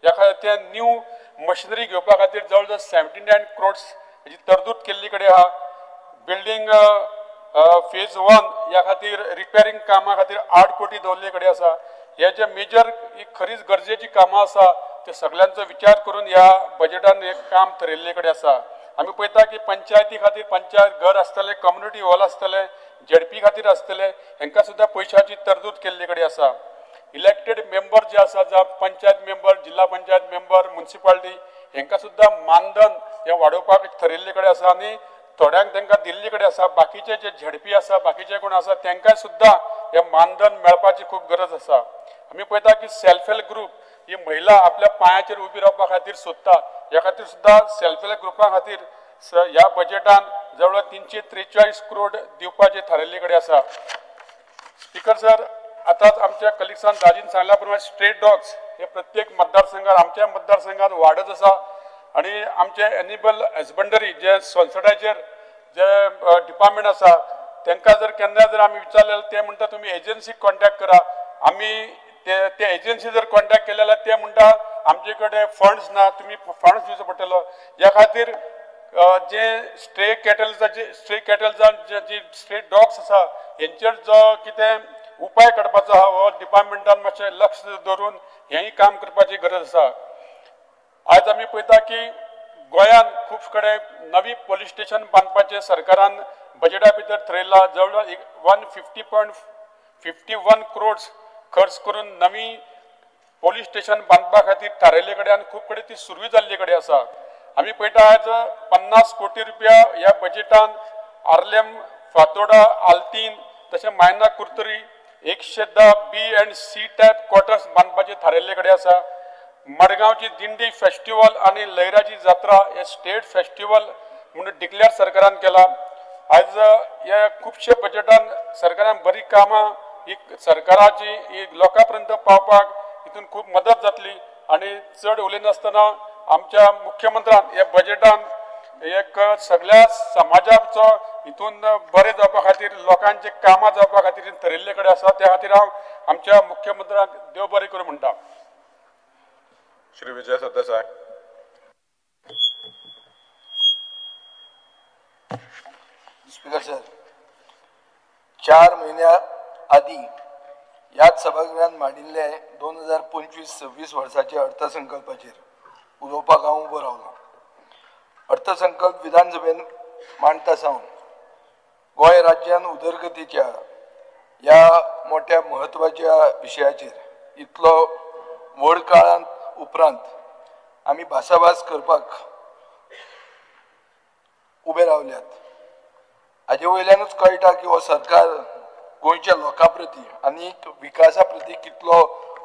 ह्या खातीर न्यू मशिनरी घेवपा खातीर जवळ जवळ 79 crores हेची तरतूद केल्ली कडेन आहा. बिल्डींग फेज 1 ह्या खातीर रिपेरिंग कामा खातीर 8 कोटी दवरले कडेन आसा. हे जे मेजर ही खरीच गरजेची कामां आसा ते सगळ्यांचो विचार करून ह्या बजेटान हे काम थरयल्ले कडेन आसा. आमी पळयता की पंचायती खातीर पंचायत घर आसतले, कम्युनिटी हॉल आसतले, झेडपी खातीर आसतले हांकां सुद्दां पयशांची तरतूद केल्ले कडेन आसा. इलेक्टेड मेंबर जे आसा जावं पंचायत मेंबर, जिल्हा पंचायत मेंबर, म्युनिसिपालिटी हांकां सुद्दां मानधन हे वाडोवपाक थरयल्ले कडेन आसा आनी थोड्यांक तांकां दिल्ले कडेन आसा. बाकीचे जे झेडपी आसा, बाकीचे कोण आसा तांकांय सुद्दां हे मानधन मेळपाची खूब गरज आसा. आमी पळयता की सेल्फ हेल्प ग्रुप ही महिला आपल्या पांयाचेर उबी रावपा खातीर सोदता. ह्या खातीर सुद्दां सेल्फ हेल्प ग्रुपा खातीर ह्या बजेटान जवळ 343 crores दिवपाचे थारायल्ले कडेन आसा. स्पीकर सर, आताच आमच्या कलिग्सान दाजीन सांगल्याप्रमाणे स्ट्रेट डॉग्स हे प्रत्येक मतदारसंघात आमच्या मतदारसंघात वाढत आसा आणि आमचे एनिमल हजबंडरी जे संसदाचेर जे डिपार्टमेंट आसा तांकां जर केन्ना जर आमी विचारलें ते म्हणटा तुमी एजन्सीक कॉन्टॅक्ट करा आमी ते एजन्सी जर कॉन्टॅक्ट केले जाल्यार ते म्हणटा आमचे कडेन फंड्स ना तुमी फंड्स दिवचो पडटलो ह्या खातीर जे स्ट्रे कॅटल्सान जे स्ट्रे डॉग्स आसा हेंचेर जो कितें उपाय काडपाचो आहा हो डिपार्टमेंटान मातशें लक्ष दवरून हेंय काम करपाची गरज आसा आज आमी पळयता की गोंयान खूब कडेन नवी पोलीस स्टेशन बांदपाचें सरकारान बजेटा भितर थरयला जवळ 150.51 crores खर्च करून नवी पोलीस स्टेशन बांदपा खातीर थारायले कडेन आनी खूब कडेन ती सुरवी जाल्ले कडेन आसा आमी पळयता आज 50 कोटी रुपया ह्या बजेटान आर्लेम फातोडा आल्तीन तशें Maina Curtorim 110 B and C type quarters बांदपाचे थारायल्ले कडेन आसा मडगांवची दिंडी फेस्टिवल आणि लयराची जात्रा हे स्टेट फेस्टिवल म्हणून डिक्लेअर सरकारान केला आज ह्या खुबशे बजेटान सरकारान बरी कामां ही सरकाराची ही लोकांपर्यंत पावपाक हितून खूब मदत जातली आणि चड उलयनासतना आमच्या मुख्यमंत्र्यान ह्या बजेटान एक सगळ्या समाजाचो हितून बरें जावपा खातीर लोकांचे कामां जावपा खातीर थरयल्ले कडेन आसा त्या खातीर हांव आमच्या मुख्यमंत्र्याक देव बरें करूं म्हणटा Shri Vijay Sardesai. Speaker sir 4 महिन्या आधी याच सभागृहात मांडिल्ले 2025-26 वर्साचे अर्थसंकल्पाचेर उलोवपाक हांव उबो रावलो अर्थसंकल्प विधानसभेन मांडटा सावन गोंय राज्यान उदरगतीच्या ह्या मोठ्या म्हत्वाच्या विशयाचेर इतलो व्हड काळांत उपरांत आमी भासाभास करपाक उबे रावल्यात हाजे वयल्यानूच कळटा की हो सरकार गोंयच्या लोकां प्रती आनी विकासा प्रती कितलो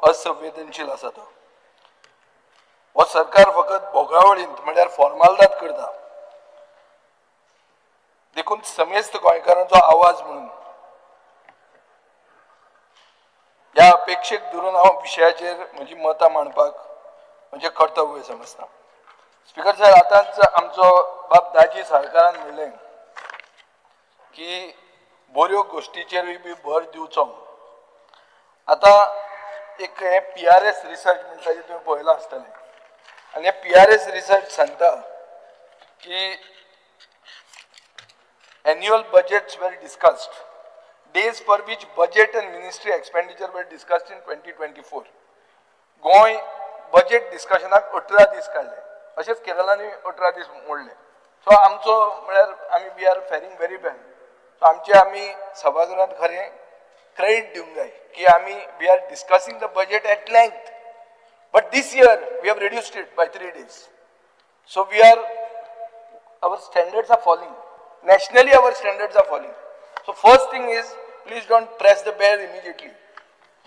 असंवेदनशील आसा तो हो सरकार फकत भोगावळींत म्हळ्यार फॉर्मालिटीत करता देखून समेस्त गोंयकारांचो आवाज म्हणून ह्या अपेक्षेक धरून हांव विशयाचेर म्हजी मतां मांडपाक म्हणजे कर्तव्य समजता स्पीकर सर आतांच आमचो बाब दाजी सरकारान म्हणलें की बऱ्यो गोश्टीचेरूय बी भर दिवचो आतां एक हे PRS रिसर्च म्हणटा जे तुवें पळयलां आसतलें आनी हे PRS रिसर्च सांगता की annual budgets were discussed days for which budget and ministry expenditure were discussed in 2024 Goa budget डिस्कशनाक 18 दीस काडले अशेंच केरळांनी 18 दीस मोडले सो आमचो म्हळ्यार आमी we are faring very well so आमचे आमी सभागृहांत खरें क्रेडीट दिवंक जाय की आमी we are discussing the budget at length but this year we have reduced it by 3 days so we are our standards are falling nationally our standards are falling so first thing is please don't press the bell immediately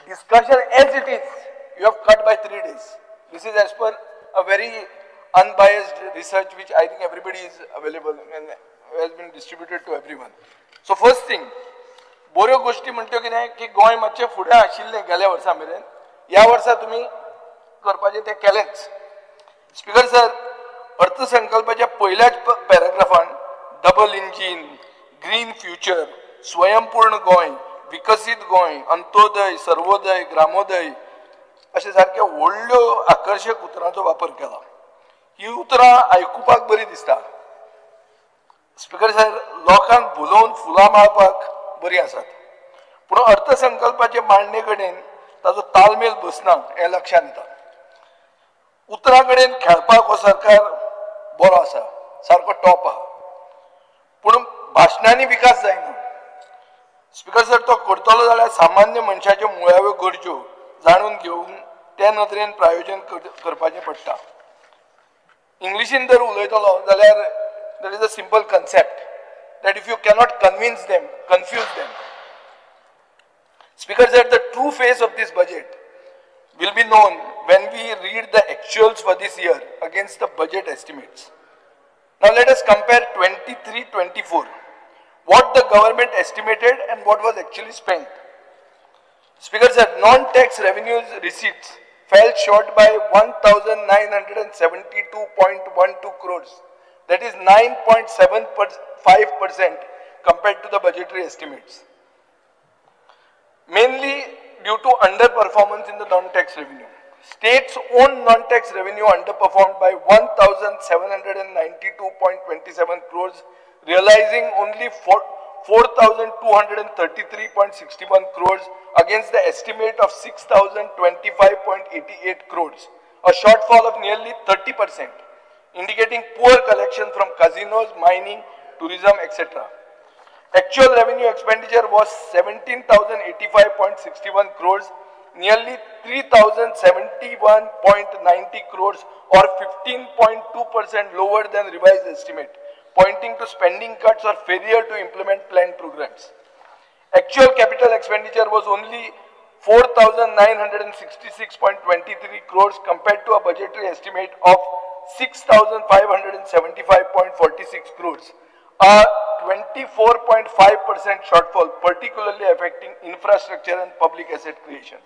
discussion as it is you have cut by 3 days this is as per a very unbiased research which I think everybody is available and has been distributed to everyone so first thing बऱ्यो गोष्टी म्हणटा कितें की गोंय मातशें फुडें आशिल्लें गेल्या वर्सा मेरेन ह्या वर्सा तुमी करपाचें तें केलेंच स्पीकर सर अर्थसंकल्पाच्या पयल्याच पॅराग्राफान डबल इंजिन ग्रीन फ्युचर स्वयंपूर्ण गोंय विकसीत गोंय अंत्योदय सर्वोदय ग्रामोदय अशे सारके व्हडल्यो आकर्शक उतरांचो वापर केला ही उतरां आयकुपाक बरी दिसता स्पीकर सर लोकांक भुलोवन फुलां माळपाक बरी आसात पूण अर्थसंकल्पाचे मांडणे कडेन ताचो ताळमेळ बसना हें लक्षांत येता उतरां कडेन खेळपाक हो सरकार बरो आसा सारको टॉप आहा पूण भाशणांनी विकास जायना स्पीकर सर तो करतलो जाल्यार सामान्य मनशाच्यो मुळाव्यो गरजो जाणून घेवन त्या नदरेन प्रायोजन करपाचें पडटा इंग्लिशीन जर उलयतलो जाल्यार there is a simple concept that if you cannot convince them confuse them speaker sir the true face of these budget will be known when we read the actuals for this year against the budget estimates. Now let us compare 23-24. What the government estimated and what was actually spent. Speaker sir, non-tax revenues receipts fell short by 1,972.12 crores. That is 9.75% compared to the budgetary estimates. Mainly due to underperformance in the non-tax revenue. States' own non-tax revenue underperformed by 1,792.27 crores, realizing only 4,233.61 crores against the estimate of 6,025.88 crores, a shortfall of nearly 30%, indicating poor collection from casinos, mining, tourism, etc. Actual revenue expenditure was 17,085.61 crores, nearly 3,071.90 crores or 15.2% lower than revised estimate, pointing to spending cuts or failure to implement planned programs. Actual capital expenditure was only 4,966.23 crores compared to a budgetary estimate of 6,575.46 crores, a 24.5% shortfall, particularly affecting infrastructure and public asset creation.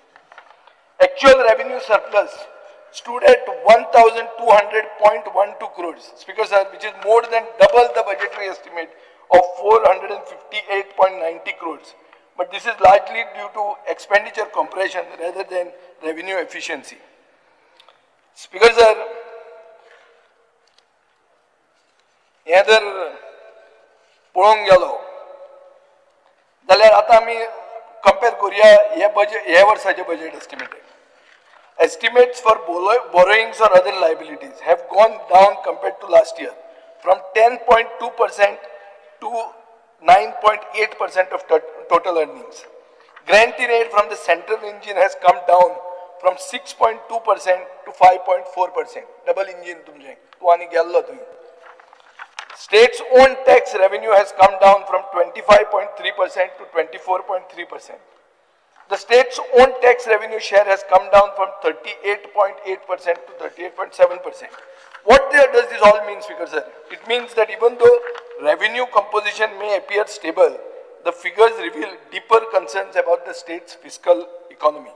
Actual revenue surplus stood at 1,200.12 crores, Speaker sir, which is more than double the budgetary estimate of 458.90 crores. But this is largely due to expenditure compression rather than revenue efficiency. Speaker sir, हे जर पळोवंक गेलो जाल्यार आतां आमी compare करुया हे वर्साचे budget estimate. Estimates for borrowings or other liabilities have gone down compared to last year from 10.2% to 9.8% of total earnings. Grant in aid from the central engine has come down from 6.2% to 5.4%. Double engine tumje. Tu ani gello tu. State's own tax revenue has come down from 25.3% to 24.3%. The state's own tax revenue share has come down from 38.8% to 38.7%. What does this all mean, Speaker sir? It means that even though revenue composition may appear stable, the figures reveal deeper concerns about the state's fiscal economy,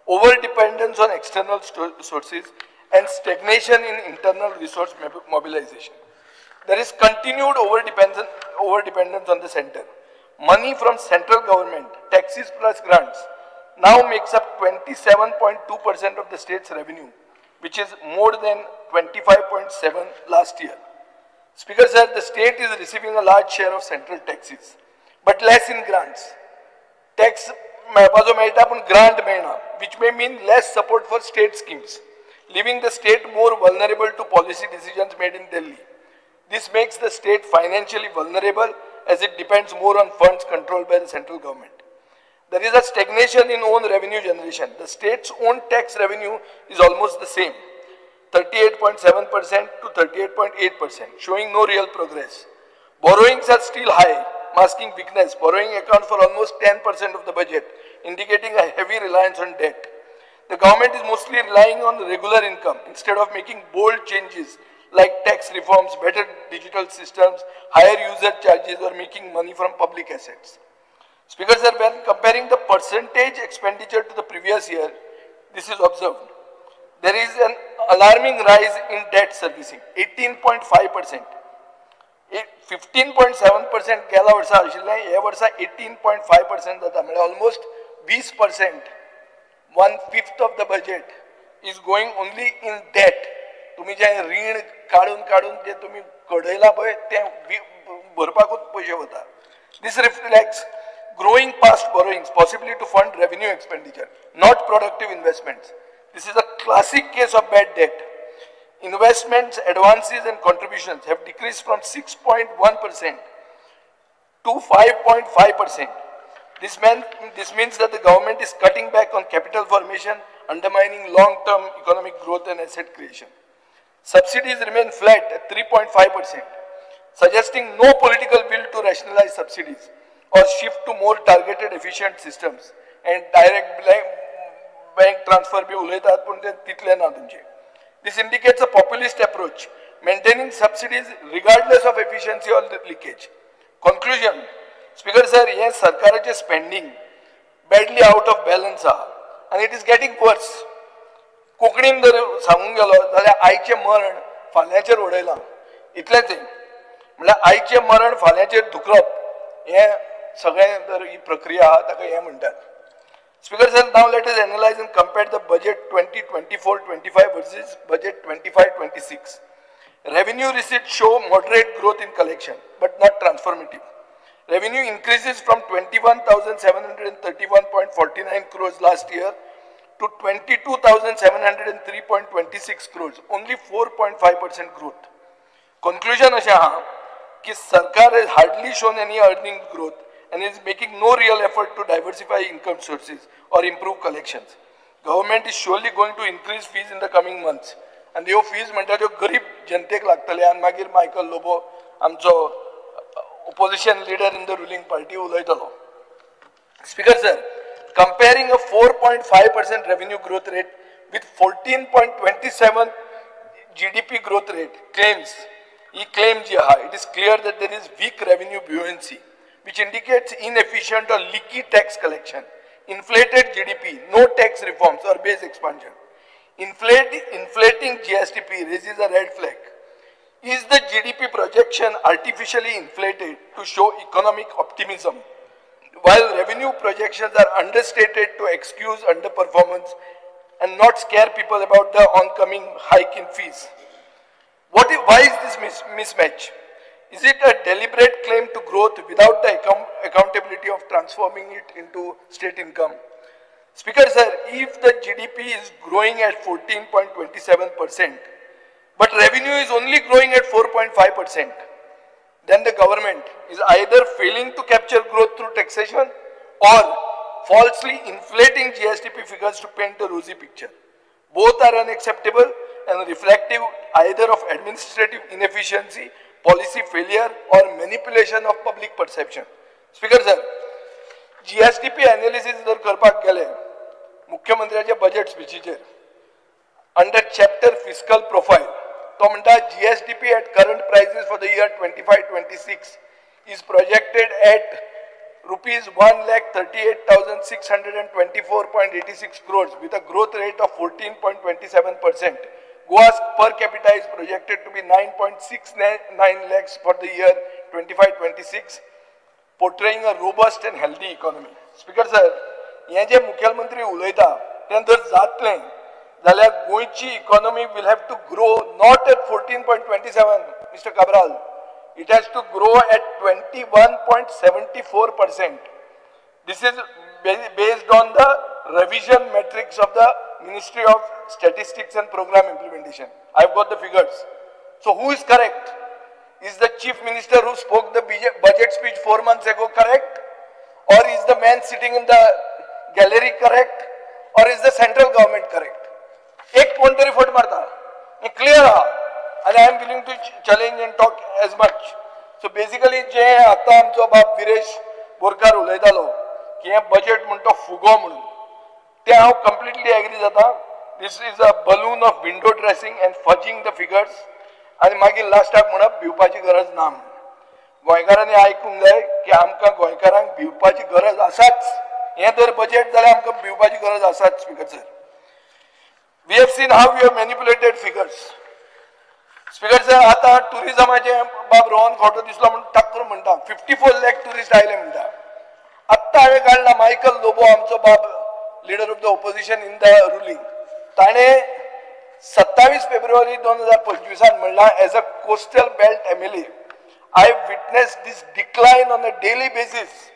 over-dependence on external sources, and stagnation in internal resource mobilization. There is continued over-dependence on the center. Money from central government, taxes plus grants, now makes up 27.2% of the state's revenue, which is more than 25.7% last year. Speaker sir, the state is receiving a large share of central taxes, but less in grants. Tax grant which may mean less support for state schemes, leaving the state more vulnerable to policy decisions made in Delhi. This makes the state financially vulnerable as it depends more on funds controlled by the central government. There is a stagnation in own revenue generation. The state's own tax revenue is almost the same, 38.7% to 38.8%, showing no real progress. Borrowings are still high, masking weakness. Borrowing accounts for almost 10% of the budget, indicating a heavy reliance on debt. The government is mostly relying on regular income instead of making bold changes like tax reforms, better digital systems, higher user charges, or making money from public assets. Speaker sir, when comparing the percentage expenditure to the previous year, this is observed. There is an alarming rise in debt servicing, 18.5%. 15.7% गेल्या वर्सा आशिल्लें, ह्या वर्सा 18.5% जाता, म्हणजे almost 20%, 1/5 of the budget is going only in debt. तुम्ही जे ऋण काढून जे तुम्ही कडयला पळय ते भरपाकूच पैसे वता. This reflects growing past borrowings, possibly to fund revenue expenditure, not productive investments. This is a classic case of bad debt. Investments, advances and contributions have decreased from 6.1% to 5.5%. This means that the government is cutting back on capital formation, undermining long-term economic growth and asset creation. Subsidies remain flat at 3.5%, suggesting no political will to rationalize subsidies or shift to more targeted, efficient systems. And direct bank transfer bhi ulaytat पण ते तितले ना तुमचे. This indicates a populist approach, maintaining subsidies regardless of efficiency or leakage. Conclusion, Speaker sir, yes, सरकारचे spending badly out of balance आहा आनी it is getting worse. कोंकणीन जर सांगूंक गेलो जाल्यार आयचें मरण फाल्यांचेर उडयलां इतलेंच. म्हणल्यार आयचें मरण फाल्यांचेर धुकलप हें सगळें जर ही प्रक्रिया आहा ताका हें म्हणटात. Speaker sir, now let us analyze and compare the budget 2024-25 versus budget 25-26. Revenue receipts show moderate growth in collection, but not transformative. Revenue increases from 21,731.49 crores last year to 22,703.26 crores, only 4.5% growth. Conclusion is that Sarkar has hardly shown any earning growth and is making no real effort to diversify income sources or improve collections. Government is surely going to increase fees in the coming months. And ह्यो fees म्हणटा त्यो गरीब जनतेक लागतले आनी मागीर Michael Lobo आमचो opposition leader in the ruling party उलयतलो. Speaker sir, comparing a 4.5% revenue growth rate with 14.27 GDP growth rate claims, it is clear that there is weak revenue buoyancy, which indicates inefficient or leaky tax collection, inflated GDP, no tax reforms or base expansion. Inflating GSTP raises a red flag. Is the GDP projection artificially inflated to show economic optimism, while revenue projections are understated to excuse underperformance and not scare people about the oncoming hike in fees? Why is this mismatch? Is it a deliberate claim to growth without the accountability of transforming it into state income? Speaker sir, if the GDP is growing at 14.27%, but revenue is only growing at 4.5%, then the government is either failing to capture growth through taxation or falsely inflating GSTP figures to paint a rosy picture. Both are unacceptable and reflective either of administrative inefficiency, policy failure or manipulation of public perception. Speaker sir, GSTP analysis जर करपाक गेले मुख्यमंत्र्याच्या budget स्पीचीचेर under chapter fiscal profile तो म्हणटा GSTP at current prices for the year 25-26 is projected at rupees 1,38,624.86 crores with a growth rate of 14.27%. Goa's per capita is projected to be 9.69 lakhs for the year 25-26, portraying a robust and healthy economy. Speaker sir, हे जे मुख्यमंत्री उलयता तें जर जातलें जाल्यार गोंयची economy will have to grow not at 14.27, Mr. Cabral. It has to grow at 21.74%. This is based on the revision metrics of the Ministry of Statistics and Program Implementation. I've got the figures. So who is correct? Is the Chief Minister who spoke the budget speech 4 months ago correct? Or is the man sitting in the gallery correct? Or is the central government correct? एक कोण तरी फट मारता हे clear आहा and I am willing to challenge and talk as much. So basically जे आता आमचो बाप विरेश बोरकार उलयतालो की हे बजेट म्हणतो फुगो म्हणून ते हांव completely agree जाता. This is a balloon of window dressing and fudging the figures आणि मागीर लास्टाक म्हणप भिवपाची गरज ना म्हणून. गोंयकारांनी आयकूंक जाय की आमकां गोंयकारांक भिवपाची गरज आसाच. हे जर बजेट जाल्यार आमकां भिवपाची गरज आसाच. Speaker sir, we have seen how we have manipulated figures. Speaker sir, आता टुरिझमाचे बाब रोहन खोटो दिसलो म्हणून टाक्कर म्हणटा 54 लाख टुरिस्ट आयले म्हणटा. आत्ता हांवें काडला मायकल लोबो आमचो बाब leader of the opposition in the ruling ताणें 27 फेब्रुवारी 2025 म्हणला as a coastal belt MLA I have witnessed this decline on a daily basis.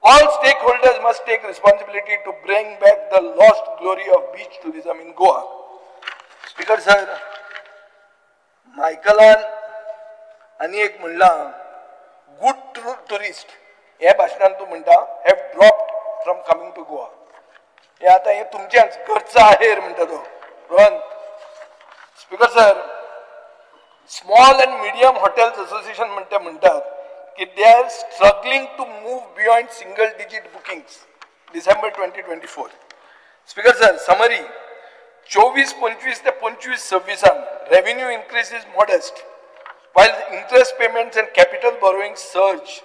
All stakeholders must take responsibility to bring back the lost glory of beach tourism in Goa. Speaker sir, Michaelan आणि एक म्हणला good tourist हे भाषणात तू म्हणता have dropped from coming to Goa. हे आता हे तुमच्याच घरचा आहेर म्हणता तो Rohan. Speaker sir, Small and Medium Hotels Association म्हणतात कि they are struggling to move beyond single digit bookings. December 2024. Speaker sir, summary. 24-25 ते 25-26 revenue increase is modest, while interest payments and capital borrowing surge.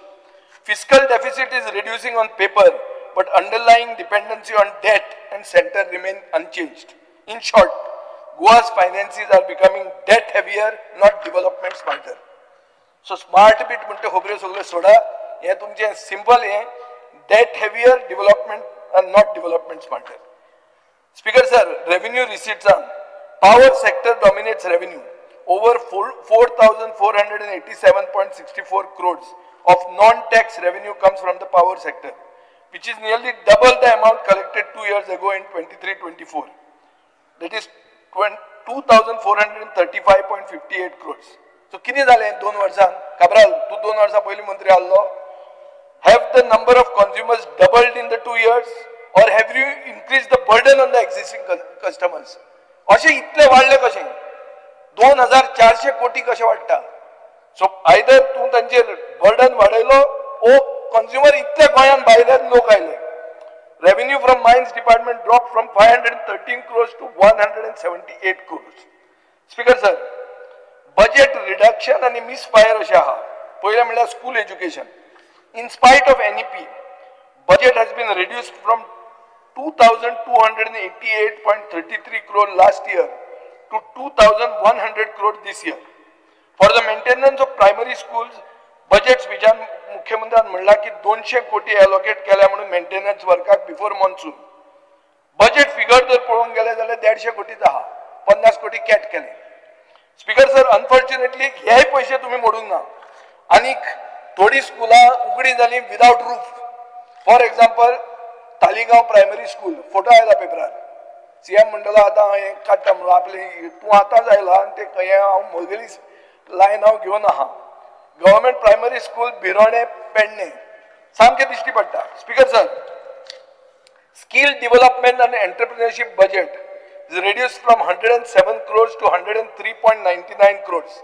Fiscal deficit is reducing on paper, but underlying dependency on debt and center remain unchanged. In short, Goa's finances are becoming debt heavier, not development smarter. So smart bit म्हणते खोबरे सगळे सोडा, हे तुमचे simple हे debt heavier development and not development smarter. Speaker sir, revenue receipts on power sector dominates revenue. Over 4,487.64 crores of non-tax revenue comes from the power sector, which is nearly double the amount collected 2 years ago in 23-24. That is 2,435.58 crores. So, किती झाले 2 वर्षां? काबराल, तू 2 वर्षां पयली मंत्री आल्लो. Have the number of consumers doubled in the 2 years, or have you increased the burden on the existing customers? अशे इतले वाढले कशे? 2,400 कोटी कशे वाडटा? So either तू तांचेर burden वाडयलो, ओ consumer इतले गोंयान भायल्यान लोक आयले. Revenue from mines department dropped from 513 crores to 178 crores. Speaker sir, budget reduction and misfire अशें आहा. पयले म्हणल्यार school education. In spite of NEP, budget has been reduced from 2,288.33 crore last year to 2,100 crore this year. For the maintenance of primary schools, budgets विचार मुख्यमंत्र्यान म्हणला की 200 कोटी allocate केल्या म्हणून maintenance वर्काक before monsoon. Budget figure जर पळोवंक गेले जाल्यार 150 कोटीच आहा, 50 कोटी कॅट केले. स्पीकर सर, अनफॉर्च्युनेटली हे पैसे तुम्ही मोडूंक ना. आनीक थोडी स्कुलां उगडी जाली without roof. For example Taleigao primary school, photo आयला पेपरार. सीएम म्हणटलो आतां हे काडटा म्हणून आपले तूं आतांच आयला आनी ते हांव म्हगेली लायन हांव घेवन आहा. गव्हर्मेंट प्रायमरी स्कूल बिरोणे पेडणे सामकें दिश्टी पडटा. स्पीकर सर, स्किल डेव्हलपमेंट आनी एंटरप्रिन्युरशीप budget is reduced from 107 crores to 103.99 crores.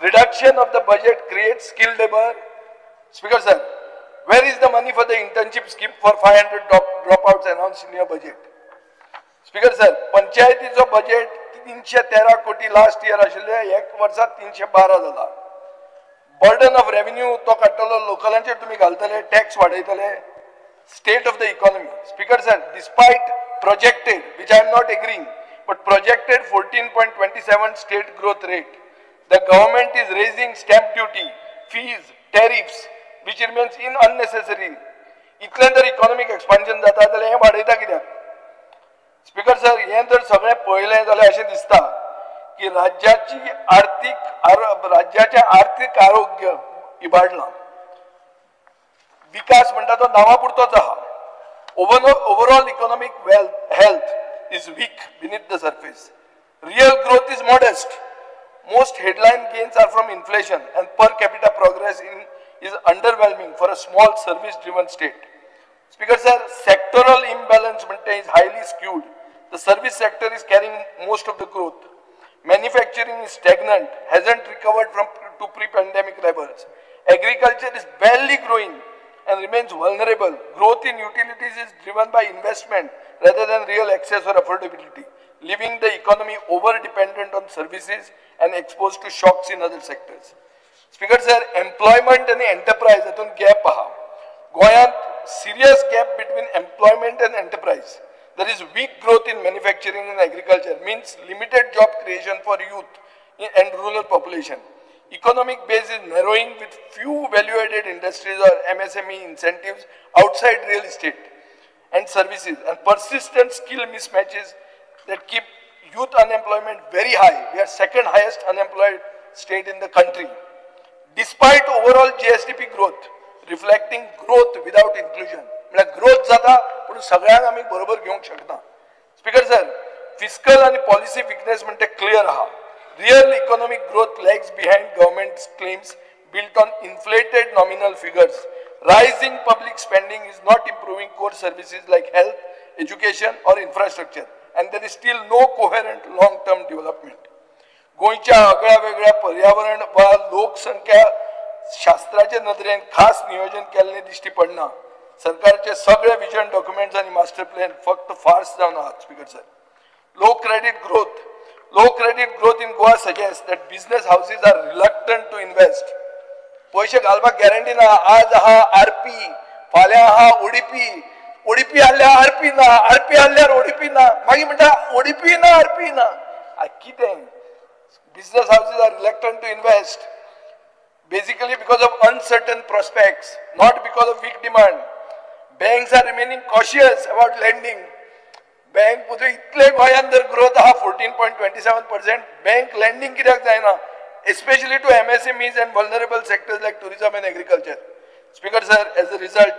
Reduction of the budget creates skilled labor. Speaker sir, where is the money for the internship scheme for 500 dropouts announced in your budget? Speaker sir, पंचायतीचो budget 313 कोटी last year आशिल्ले, एक वर्सात 312 जाला. Burden of revenue तो काडटलो, लोकलांचेर तुम्ही घालतले, tax वाडयतले. State of the economy. Speaker sir, despite projected, which I am not agreeing, but projected 14.27 state growth rate, the government is raising stamp duty, fees, tariffs, which remains unnecessary. इतले जर economic expansion जाता जाल्यार हे वाडयता कित्याक? Speaker sir, हे जर सगळे पळयलें जाल्यार अशें दिसता की राज्याचे आर्थीक आरोग्य इबाडलां. विकास म्हणटा तो नावापुरतोच आहा. Overall economic health is weak beneath the surface. Real growth is modest. Most headline gains are from inflation, and per capita progress is underwhelming for a small service-driven state. Speaker sir, sectoral imbalance is highly skewed. The service sector is carrying most of the growth. Manufacturing is stagnant, hasn't recovered to pre-pandemic levels. Agriculture is barely growing and remains vulnerable. Growth in utilities is driven by investment rather than real access or affordability, leaving the economy over-dependent on services and exposed to shocks in other sectors. Speaker sir, employment and enterprise, atun gap aha. Goyant serious gap between employment and enterprise. There is weak growth in manufacturing and agriculture, means limited job creation for youth and rural population. Economic base is narrowing with few value-added industries or MSME incentives outside real estate and services, and persistent skill mismatches that keep youth unemployment very high. We are second highest unemployed state in the country. Despite overall GSDP growth, reflecting growth without inclusion. म्हणजे growth जाता पण सगळ्यांक आमी बरोबर घेवंक शकना. Speaker sir, fiscal आणि policy weakness म्हणते क्लियर आहा. Real economic growth lags behind government's claims built on inflated nominal figures. Rising public spending is not improving core services like health, education or infrastructure, and there is still no coherent long-term development. गोंयच्या आगळ्या वेगळ्या पर्यावरण वा लोकसंख्या शास्त्राच्या नदरेन खास नियोजन केल्लें दिश्टी पडना. सरकारचे सगळे विजन डॉक्युमेंट्स आणि मास्टर प्लॅन फक्त फार्स जावन आहात. Speaker sir, low credit growth in Goa suggests that business houses are reluctant to invest. पैसे घालपाक गॅरंटी ना. आज आहा आरपी, फाल्यां आहा ओडीपी, ओडीपी आल्या आरपी ना, आरपी आल्यार ओडीपी ना, मागीर म्हणटा ओडीपी ना आरपी ना. कितें business houses are reluctant to invest basically because of uncertain prospects, not because of weak demand. Banks are remaining cautious about lending. Bank पुढे इतले गोंयांत जर ग्रोथ आहा 14.27%, bank lending कित्याक जायना, especially to MSMEs and vulnerable sectors like tourism and agriculture. Speaker sir, as a result,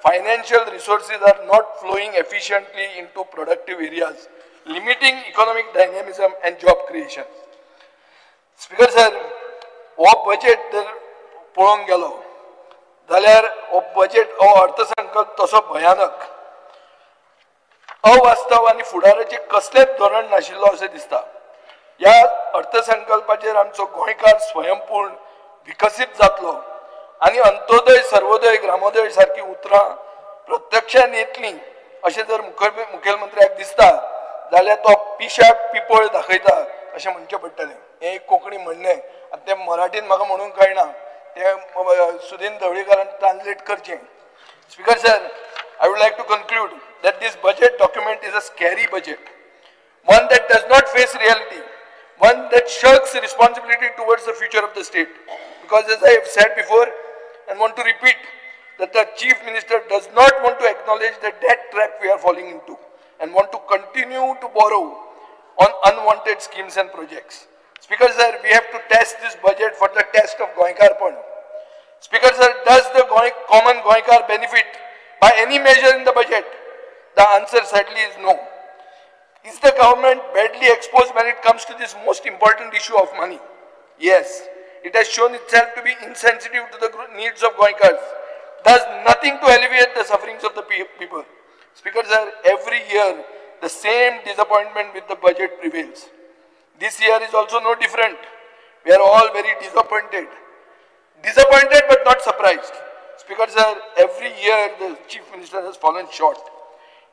financial resources are not flowing efficiently into productive areas, limiting economic dynamism and job creation. Speaker sir, हो budget जर पळोवंक गेलो जाल्यार हो budget हो अर्थसंकल्प तसो भयानक, अवास्तव आणि फुडाराचे कसलेच धोरण नाशिल्लो अशें दिसता. ह्या अर्थसंकल्पाचेर आमचो गोंयकार स्वयंपूर्ण विकसीत जातलो आणि अंत्योदय सर्वोदय ग्रामोदय सारखी उतरां प्रत्यक्षान येतलीं अशें जर मुखेलमंत्र्याक दिसता जाल्यार तो पिशाक पिपळ दाखयता अशें म्हणचें पडटलें. हें एक कोंकणी म्हणणें, आनी तें मराठीन म्हाका म्हणूंक कळना, तें सुदीन ढवळीकारान ट्रान्सलेट करचें. Speaker sir, I would like to conclude that this budget document is a scary budget, one that does not face reality, one that shirks responsibility towards the future of the state. Because as I have said before and want to repeat, that the Chief Minister does not want to acknowledge the debt trap we are falling into and want to continue to borrow on unwanted schemes and projects. Speaker sir, we have to test this budget for the test of Goinkarpan. Speaker sir, does the common Goinkar benefit by any measure in the budget? The answer sadly is no. Is the government badly exposed when it comes to this most important issue of money? Yes. It has shown itself to be insensitive to the needs of Goinkars, does nothing to alleviate the sufferings of the people. Speaker sir, every year the same disappointment with the budget prevails. This year is also no different. We are all very disappointed. Disappointed but not surprised. Speaker sir, every year the Chief Minister has fallen short.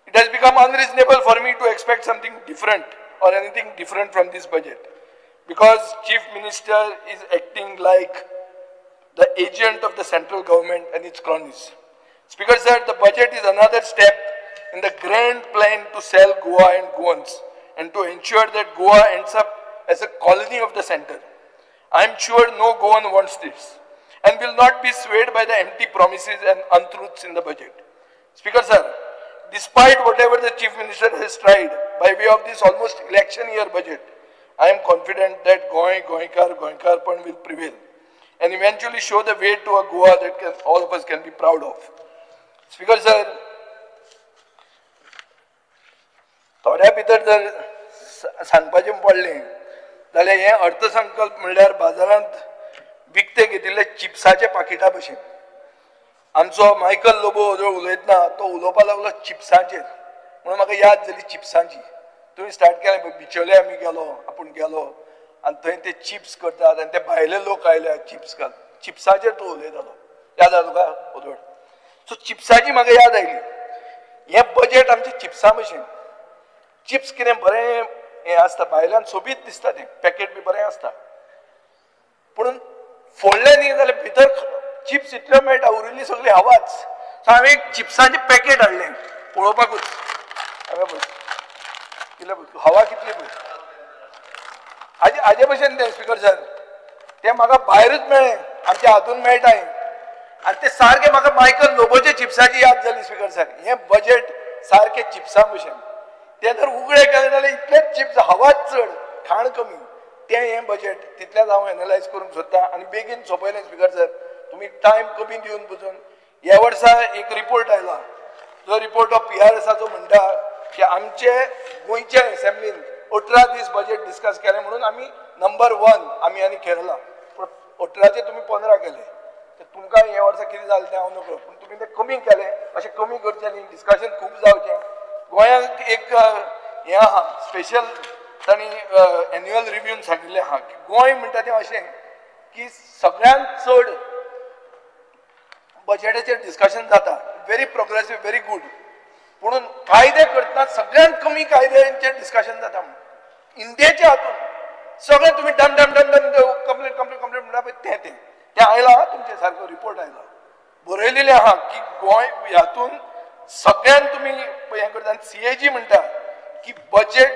It has become unreasonable for me to expect something different or anything different from this budget, because Chief Minister is acting like the agent of the central government and its cronies. Speaker sir, the budget is another step in the grand plan to sell Goa and Goans and to ensure that Goa ends up as a colony of the center. I am sure no Goan wants this and will not be swayed by the empty promises and untruths in the budget. Speaker sir, despite whatever the Chief Minister has tried by way of this almost election year budget, I am confident that Goinkarpan will prevail and eventually show the way to a Goa that all of us can be proud of. Speaker sir, थोड्या भितर जर सांगपाचें पडलें जाल्यार हें अर्थसंकल्प म्हणल्यार बाजारांत विकते घेतिल्ले चिप्साचे पाकिटा भशेन. आमचो मायकल लोबो जो उलयतना तो उलोवपाक लागलो चिप्सांचेर, म्हणून म्हाका याद जाली चिप्सांची. तुवें स्टार्ट केलें पळय, बिचोले आमी आपूण गेलो आनी थंय ते चिप्स करतात आनी ते भायले लोक आयले चिप्स घाल, चिप्साचेर तो उलयतालो. याद आसा तुका ओदोड? सो चिप्साची म्हाका याद आयली. हें बजेट आमचें चिप्सां भशेन. चिप्स कितें बरें हें आसता, भायल्यान सोबीत दिसता, तें पॅकेट बी बरें आसता, पूण फोडलें न्ही जाल्यार भितर चिप्स इतल्यो मेळटा उरिल्ली सगळी हवाच. सो हांवें एक चिप्साचें पॅकेट हाडलें पळोवपाकूच. हांवें पळय कितले पळय हवा कितली पळय, हाजे भशेन तें. स्पिकर सर, तें म्हाका भायरूच मेळ्ळें, आमच्या हातून मेळटा हें, आनी तें सारकें म्हाका मायकल लोबोच्या चिप्साची याद जाली. स्पिकर सर, हें बजेट सारकें चिप्सां भशेन. तें जर उगडें केलें जाल्यार इतलेच चिप्स, हवाच चड, खाण कमी. तें हें बजेट तितलेंच हांव एनालायज करूंक सोदतां आनी बेगीन सोंपयलें. स्पिकर सर, तुमी टायम कमी दिवन पसून ह्या वर्सा एक रिपोर्ट आयला, जो रिपोर्ट ऑफ PRSाचो म्हणटा की आमचे गोंयच्या एसेंब्लीन 18 दीस बजेट डिस्कस केलें म्हणून आमी नंबर 1 आमी आनी केरला. पूण 18चे तुमी 15 केले. तुमकां ह्या वर्सा कितें जालें तें हांव नकळो, पूण तुमी तें कमी केलें. अशें कमी करचें न्ही, डिस्कशन खूब जावचें. गोंयांत एक हें आहा स्पेशल, तांणी एन्युअल रिव्यून सांगिल्लें आहा की गोंय म्हणटा तें अशें की सगळ्यांत चड बजेटाचेर डिस्कशन जाता, व्हेरी प्रोग्रेसीव, व्हेरी गुड, पूण कायदे करतना सगळ्यांत कमी कायद्यांचेर डिस्कशन जाता. म्हणून इंडियेच्या हातून सगळें तुमी डम डम डम डम कंप्लीट म्हणटा पळय तें आयलां तुमचे सारको रिपोर्ट आयला, बरयलेलें आहा की गोंय हातून सगळ्यान तुम्ही हे करता CAG म्हणटा की बजेट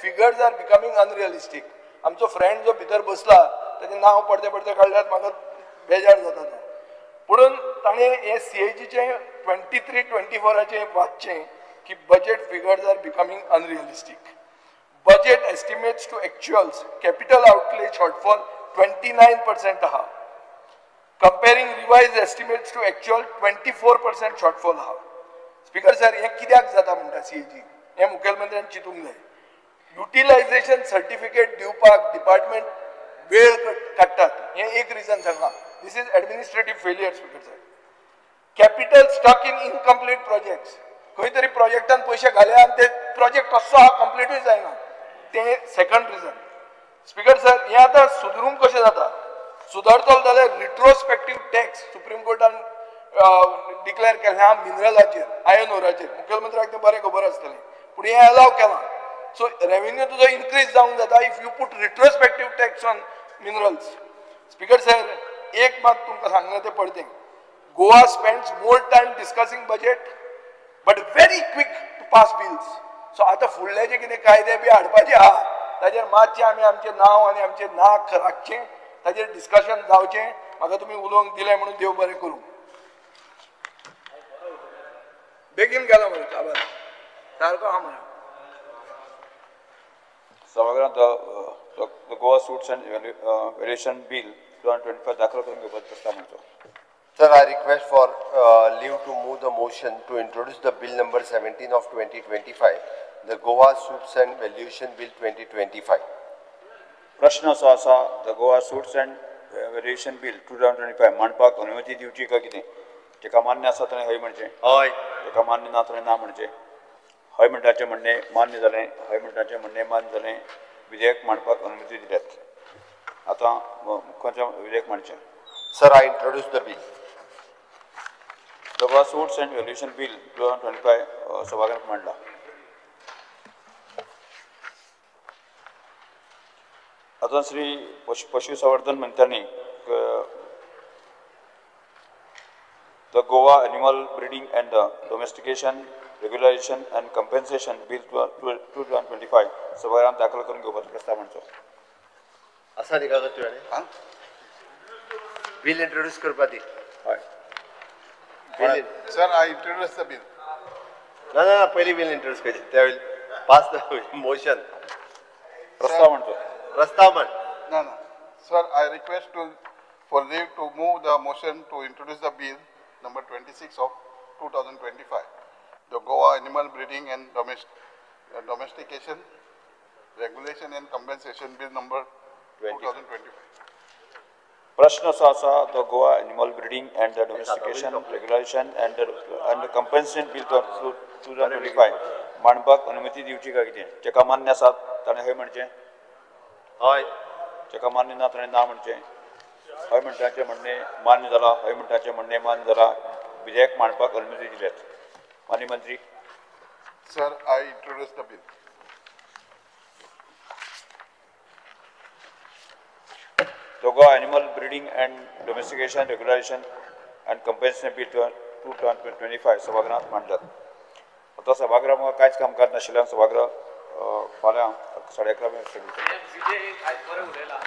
फिगर्स आर बिकमिंग अनरिअलिस्टीक. आमचो फ्रेंड जो भितर बसला त्याचे नाव पडते पडते काढल्यात म्हाका बेजार जाता तो. म्हणून ताणें हे CAGचे 23-24 वाचचें की budget figures are becoming unrealistic. Budget estimates to actuals, capital outlay shortfall 29% आहा. Comparing revised estimates to actual 24% shortfall आहा. स्पीकर सर हे कित्याक जाता म्हणटा CAG? हे मुखेलमंत्र्यान चिंतूंक जाय. युटिलायझेशन सर्टिफिकेट दिवपाक डिपार्टमेंट वेळ काडटात हे एक रिजन सांगा. This is administrative failure speaker sir. Capital stuck in incomplete projects. खंय तरी प्रोजेक्टान पयशे घाले आनी ते प्रोजेक्ट कसो हा कंप्लीटूय जायना. ते सेकंड रिजन. स्पीकर सर हे आतां सुदरूंक कशें जाता? सुदारतलो जाल्यार रिट्रोस्पेक्टिव्ह टॅक्स सुप्रीम कोर्टान डिक्लेअर केलें हा मिनरलाचेर आयर्न ओराचेर. मुखेलमंत्र्याक तें बरें खबर आसतलें पूण हे अलाव केलां. सो रेव्हेन्यू तुजो इन्क्रीज जावंक जाता if you put retrospective tax on minerals. Speaker sir एक मात तुमकां सांगलें तें पडटें. Goa spends more time discussing budget but very quick to pass bills. So आतां फुडले जे कितें कायदे बी हाडपाचे आहा ताजेर मातशें आमी आमचें नांव आनी आमचें नाक राखचें ताजेर डिस्कशन जावचें. म्हाका तुमी उलोवंक दिलें म्हणून देव बरें करूं. बेगीन गेलो मरे काबार सारको आहा मरे. सभागृहात Goa suits and valuation bill 2025 दाखल करून घेवपाचो प्रस्ताव म्हणतो. Sir, I request for leave to move the motion to introduce the bill number 17 of 2025, the Goa Suits and Valuation Bill 2025. प्रश्न असो आसा the Goa suits and valuation bill 2025 मांडपाक अनुमती दिवची काय कितें? जेका मान्य आसा ताणें हय म्हणचें, हय. जेका मान्य ना ताणें ना म्हणचें. हय म्हणटाचें म्हणणें मान्य जालें, हय म्हणटाचें म्हणणें मान्य जालें. विधेयक मांडपाक अनुमती दिल्यात. आतां मुख्यमंत्री विधेयक मांडचें. Sir, I introduce the bill. The Goa Suits and Valuation Bill 2025 सभागृहात मांडला. आता श्री पशुसंवर्धन मंत्र्यांनी the Goa Animal Breeding and Domestication Regularization and Compensation Bill 2025 सभागृहात दाखल करून घेवपाचो प्रस्ताव मांडचो. असा न्ही काका तुवें बिल इंट्रोड्यूस करपा दी. हय. Sir, I introduce the bill. ना पयली बिल इंट्रोड्यूस करची त्यावेळी पास मोशन प्रस्ताव म्हणतो. प्रस्ताव म्हण. No. Sir, I request for leave to move the motion to introduce the bill number 26 of 2025, the Goa Animal Breeding and Domestication Regulation and Compensation Bill number 2025. प्रश्न असो आसा the Goa animal breeding and domestication regulation and compensation bill 2025 मांडपाक अनुमती दिवची काय कितें? जेका मान्य आसा ताणें हय म्हणचें, हय. जेका मान्य ना ताणें ना म्हणचें. हय म्हणटाचें म्हणणें मान्य जाला, हय म्हणटाचें म्हणणें मान्य जाला. विधेयक मांडपाक अनुमती दिल्यात. माननीय मंत्री. Sir, I introduce the bill. The Goa Animal Breeding and Domestication Regulation and Compensation Bill 2025 सभागृहात मांडलात. आता सभागृहात कांयच कामकाज नाशिल्ल्यान सभागृह फाल्यां 11:30 विजय आज बरें उलयला.